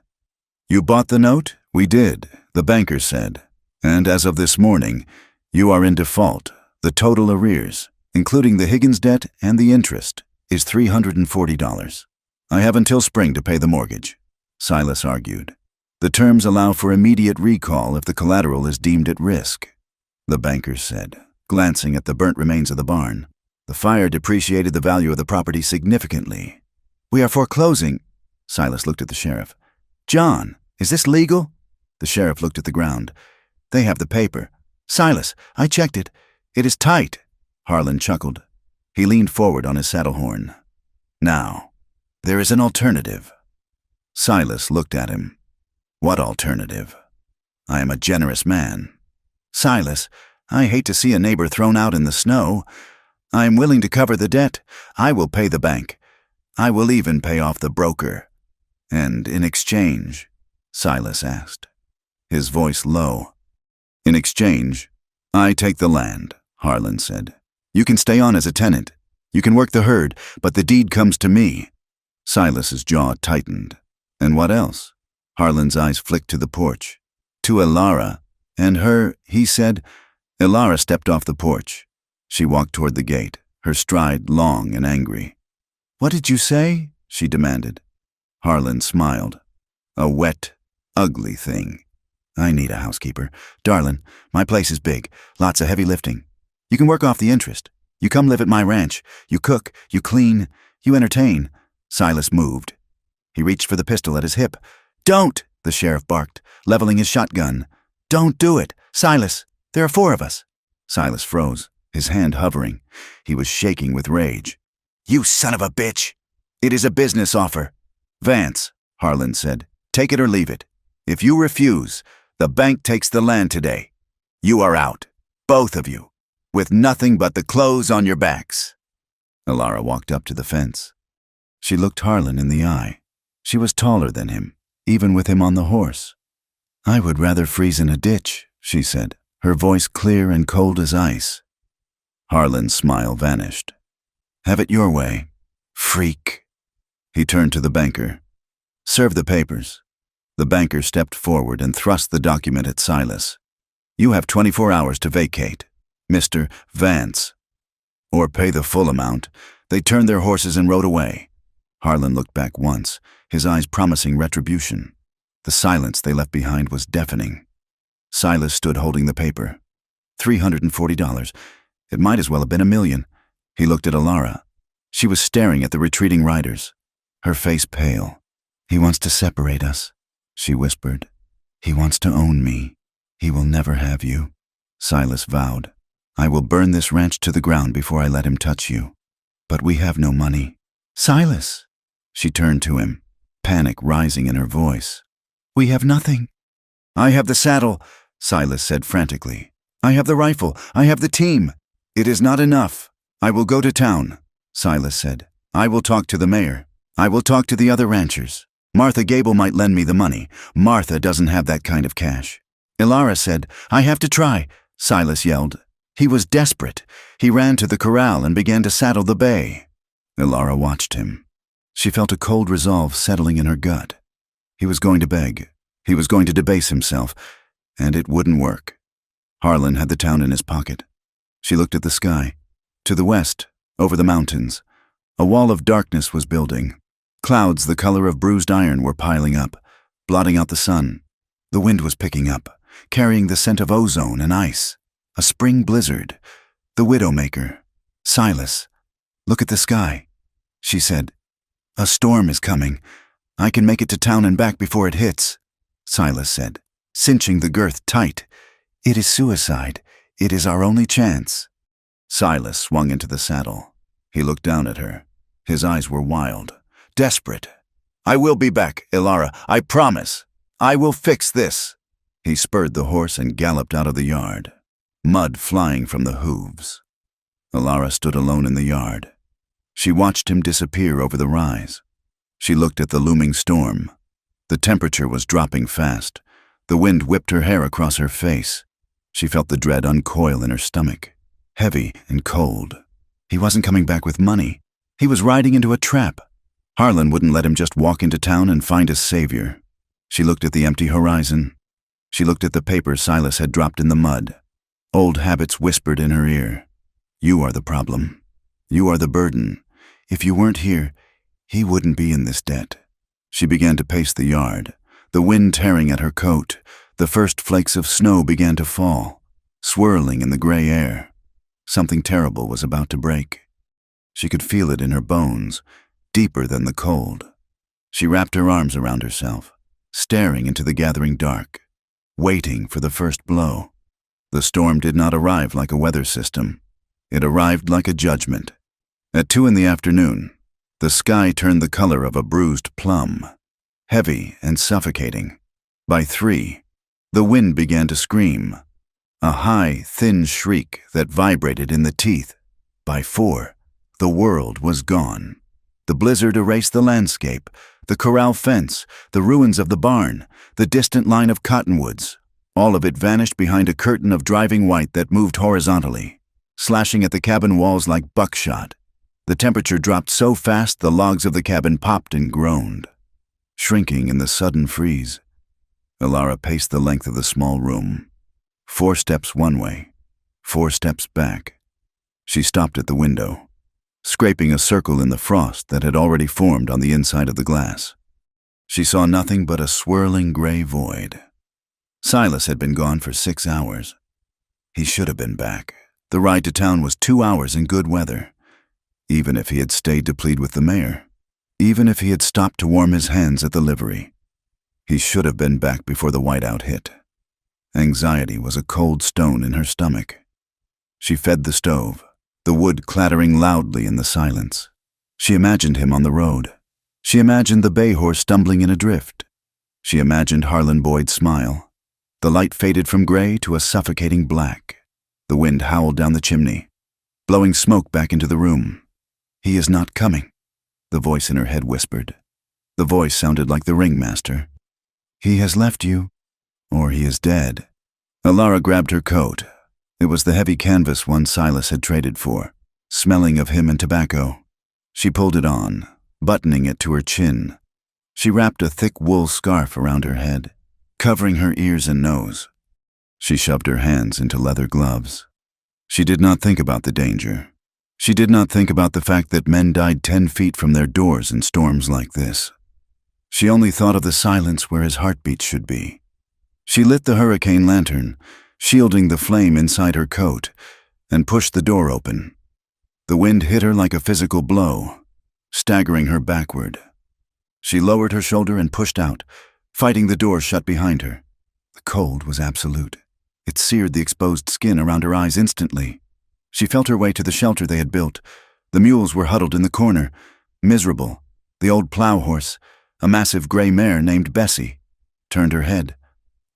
"You bought the note?" "We did," the banker said. "And as of this morning, you are in default. The total arrears, including the Higgins debt and the interest, is $340. I have until spring to pay the mortgage," Silas argued. "The terms allow for immediate recall if the collateral is deemed at risk," the banker said, glancing at the burnt remains of the barn. "The fire depreciated the value of the property significantly." "We are foreclosing." Silas looked at the sheriff. "John, is this legal?" The sheriff looked at the ground. "They have the paper." "Silas, I checked it. It is tight." Harlan chuckled. He leaned forward on his saddle horn. "Now, there is an alternative." Silas looked at him. "What alternative?" "I am a generous man." "Silas, I hate to see a neighbor thrown out in the snow. I am willing to cover the debt. I will pay the bank. I will even pay off the broker." "And in exchange?" Silas asked, his voice low. "In exchange, I take the land," Harlan said. "You can stay on as a tenant. You can work the herd, but the deed comes to me." Silas's jaw tightened. "And what else?" Harlan's eyes flicked to the porch. "To Ilara and her," he said. Ilara stepped off the porch. She walked toward the gate, her stride long and angry. "What did you say?" she demanded. Harlan smiled. "A wet, ugly thing. I need a housekeeper. Darlin', my place is big, lots of heavy lifting. You can work off the interest. You come live at my ranch. You cook, you clean, you entertain." Silas moved. He reached for the pistol at his hip. "Don't!" the sheriff barked, leveling his shotgun. "Don't do it! Silas, there are 4 of us." Silas froze, his hand hovering. He was shaking with rage. "You son of a bitch! It is a business offer." "Vance," Harlan said, "take it or leave it. If you refuse, the bank takes the land today. You are out, both of you, with nothing but the clothes on your backs." Ilara walked up to the fence. She looked Harlan in the eye. She was taller than him, even with him on the horse. "I would rather freeze in a ditch," she said, her voice clear and cold as ice. Harlan's smile vanished. "Have it your way, freak." He turned to the banker. "Serve the papers." The banker stepped forward and thrust the document at Silas. "You have 24 hours to vacate, Mr. Vance, or pay the full amount." They turned their horses and rode away. Harlan looked back once, his eyes promising retribution. The silence they left behind was deafening. Silas stood holding the paper. $340. It might as well have been $1 million. He looked at Ilara. She was staring at the retreating riders, her face pale. "He wants to separate us," she whispered. "He wants to own me. He will never have you." Silas vowed, "I will burn this ranch to the ground before I let him touch you. But we have no money." "Silas!" She turned to him, panic rising in her voice. "We have nothing." "I have the saddle," Silas said frantically. "I have the rifle. I have the team." "It is not enough. I will go to town," Silas said. "I will talk to the mayor." I will talk to the other ranchers. Martha Gable might lend me the money. Martha doesn't have that kind of cash. Ilara said, I have to try, Silas yelled. He was desperate. He ran to the corral and began to saddle the bay. Ilara watched him. She felt a cold resolve settling in her gut. He was going to beg. He was going to debase himself, and it wouldn't work. Harlan had the town in his pocket. She looked at the sky. To the west, over the mountains, a wall of darkness was building. Clouds the color of bruised iron were piling up, blotting out the sun. The wind was picking up, carrying the scent of ozone and ice. A spring blizzard. The Widowmaker. Silas, look at the sky, she said. A storm is coming. I can make it to town and back before it hits, Silas said, cinching the girth tight. It is suicide. It is our only chance. Silas swung into the saddle. He looked down at her. His eyes were wild, desperate. I will be back, Ilara. I promise. I will fix this. He spurred the horse and galloped out of the yard, mud flying from the hooves. Ilara stood alone in the yard. She watched him disappear over the rise. She looked at the looming storm. The temperature was dropping fast. The wind whipped her hair across her face. She felt the dread uncoil in her stomach, heavy and cold. He wasn't coming back with money. He was riding into a trap. Harlan wouldn't let him just walk into town and find a savior. She looked at the empty horizon. She looked at the paper Silas had dropped in the mud. Old habits whispered in her ear. You are the problem. You are the burden. If you weren't here, he wouldn't be in this debt. She began to pace the yard, the wind tearing at her coat. The first flakes of snow began to fall, swirling in the gray air. Something terrible was about to break. She could feel it in her bones, deeper than the cold. She wrapped her arms around herself, staring into the gathering dark, waiting for the first blow. The storm did not arrive like a weather system. It arrived like a judgment. At 2 p.m, the sky turned the color of a bruised plum, heavy and suffocating. By 3, the wind began to scream, a high, thin shriek that vibrated in the teeth. By 4, the world was gone. The blizzard erased the landscape, the corral fence, the ruins of the barn, the distant line of cottonwoods. All of it vanished behind a curtain of driving white that moved horizontally, slashing at the cabin walls like buckshot. The temperature dropped so fast the logs of the cabin popped and groaned, shrinking in the sudden freeze. Ilara paced the length of the small room. 4 steps one way, 4 steps back. She stopped at the window, scraping a circle in the frost that had already formed on the inside of the glass. She saw nothing but a swirling gray void. Silas had been gone for 6 hours. He should have been back. The ride to town was 2 hours in good weather. Even if he had stayed to plead with the mayor, even if he had stopped to warm his hands at the livery, he should have been back before the whiteout hit. Anxiety was a cold stone in her stomach. She fed the stove, the wood clattering loudly in the silence. She imagined him on the road. She imagined the bay horse stumbling in a drift. She imagined Harlan Boyd's smile. The light faded from gray to a suffocating black. The wind howled down the chimney, blowing smoke back into the room. He is not coming, the voice in her head whispered. The voice sounded like the ringmaster. He has left you, or he is dead. Ilara grabbed her coat. It was the heavy canvas one Silas had traded for, smelling of him and tobacco. She pulled it on, buttoning it to her chin. She wrapped a thick wool scarf around her head, covering her ears and nose. She shoved her hands into leather gloves. She did not think about the danger. She did not think about the fact that men died 10 feet from their doors in storms like this. She only thought of the silence where his heartbeat should be. She lit the hurricane lantern, shielding the flame inside her coat, and pushed the door open. The wind hit her like a physical blow, staggering her backward. She lowered her shoulder and pushed out, fighting the door shut behind her. The cold was absolute. It seared the exposed skin around her eyes instantly. She felt her way to the shelter they had built. The mules were huddled in the corner, miserable. The old plow horse, a massive gray mare named Bessie, turned her head.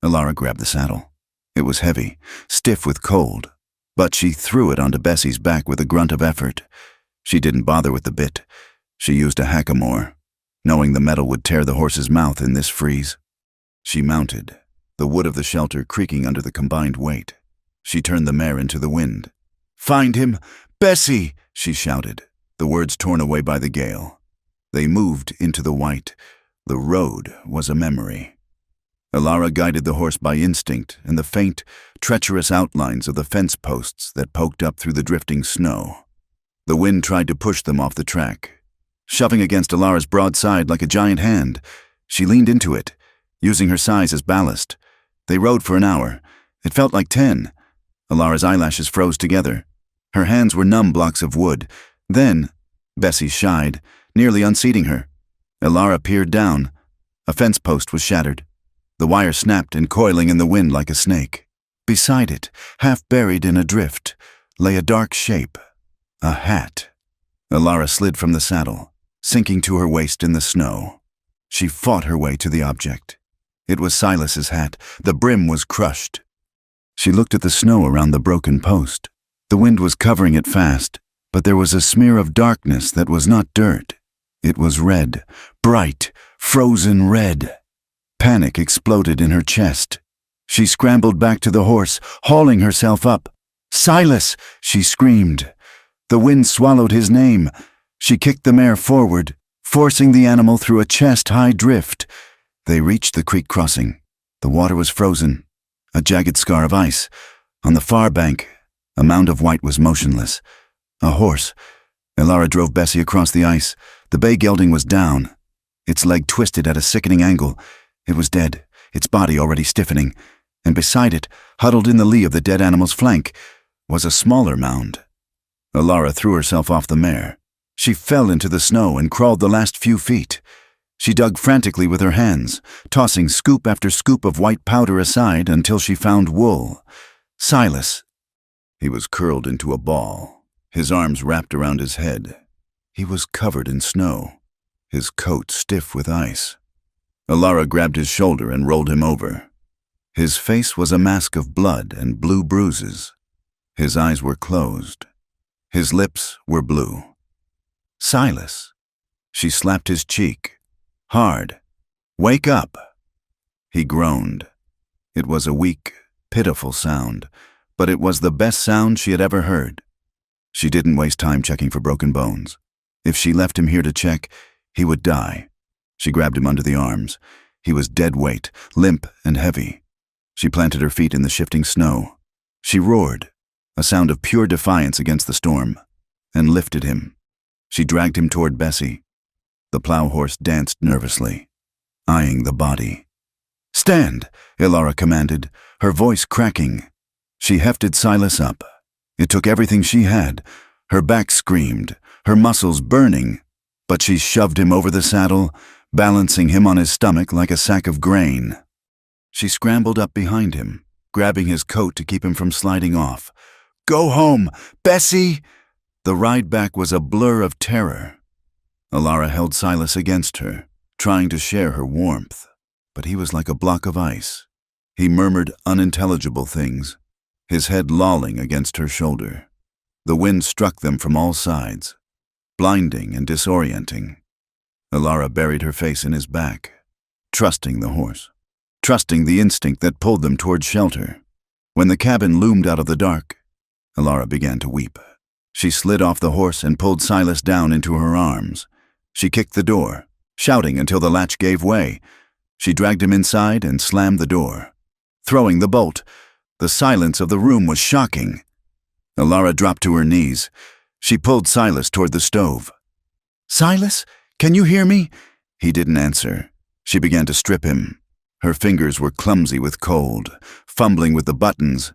Ilara grabbed the saddle. It was heavy, stiff with cold, but she threw it onto Bessie's back with a grunt of effort. She didn't bother with the bit. She used a hackamore, knowing the metal would tear the horse's mouth in this freeze. She mounted, the wood of the shelter creaking under the combined weight. She turned the mare into the wind. "Find him! Bessie!" she shouted, the words torn away by the gale. They moved into the white. The road was a memory. Alara guided the horse by instinct and the faint, treacherous outlines of the fence posts that poked up through the drifting snow. The wind tried to push them off the track. Shoving against Alara's broad side like a giant hand, she leaned into it, using her size as ballast. They rode for an hour. It felt like 10. Alara's eyelashes froze together. Her hands were numb blocks of wood. Then, Bessie shied, nearly unseating her. Alara peered down. A fence post was shattered. The wire snapped and coiling in the wind like a snake. Beside it, half buried in a drift, lay a dark shape, a hat. Alara slid from the saddle, sinking to her waist in the snow. She fought her way to the object. It was Silas's hat. The brim was crushed. She looked at the snow around the broken post. The wind was covering it fast, but there was a smear of darkness that was not dirt. It was red, bright, frozen red. Panic exploded in her chest. She scrambled back to the horse, hauling herself up. "Silas!" she screamed. The wind swallowed his name. She kicked the mare forward, forcing the animal through a chest-high drift. They reached the creek crossing. The water was frozen, a jagged scar of ice. On the far bank, a mound of white was motionless. A horse. Alara drove Bessie across the ice. The bay gelding was down. Its leg twisted at a sickening angle. It was dead, its body already stiffening, and beside it, huddled in the lee of the dead animal's flank, was a smaller mound. Alara threw herself off the mare. She fell into the snow and crawled the last few feet. She dug frantically with her hands, tossing scoop after scoop of white powder aside until she found wool. Silas. He was curled into a ball, his arms wrapped around his head. He was covered in snow, his coat stiff with ice. Alara grabbed his shoulder and rolled him over. His face was a mask of blood and blue bruises. His eyes were closed. His lips were blue. "Silas." She slapped his cheek. Hard. "Wake up." He groaned. It was a weak, pitiful sound, but it was the best sound she had ever heard. She didn't waste time checking for broken bones. If she left him here to check, he would die. She grabbed him under the arms. He was dead weight, limp and heavy. She planted her feet in the shifting snow. She roared, a sound of pure defiance against the storm, and lifted him. She dragged him toward Bessie. The plow horse danced nervously, eyeing the body. "Stand," Alara commanded, her voice cracking. She hefted Silas up. It took everything she had. Her back screamed, her muscles burning, but she shoved him over the saddle, balancing him on his stomach like a sack of grain. She scrambled up behind him, grabbing his coat to keep him from sliding off. "Go home, Bessie!" The ride back was a blur of terror. Alara held Silas against her, trying to share her warmth, but he was like a block of ice. He murmured unintelligible things, his head lolling against her shoulder. The wind struck them from all sides, blinding and disorienting. Alara buried her face in his back, trusting the horse, trusting the instinct that pulled them toward shelter. When the cabin loomed out of the dark, Alara began to weep. She slid off the horse and pulled Silas down into her arms. She kicked the door, shouting until the latch gave way. She dragged him inside and slammed the door. Throwing the bolt, the silence of the room was shocking. Alara dropped to her knees. She pulled Silas toward the stove. "Silas, can you hear me?" He didn't answer. She began to strip him. Her fingers were clumsy with cold, fumbling with the buttons.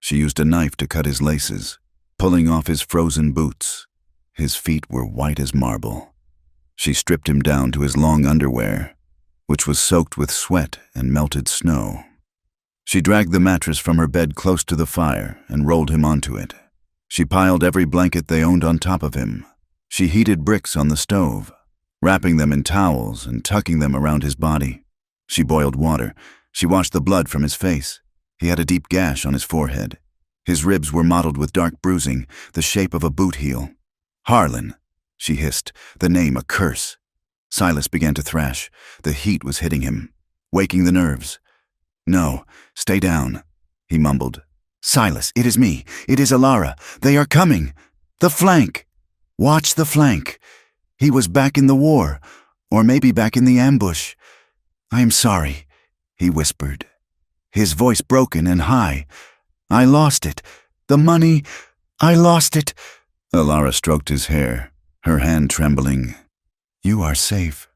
She used a knife to cut his laces, pulling off his frozen boots. His feet were white as marble. She stripped him down to his long underwear, which was soaked with sweat and melted snow. She dragged the mattress from her bed close to the fire and rolled him onto it. She piled every blanket they owned on top of him. She heated bricks on the stove, wrapping them in towels and tucking them around his body. She boiled water. She washed the blood from his face. He had a deep gash on his forehead. His ribs were mottled with dark bruising, the shape of a boot heel. "Harlan," she hissed, the name a curse. Silas began to thrash. The heat was hitting him, waking the nerves. "No, stay down," he mumbled. "Silas, it is me. It is Alara. They are coming. The flank. Watch the flank. He was back in the war, or maybe back in the ambush. I am sorry," he whispered, his voice broken and high. "I lost it. The money. I lost it." Alara stroked his hair, her hand trembling. "You are safe."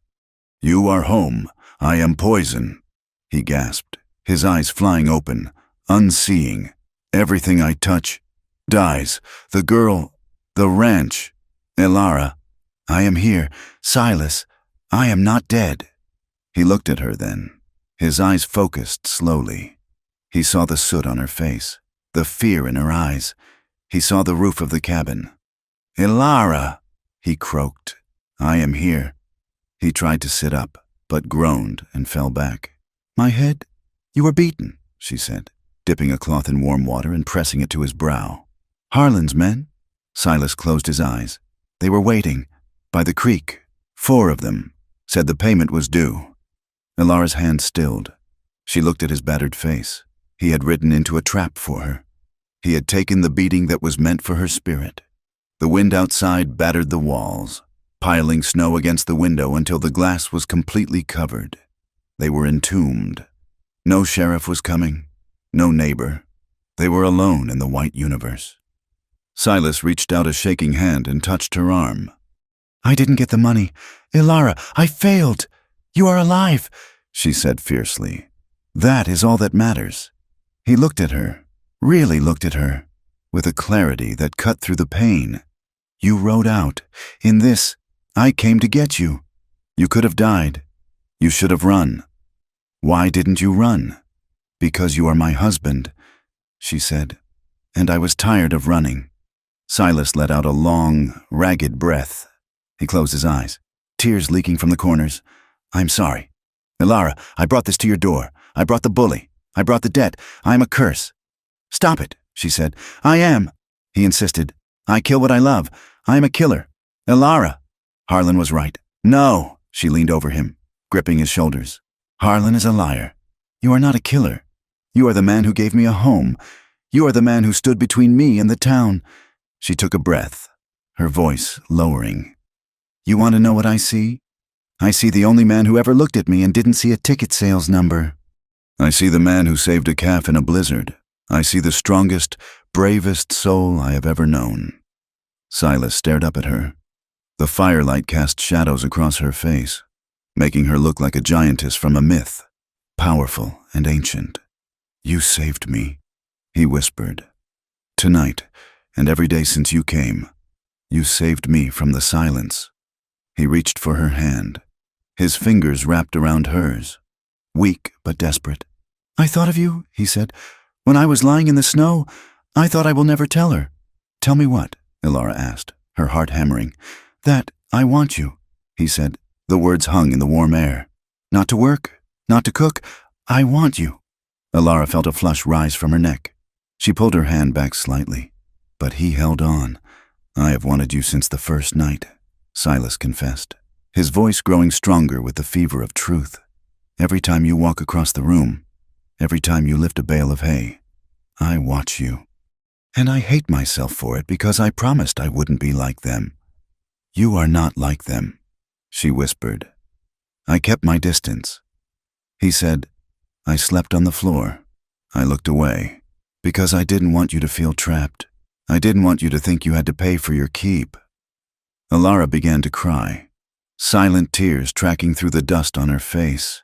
"You are home. I am poison," he gasped, his eyes flying open, unseeing. "Everything I touch dies. The girl, the ranch. Alara, I am here. Silas, I am not dead." He looked at her then, his eyes focused slowly. He saw the soot on her face, the fear in her eyes. He saw the roof of the cabin. "Alara," he croaked, "I am here." He tried to sit up, but groaned and fell back. "My head? You were beaten," she said, dipping a cloth in warm water and pressing it to his brow. "Harlan's men?" Silas closed his eyes. "They were waiting, by the creek. 4 of them. Said the payment was due." Alara's hand stilled. She looked at his battered face. He had ridden into a trap for her. He had taken the beating that was meant for her spirit. The wind outside battered the walls, piling snow against the window until the glass was completely covered. They were entombed. No sheriff was coming, no neighbor. They were alone in the white universe. Silas reached out a shaking hand and touched her arm. "I didn't get the money. Alara, I failed. You are alive," she said fiercely. "That is all that matters." He looked at her, really looked at her, with a clarity that cut through the pain. "You rode out. In this, I came to get you. You could have died. You should have run." "Why didn't you run?" "Because you are my husband," she said, "and I was tired of running." Silas let out a long, ragged breath. He closed his eyes, tears leaking from the corners. "I'm sorry. Alara, I brought this to your door. I brought the bully. I brought the debt. I am a curse." "Stop it," she said. "I am," he insisted. "I kill what I love. I am a killer. Alara." Harlan was right. "No," she leaned over him, gripping his shoulders. "Harlan is a liar. You are not a killer. You are the man who gave me a home. You are the man who stood between me and the town." She took a breath, her voice lowering. "You want to know what I see? I see the only man who ever looked at me and didn't see a ticket sales number. I see the man who saved a calf in a blizzard. I see the strongest, bravest soul I have ever known." Silas stared up at her. The firelight cast shadows across her face, making her look like a giantess from a myth, powerful and ancient. "You saved me," he whispered. "Tonight, and every day since you came, you saved me from the silence." He reached for her hand, his fingers wrapped around hers, weak but desperate. "I thought of you," he said. "When I was lying in the snow, I thought I will never tell her." "Tell me what?" Alara asked, her heart hammering. "That I want you," he said. The words hung in the warm air. "Not to work, not to cook. I want you." Alara felt a flush rise from her neck. She pulled her hand back slightly, but he held on. "I have wanted you since the first night," Silas confessed, his voice growing stronger with the fever of truth. "Every time you walk across the room, every time you lift a bale of hay, I watch you. And I hate myself for it because I promised I wouldn't be like them." "You are not like them," she whispered. "I kept my distance." He said, "I slept on the floor. I looked away because I didn't want you to feel trapped. I didn't want you to think you had to pay for your keep." Alara began to cry, silent tears tracking through the dust on her face.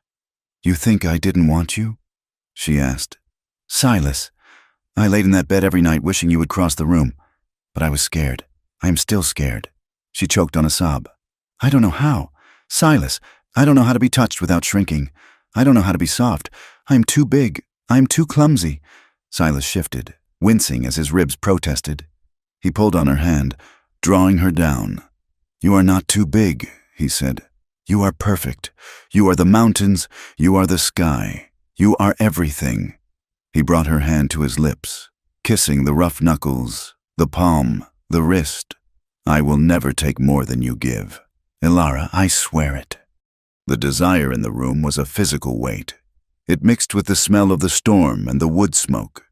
"You think I didn't want you?" she asked. "Silas, I laid in that bed every night wishing you would cross the room, but I was scared. I am still scared." She choked on a sob. "I don't know how. Silas, I don't know how to be touched without shrinking. I don't know how to be soft. I am too big. I am too clumsy." Silas shifted, wincing as his ribs protested. He pulled on her hand, drawing her down. "You are not too big," he said. "You are perfect. You are the mountains. You are the sky. You are everything." He brought her hand to his lips, kissing the rough knuckles, the palm, the wrist. "I will never take more than you give. Alara, I swear it." The desire in the room was a physical weight. It mixed with the smell of the storm and the wood smoke.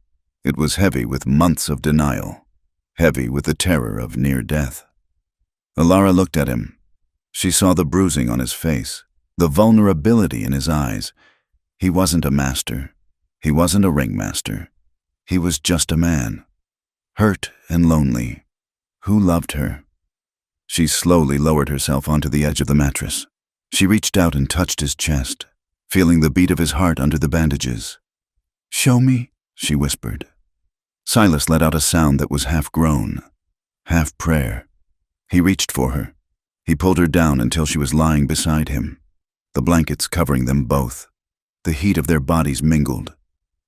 It was heavy with months of denial, heavy with the terror of near death. Alara looked at him. She saw the bruising on his face, the vulnerability in his eyes. He wasn't a master. He wasn't a ringmaster. He was just a man, hurt and lonely, who loved her. She slowly lowered herself onto the edge of the mattress. She reached out and touched his chest, feeling the beat of his heart under the bandages. "Show me," she whispered. Silas let out a sound that was half groan, half prayer. He reached for her. He pulled her down until she was lying beside him, the blankets covering them both. The heat of their bodies mingled.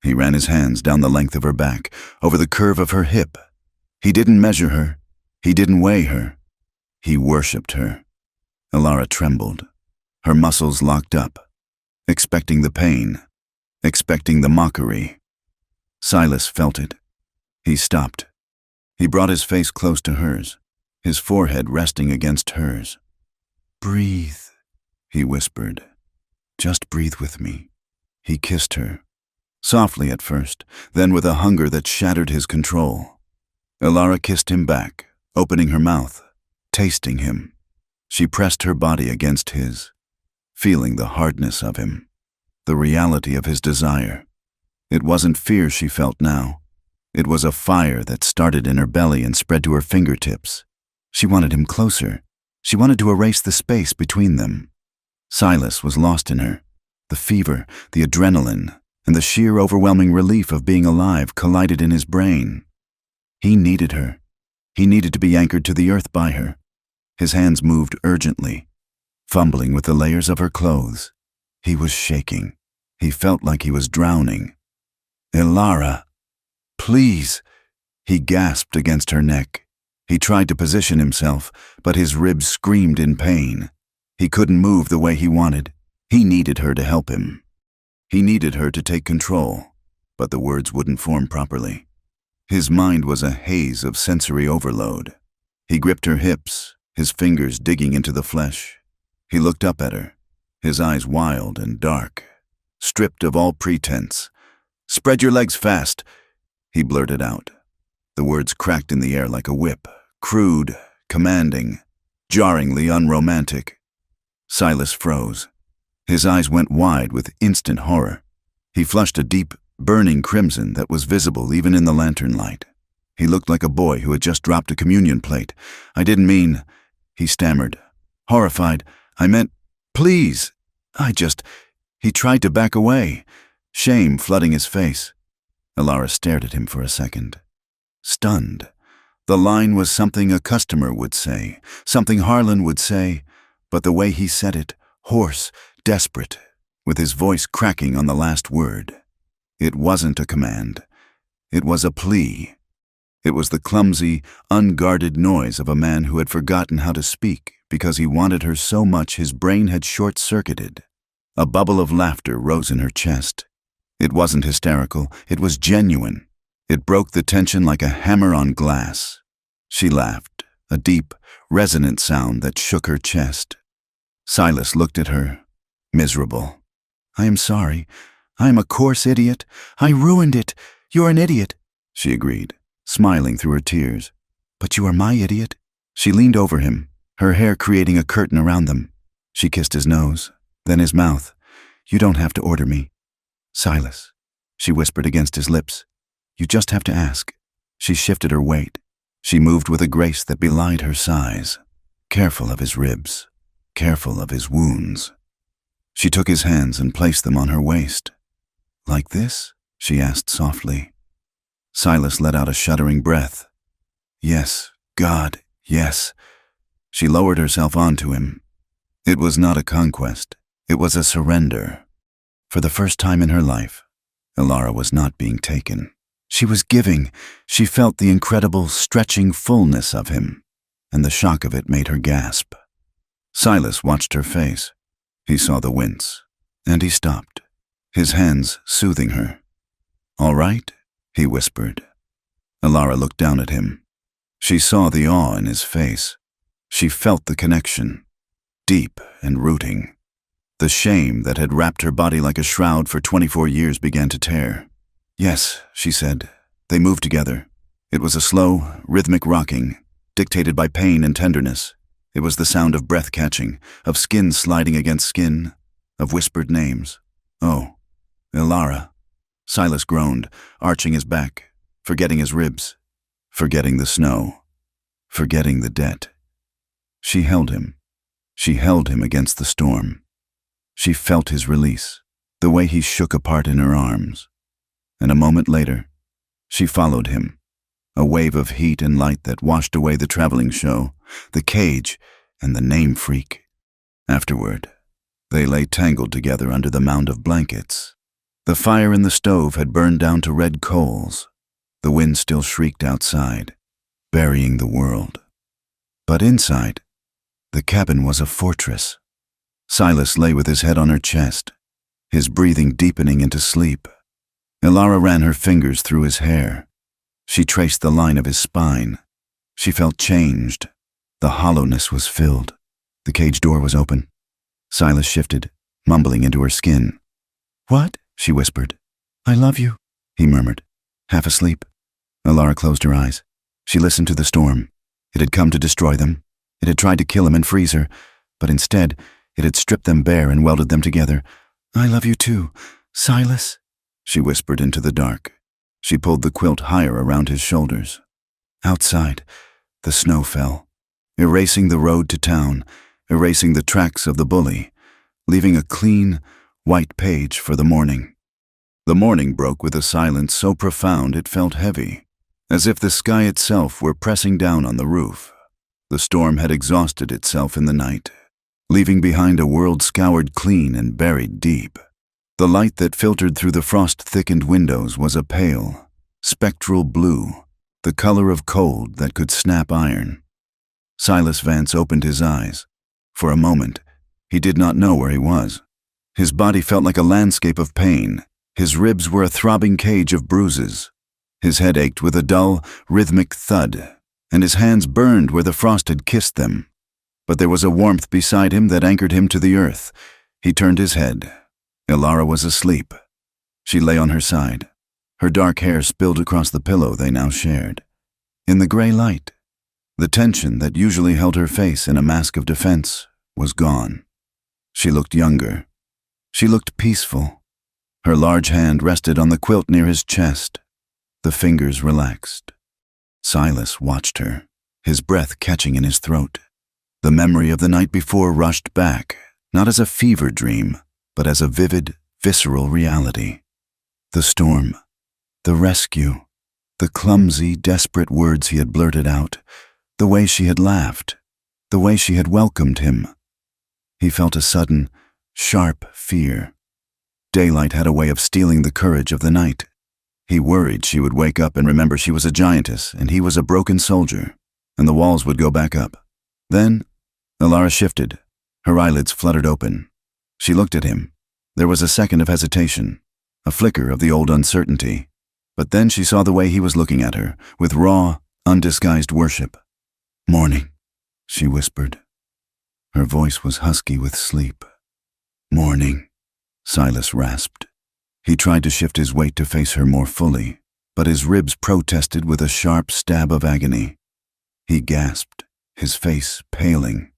He ran his hands down the length of her back, over the curve of her hip. He didn't measure her. He didn't weigh her. He worshipped her. Alara trembled. Her muscles locked up, expecting the pain, expecting the mockery. Silas felt it. He stopped. He brought his face close to hers, his forehead resting against hers. "Breathe," he whispered. "Just breathe with me." He kissed her, softly at first, then with a hunger that shattered his control. Alara kissed him back, opening her mouth, tasting him. She pressed her body against his, feeling the hardness of him, the reality of his desire. It wasn't fear she felt now. It was a fire that started in her belly and spread to her fingertips. She wanted him closer. She wanted to erase the space between them. Silas was lost in her. The fever, the adrenaline, and the sheer overwhelming relief of being alive collided in his brain. He needed her. He needed to be anchored to the earth by her. His hands moved urgently, fumbling with the layers of her clothes. He was shaking. He felt like he was drowning. "Alara, please," he gasped against her neck. He tried to position himself, but his ribs screamed in pain. He couldn't move the way he wanted. He needed her to help him. He needed her to take control, but the words wouldn't form properly. His mind was a haze of sensory overload. He gripped her hips, his fingers digging into the flesh. He looked up at her, his eyes wild and dark, stripped of all pretense. "Spread your legs fast," he blurted out. The words cracked in the air like a whip, crude, commanding, jarringly unromantic. Silas froze. His eyes went wide with instant horror. He flushed a deep, burning crimson that was visible even in the lantern light. He looked like a boy who had just dropped a communion plate. "I didn't mean," he stammered. Horrified, "I meant, please, He tried to back away, shame flooding his face. Alara stared at him for a second, stunned. The line was something a customer would say, something Harlan would say, but the way he said it, hoarse, desperate, with his voice cracking on the last word. It wasn't a command. It was a plea. It was the clumsy, unguarded noise of a man who had forgotten how to speak because he wanted her so much his brain had short-circuited. A bubble of laughter rose in her chest. It wasn't hysterical, it was genuine. It broke the tension like a hammer on glass. She laughed, a deep, resonant sound that shook her chest. Silas looked at her, miserable. "I am sorry. I am a coarse idiot. I ruined it. You're an idiot," she agreed, smiling through her tears. "But you are my idiot." She leaned over him, her hair creating a curtain around them. She kissed his nose, then his mouth. "You don't have to order me." "Silas," she whispered against his lips. "You just have to ask." She shifted her weight. She moved with a grace that belied her size, careful of his ribs, careful of his wounds. She took his hands and placed them on her waist. "Like this?" she asked softly. Silas let out a shuddering breath. "Yes, God, yes." She lowered herself onto him. It was not a conquest. It was a surrender. For the first time in her life, Alara was not being taken. She was giving. She felt the incredible, stretching fullness of him, and the shock of it made her gasp. Silas watched her face. He saw the wince, and he stopped, his hands soothing her. "All right?" he whispered. Alara looked down at him. She saw the awe in his face. She felt the connection, deep and rooting. The shame that had wrapped her body like a shroud for 24 years began to tear. "Yes," she said. They moved together. It was a slow, rhythmic rocking, dictated by pain and tenderness. It was the sound of breath catching, of skin sliding against skin, of whispered names. "Oh, Ilara." Silas groaned, arching his back, forgetting his ribs, forgetting the snow, forgetting the debt. She held him. She held him against the storm. She felt his release, the way he shook apart in her arms. And a moment later, she followed him, a wave of heat and light that washed away the traveling show, the cage, and the name freak. Afterward, they lay tangled together under the mound of blankets. The fire in the stove had burned down to red coals. The wind still shrieked outside, burying the world. But inside, the cabin was a fortress. Silas lay with his head on her chest, his breathing deepening into sleep. Ilara ran her fingers through his hair. She traced the line of his spine. She felt changed. The hollowness was filled. The cage door was open. Silas shifted, mumbling into her skin. "What?" she whispered. "I love you," he murmured, half asleep. Ilara closed her eyes. She listened to the storm. It had come to destroy them. It had tried to kill him and freeze her, but instead, it had stripped them bare and welded them together. "I love you too, Silas," she whispered into the dark. She pulled the quilt higher around his shoulders. Outside, the snow fell, erasing the road to town, erasing the tracks of the bully, leaving a clean, white page for the morning. The morning broke with a silence so profound it felt heavy, as if the sky itself were pressing down on the roof. The storm had exhausted itself in the night, leaving behind a world scoured clean and buried deep. The light that filtered through the frost-thickened windows was a pale, spectral blue, the color of cold that could snap iron. Silas Vance opened his eyes. For a moment, he did not know where he was. His body felt like a landscape of pain. His ribs were a throbbing cage of bruises. His head ached with a dull, rhythmic thud, and his hands burned where the frost had kissed them. But there was a warmth beside him that anchored him to the earth. He turned his head. Ilara was asleep. She lay on her side. Her dark hair spilled across the pillow they now shared. In the gray light, the tension that usually held her face in a mask of defense was gone. She looked younger. She looked peaceful. Her large hand rested on the quilt near his chest. The fingers relaxed. Silas watched her, his breath catching in his throat. The memory of the night before rushed back, not as a fever dream, but as a vivid, visceral reality. The storm, the rescue, the clumsy, desperate words he had blurted out, the way she had laughed, the way she had welcomed him. He felt a sudden, sharp fear. Daylight had a way of stealing the courage of the night. He worried she would wake up and remember she was a giantess and he was a broken soldier, and the walls would go back up. Then, Ilara shifted. Her eyelids fluttered open. She looked at him. There was a second of hesitation, a flicker of the old uncertainty. But then she saw the way he was looking at her, with raw, undisguised worship. "Morning," she whispered. Her voice was husky with sleep. "Morning," Silas rasped. He tried to shift his weight to face her more fully, but his ribs protested with a sharp stab of agony. He gasped, his face paling.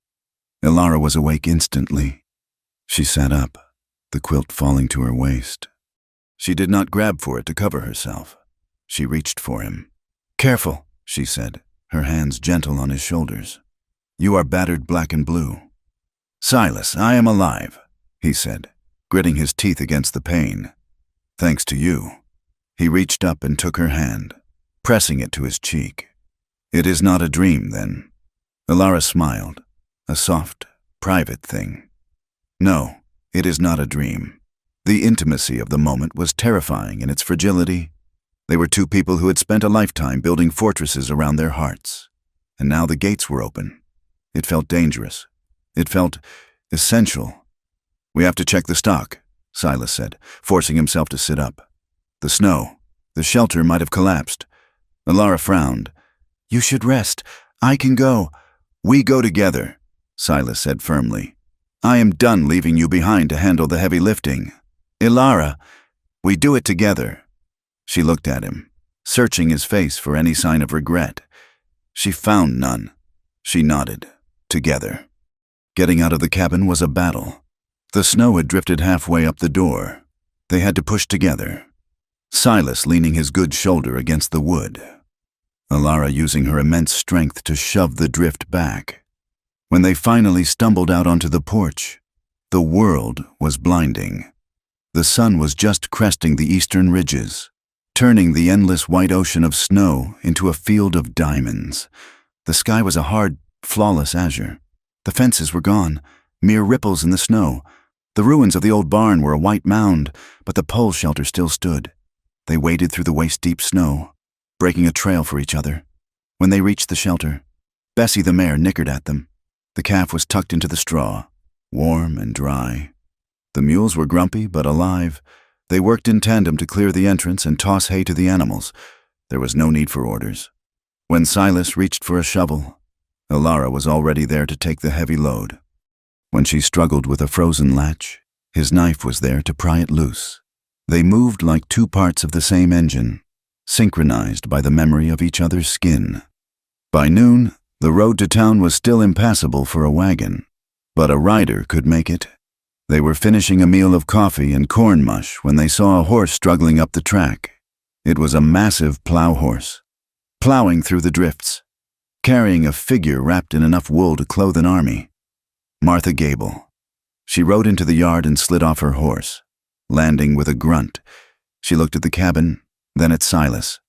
Ilara was awake instantly. She sat up, the quilt falling to her waist. She did not grab for it to cover herself. She reached for him. "Careful," she said, her hands gentle on his shoulders. "You are battered black and blue." "Silas, I am alive," he said, gritting his teeth against the pain. "Thanks to you." He reached up and took her hand, pressing it to his cheek. "It is not a dream, then?" Ilara smiled, a soft, private thing. "No, it is not a dream." The intimacy of the moment was terrifying in its fragility. They were two people who had spent a lifetime building fortresses around their hearts, and now the gates were open. It felt dangerous. It felt essential. "We have to check the stock," Silas said, forcing himself to sit up. "The snow, the shelter might have collapsed." Ilara frowned. "You should rest. I can go." "We go together," Silas said firmly. I am done leaving you behind to handle the heavy lifting. Ilara, we do it together." She looked at him, searching his face for any sign of regret. She found none. She nodded. Together. Getting out of the cabin was a battle. The snow had drifted halfway up the door. They had to push together. Silas leaning his good shoulder against the wood. Ilara using her immense strength to shove the drift back. When they finally stumbled out onto the porch, the world was blinding. The sun was just cresting the eastern ridges, turning the endless white ocean of snow into a field of diamonds. The sky was a hard, flawless azure. The fences were gone, mere ripples in the snow. The ruins of the old barn were a white mound, but the pole shelter still stood. They waded through the waist-deep snow, breaking a trail for each other. When they reached the shelter, Bessie the mare nickered at them. The calf was tucked into the straw, warm and dry. The mules were grumpy but alive. They worked in tandem to clear the entrance and toss hay to the animals. There was no need for orders. When Silas reached for a shovel, Ilara was already there to take the heavy load. When she struggled with a frozen latch, his knife was there to pry it loose. They moved like two parts of the same engine, synchronized by the memory of each other's skin. By noon, the road to town was still impassable for a wagon, but a rider could make it. They were finishing a meal of coffee and corn mush when they saw a horse struggling up the track. It was a massive plow horse, plowing through the drifts, carrying a figure wrapped in enough wool to clothe an army. Martha Gable. She rode into the yard and slid off her horse, landing with a grunt. She looked at the cabin, then at Silas,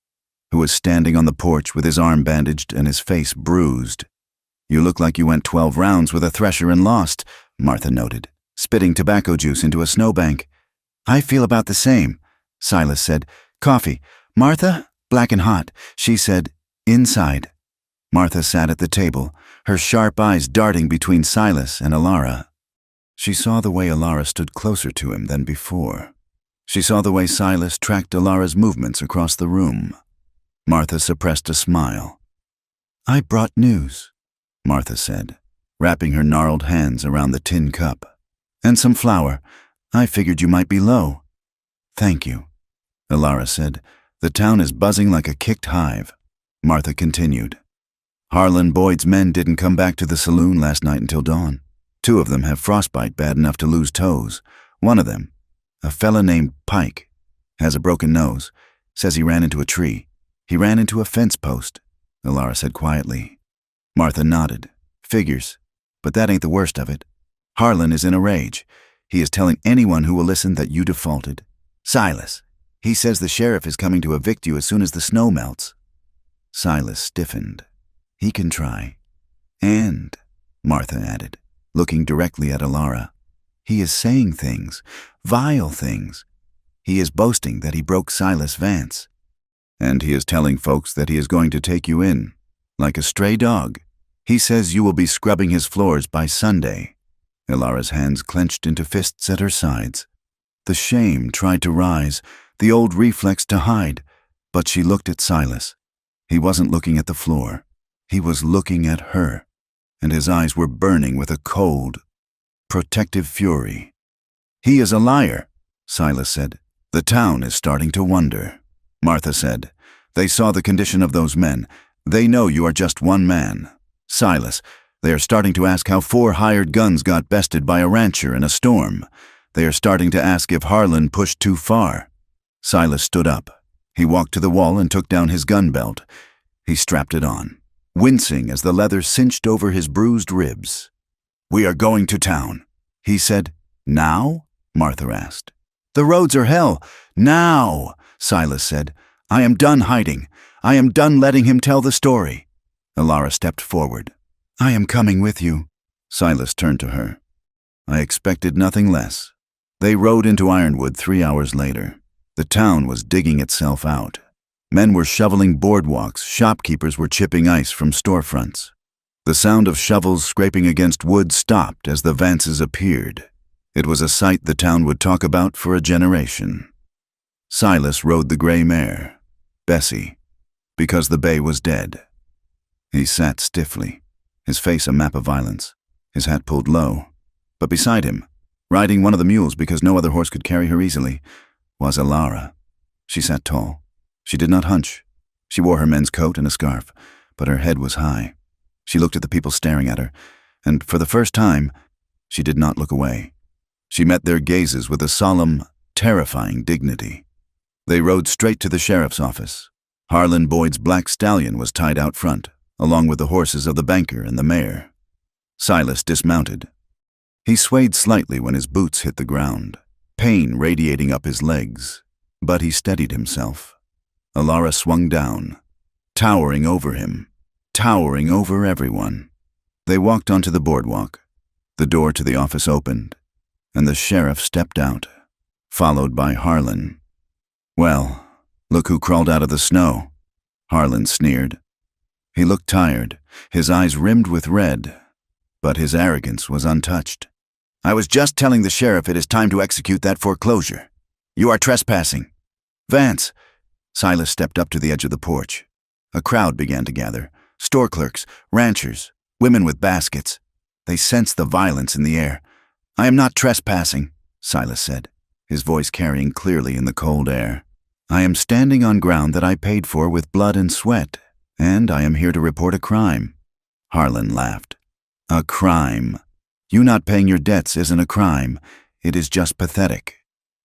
who was standing on the porch with his arm bandaged and his face bruised. "You look like you went 12 rounds with a thresher and lost," Martha noted, spitting tobacco juice into a snowbank. "I feel about the same," Silas said. "Coffee. Martha? Black and hot." She said, "Inside." Martha sat at the table, her sharp eyes darting between Silas and Ilara. She saw the way Ilara stood closer to him than before. She saw the way Silas tracked Ilara's movements across the room. Martha suppressed a smile. "I brought news," Martha said, wrapping her gnarled hands around the tin cup. "And some flour. I figured you might be low." "Thank you," Ilara said. "The town is buzzing like a kicked hive." Martha continued. "Harlan Boyd's men didn't come back to the saloon last night until dawn. 2 of them have frostbite bad enough to lose toes. One of them, a fella named Pike, has a broken nose. Says he ran into a tree. He ran into a fence post," Ilara said quietly. Martha nodded. "Figures. But that ain't the worst of it. Harlan is in a rage. He is telling anyone who will listen that you defaulted. Silas, he says the sheriff is coming to evict you as soon as the snow melts." Silas stiffened. "He can try." "And," Martha added, looking directly at Ilara, "he is saying things, vile things. He is boasting that he broke Silas Vance. And he is telling folks that he is going to take you in, like a stray dog. He says you will be scrubbing his floors by Sunday." Ilara's hands clenched into fists at her sides. The shame tried to rise, the old reflex to hide, but she looked at Silas. He wasn't looking at the floor. He was looking at her, and his eyes were burning with a cold, protective fury. "He is a liar," Silas said. "The town is starting to wonder." Martha said, "They saw the condition of those men. They know you are just one man. Silas, they are starting to ask how 4 hired guns got bested by a rancher in a storm. They are starting to ask if Harlan pushed too far." Silas stood up. He walked to the wall and took down his gun belt. He strapped it on, wincing as the leather cinched over his bruised ribs. "We are going to town," he said. "Now?" Martha asked. "The roads are hell. Now," Silas said. "I am done hiding. I am done letting him tell the story." Ilara stepped forward. "I am coming with you." Silas turned to her. "I expected nothing less." They rode into Ironwood 3 hours later. The town was digging itself out. Men were shoveling boardwalks, shopkeepers were chipping ice from storefronts. The sound of shovels scraping against wood stopped as the Vances appeared. It was a sight the town would talk about for a generation. Silas rode the gray mare, Bessie, because the bay was dead. He sat stiffly, his face a map of violence, his hat pulled low. But beside him, riding one of the mules because no other horse could carry her easily, was Alara. She sat tall. She did not hunch. She wore her men's coat and a scarf, but her head was high. She looked at the people staring at her, and for the first time, she did not look away. She met their gazes with a solemn, terrifying dignity. They rode straight to the sheriff's office. Harlan Boyd's black stallion was tied out front, along with the horses of the banker and the mayor. Silas dismounted. He swayed slightly when his boots hit the ground, pain radiating up his legs, but he steadied himself. Alara swung down, towering over him, towering over everyone. They walked onto the boardwalk. The door to the office opened, and the sheriff stepped out, followed by Harlan. "Well, look who crawled out of the snow," Harlan sneered. He looked tired, his eyes rimmed with red, but his arrogance was untouched. "I was just telling the sheriff it is time to execute that foreclosure. You are trespassing." "Vance!" Silas stepped up to the edge of the porch. A crowd began to gather. Store clerks, ranchers, women with baskets. They sensed the violence in the air. "I am not trespassing," Silas said, his voice carrying clearly in the cold air. "I am standing on ground that I paid for with blood and sweat, and I am here to report a crime." Harlan laughed. "A crime? You not paying your debts isn't a crime. It is just pathetic.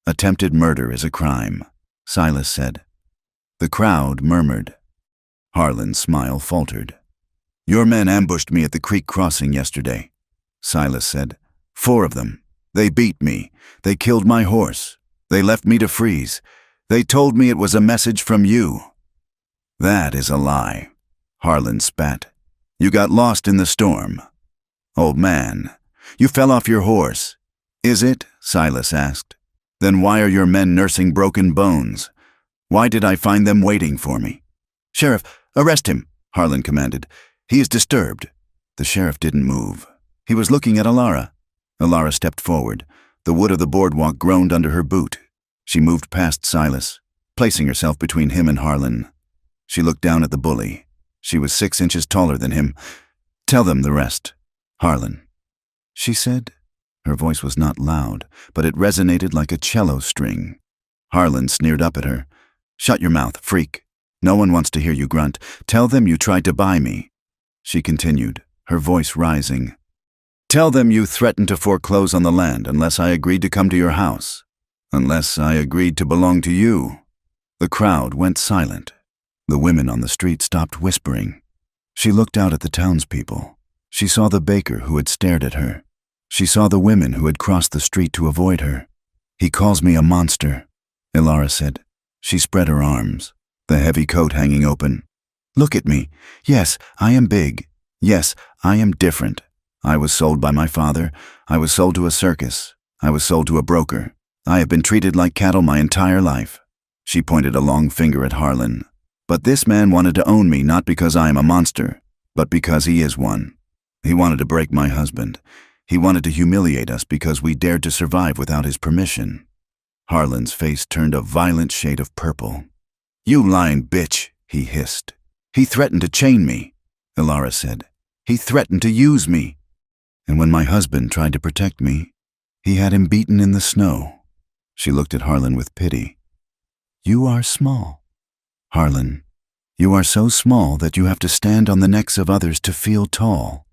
Attempted murder is a crime," Silas said. The crowd murmured. Harlan's smile faltered. "Your men ambushed me at the creek crossing yesterday," Silas said. "4 of them. They beat me. They killed my horse. They left me to freeze. They told me it was a message from you." "That is a lie," Harlan spat. "You got lost in the storm." "Old man, you fell off your horse." "Is it?" Silas asked. "Then why are your men nursing broken bones? Why did I find them waiting for me?" "Sheriff, arrest him," Harlan commanded. "He is disturbed." The sheriff didn't move. He was looking at Alara. Alara stepped forward. The wood of the boardwalk groaned under her boot. She moved past Silas, placing herself between him and Harlan. She looked down at the bully. She was 6 inches taller than him. "Tell them the rest, Harlan," she said. Her voice was not loud, but it resonated like a cello string. Harlan sneered up at her. "Shut your mouth, freak. No one wants to hear you grunt. Tell them you tried to buy me." She continued, her voice rising. "Tell them you threatened to foreclose on the land unless I agreed to come to your house. Unless I agreed to belong to you." The crowd went silent. The women on the street stopped whispering. She looked out at the townspeople. She saw the baker who had stared at her. She saw the women who had crossed the street to avoid her. "He calls me a monster," Alara said. She spread her arms, the heavy coat hanging open. "Look at me. Yes, I am big. Yes, I am different. I was sold by my father. I was sold to a circus. I was sold to a broker. I have been treated like cattle my entire life." She pointed a long finger at Harlan. "But this man wanted to own me not because I am a monster, but because he is one. He wanted to break my husband. He wanted to humiliate us because we dared to survive without his permission." Harlan's face turned a violent shade of purple. "You lying bitch," he hissed. "He threatened to chain me," Alara said. "He threatened to use me. And when my husband tried to protect me, he had him beaten in the snow." She looked at Harlan with pity. "You are small, Harlan. You are so small that you have to stand on the necks of others to feel tall."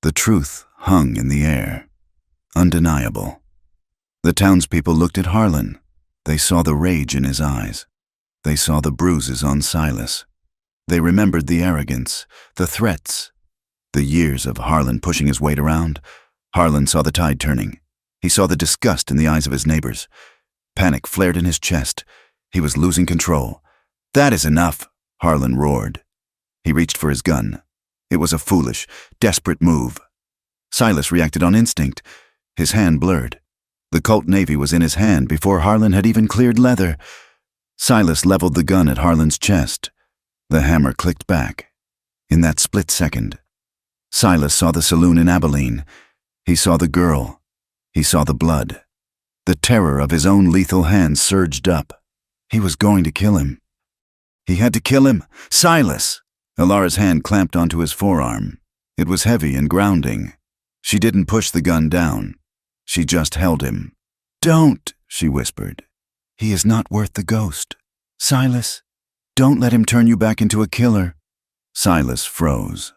The truth hung in the air, undeniable. The townspeople looked at Harlan. They saw the rage in his eyes. They saw the bruises on Silas. They remembered the arrogance, the threats, the years of Harlan pushing his weight around. Harlan saw the tide turning. He saw the disgust in the eyes of his neighbors. Panic flared in his chest. He was losing control. "That is enough," Harlan roared. He reached for his gun. It was a foolish, desperate move. Silas reacted on instinct. His hand blurred. The Colt Navy was in his hand before Harlan had even cleared leather. Silas leveled the gun at Harlan's chest. The hammer clicked back. In that split second, Silas saw the saloon in Abilene. He saw the girl. He saw the blood. The terror of his own lethal hand surged up. He was going to kill him. He had to kill him. "Silas!" Alara's hand clamped onto his forearm. It was heavy and grounding. She didn't push the gun down. She just held him. "Don't," she whispered. "He is not worth the ghost. Silas, don't let him turn you back into a killer." Silas froze.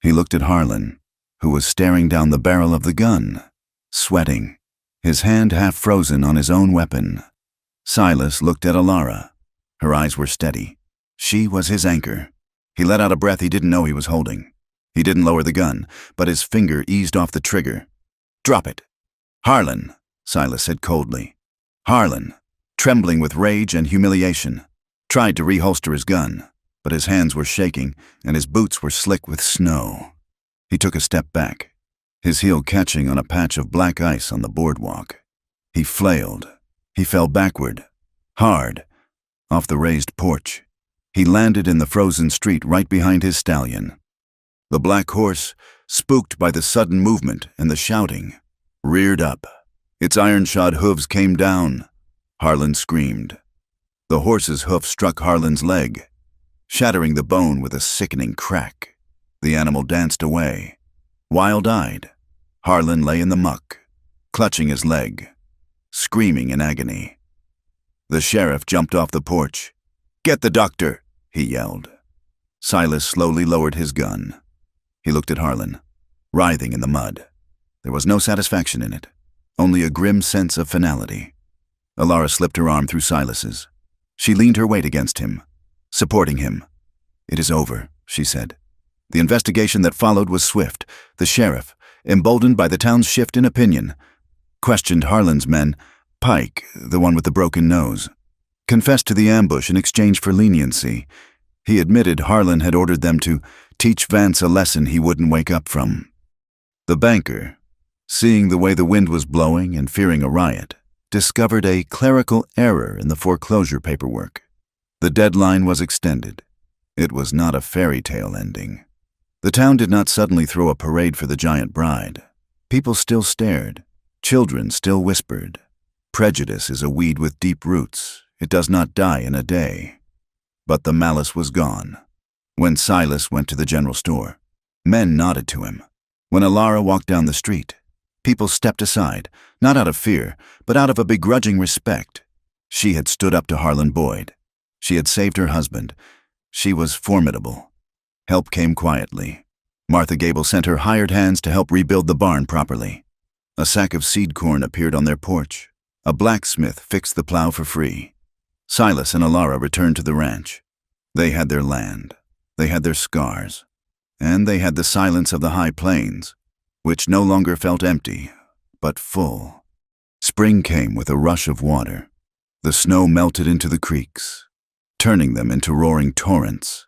He looked at Harlan, who was staring down the barrel of the gun, sweating, his hand half frozen on his own weapon. Silas looked at Alara. Her eyes were steady. She was his anchor. He let out a breath he didn't know he was holding. He didn't lower the gun, but his finger eased off the trigger. "Drop it." "Harlan," Silas said coldly. Harlan, trembling with rage and humiliation, tried to reholster his gun, but his hands were shaking and his boots were slick with snow. He took a step back, his heel catching on a patch of black ice on the boardwalk. He flailed. He fell backward, hard, off the raised porch. He landed in the frozen street right behind his stallion. The black horse, spooked by the sudden movement and the shouting, reared up. Its iron-shod hooves came down. Harlan screamed. The horse's hoof struck Harlan's leg, shattering the bone with a sickening crack. The animal danced away. Wild-eyed, Harlan lay in the muck, clutching his leg, screaming in agony. The sheriff jumped off the porch. "Get the doctor," he yelled. Silas slowly lowered his gun. He looked at Harlan, writhing in the mud. There was no satisfaction in it, only a grim sense of finality. Alara slipped her arm through Silas's. She leaned her weight against him, supporting him. "It is over," she said. The investigation that followed was swift. The sheriff, emboldened by the town's shift in opinion, questioned Harlan's men. Pike, the one with the broken nose, confessed to the ambush in exchange for leniency. He admitted Harlan had ordered them to teach Vance a lesson he wouldn't wake up from. The banker, seeing the way the wind was blowing and fearing a riot, discovered a clerical error in the foreclosure paperwork. The deadline was extended. It was not a fairy tale ending. The town did not suddenly throw a parade for the giant bride. People still stared. Children still whispered. Prejudice is a weed with deep roots. It does not die in a day. But the malice was gone. When Silas went to the general store, men nodded to him. When Alara walked down the street, people stepped aside, not out of fear, but out of a begrudging respect. She had stood up to Harlan Boyd. She had saved her husband. She was formidable. Help came quietly. Martha Gable sent her hired hands to help rebuild the barn properly. A sack of seed corn appeared on their porch. A blacksmith fixed the plow for free. Silas and Alara returned to the ranch. They had their land. They had their scars. And they had the silence of the high plains, which no longer felt empty, but full. Spring came with a rush of water. The snow melted into the creeks, turning them into roaring torrents.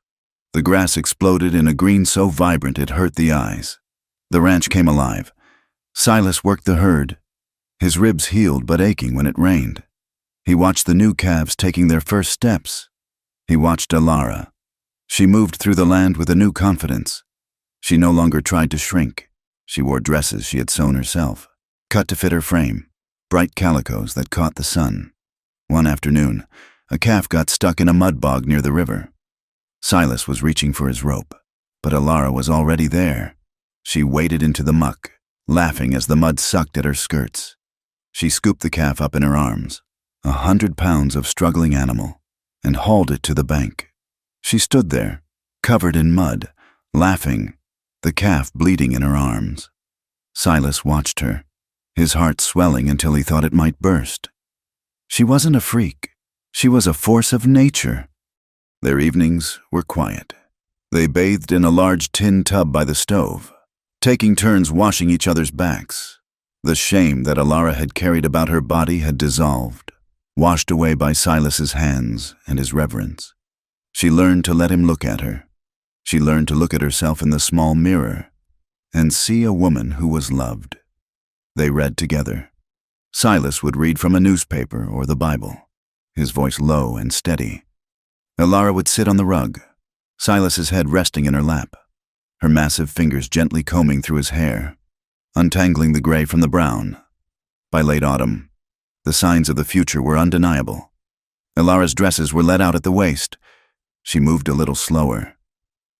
The grass exploded in a green so vibrant it hurt the eyes. The ranch came alive. Silas worked the herd, his ribs healed but aching when it rained. He watched the new calves taking their first steps. He watched Alara. She moved through the land with a new confidence. She no longer tried to shrink. She wore dresses she had sewn herself, cut to fit her frame, bright calicos that caught the sun. One afternoon, a calf got stuck in a mud bog near the river. Silas was reaching for his rope, but Alara was already there. She waded into the muck, laughing as the mud sucked at her skirts. She scooped the calf up in her arms, 100 pounds of struggling animal, and hauled it to the bank. She stood there, covered in mud, laughing, the calf bleeding in her arms. Silas watched her, his heart swelling until he thought it might burst. She wasn't a freak. She was a force of nature. Their evenings were quiet. They bathed in a large tin tub by the stove, taking turns washing each other's backs. The shame that Alara had carried about her body had dissolved, washed away by Silas's hands and his reverence. She learned to let him look at her. She learned to look at herself in the small mirror and see a woman who was loved. They read together. Silas would read from a newspaper or the Bible, his voice low and steady. Alara would sit on the rug, Silas's head resting in her lap, her massive fingers gently combing through his hair, untangling the gray from the brown. By late autumn, the signs of the future were undeniable. Alara's dresses were let out at the waist. She moved a little slower.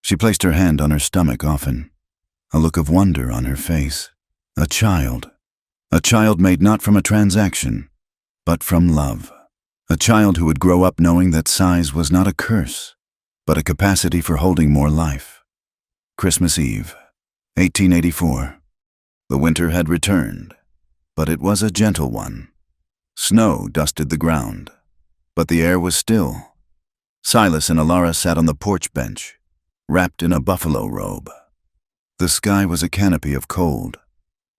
She placed her hand on her stomach often, a look of wonder on her face. A child. A child made not from a transaction, but from love. A child who would grow up knowing that size was not a curse, but a capacity for holding more life. Christmas Eve, 1884. The winter had returned, but it was a gentle one. Snow dusted the ground, but the air was still. Silas and Alara sat on the porch bench, wrapped in a buffalo robe. The sky was a canopy of cold,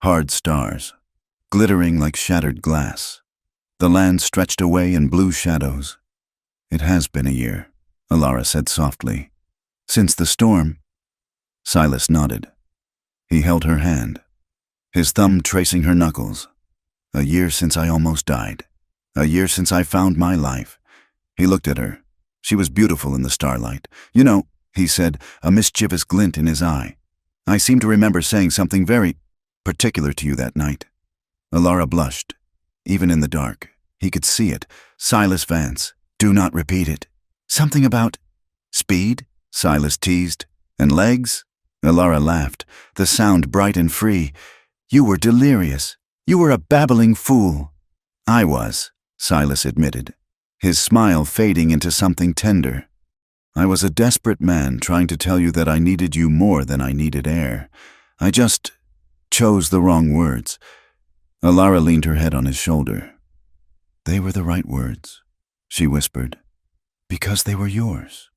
hard stars, glittering like shattered glass. The land stretched away in blue shadows. "It has been a year," Alara said softly. "Since the storm." Silas nodded. He held her hand, his thumb tracing her knuckles. "A year since I almost died. A year since I found my life." He looked at her. She was beautiful in the starlight. "You know," he said, a mischievous glint in his eye, "I seem to remember saying something very particular to you that night." Alara blushed. Even in the dark, he could see it. "Silas Vance, do not repeat it." "Something about speed?" Silas teased. "And legs?" Alara laughed, the sound bright and free. "You were delirious. You were a babbling fool." "I was," Silas admitted, his smile fading into something tender. "I was a desperate man trying to tell you that I needed you more than I needed air. I just chose the wrong words." Alara leaned her head on his shoulder. "They were the right words," she whispered, "because they were yours,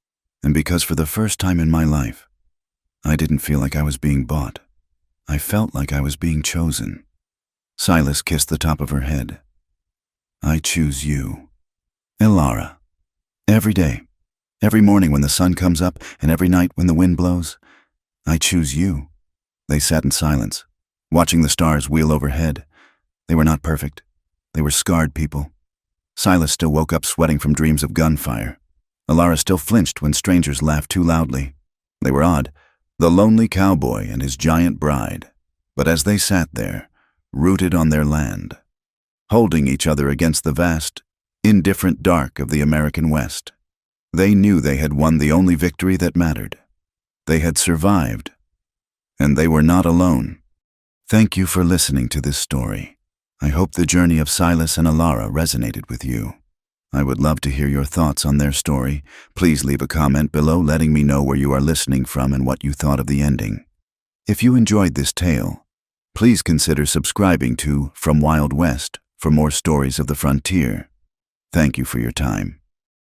and because for the first time in my life, I didn't feel like I was being bought. I felt like I was being chosen." Silas kissed the top of her head. "I choose you, Alara. Every day, every morning when the sun comes up, and every night when the wind blows, I choose you." They sat in silence, watching the stars wheel overhead. They were not perfect. They were scarred people. Silas still woke up sweating from dreams of gunfire. Alara still flinched when strangers laughed too loudly. They were odd, the lonely cowboy and his giant bride. But as they sat there, rooted on their land, holding each other against the vast, indifferent dark of the American West, they knew they had won the only victory that mattered. They had survived, and they were not alone. Thank you for listening to this story. I hope the journey of Silas and Alara resonated with you. I would love to hear your thoughts on their story. Please leave a comment below letting me know where you are listening from and what you thought of the ending. If you enjoyed this tale, please consider subscribing to From Wild West for more stories of the frontier. Thank you for your time.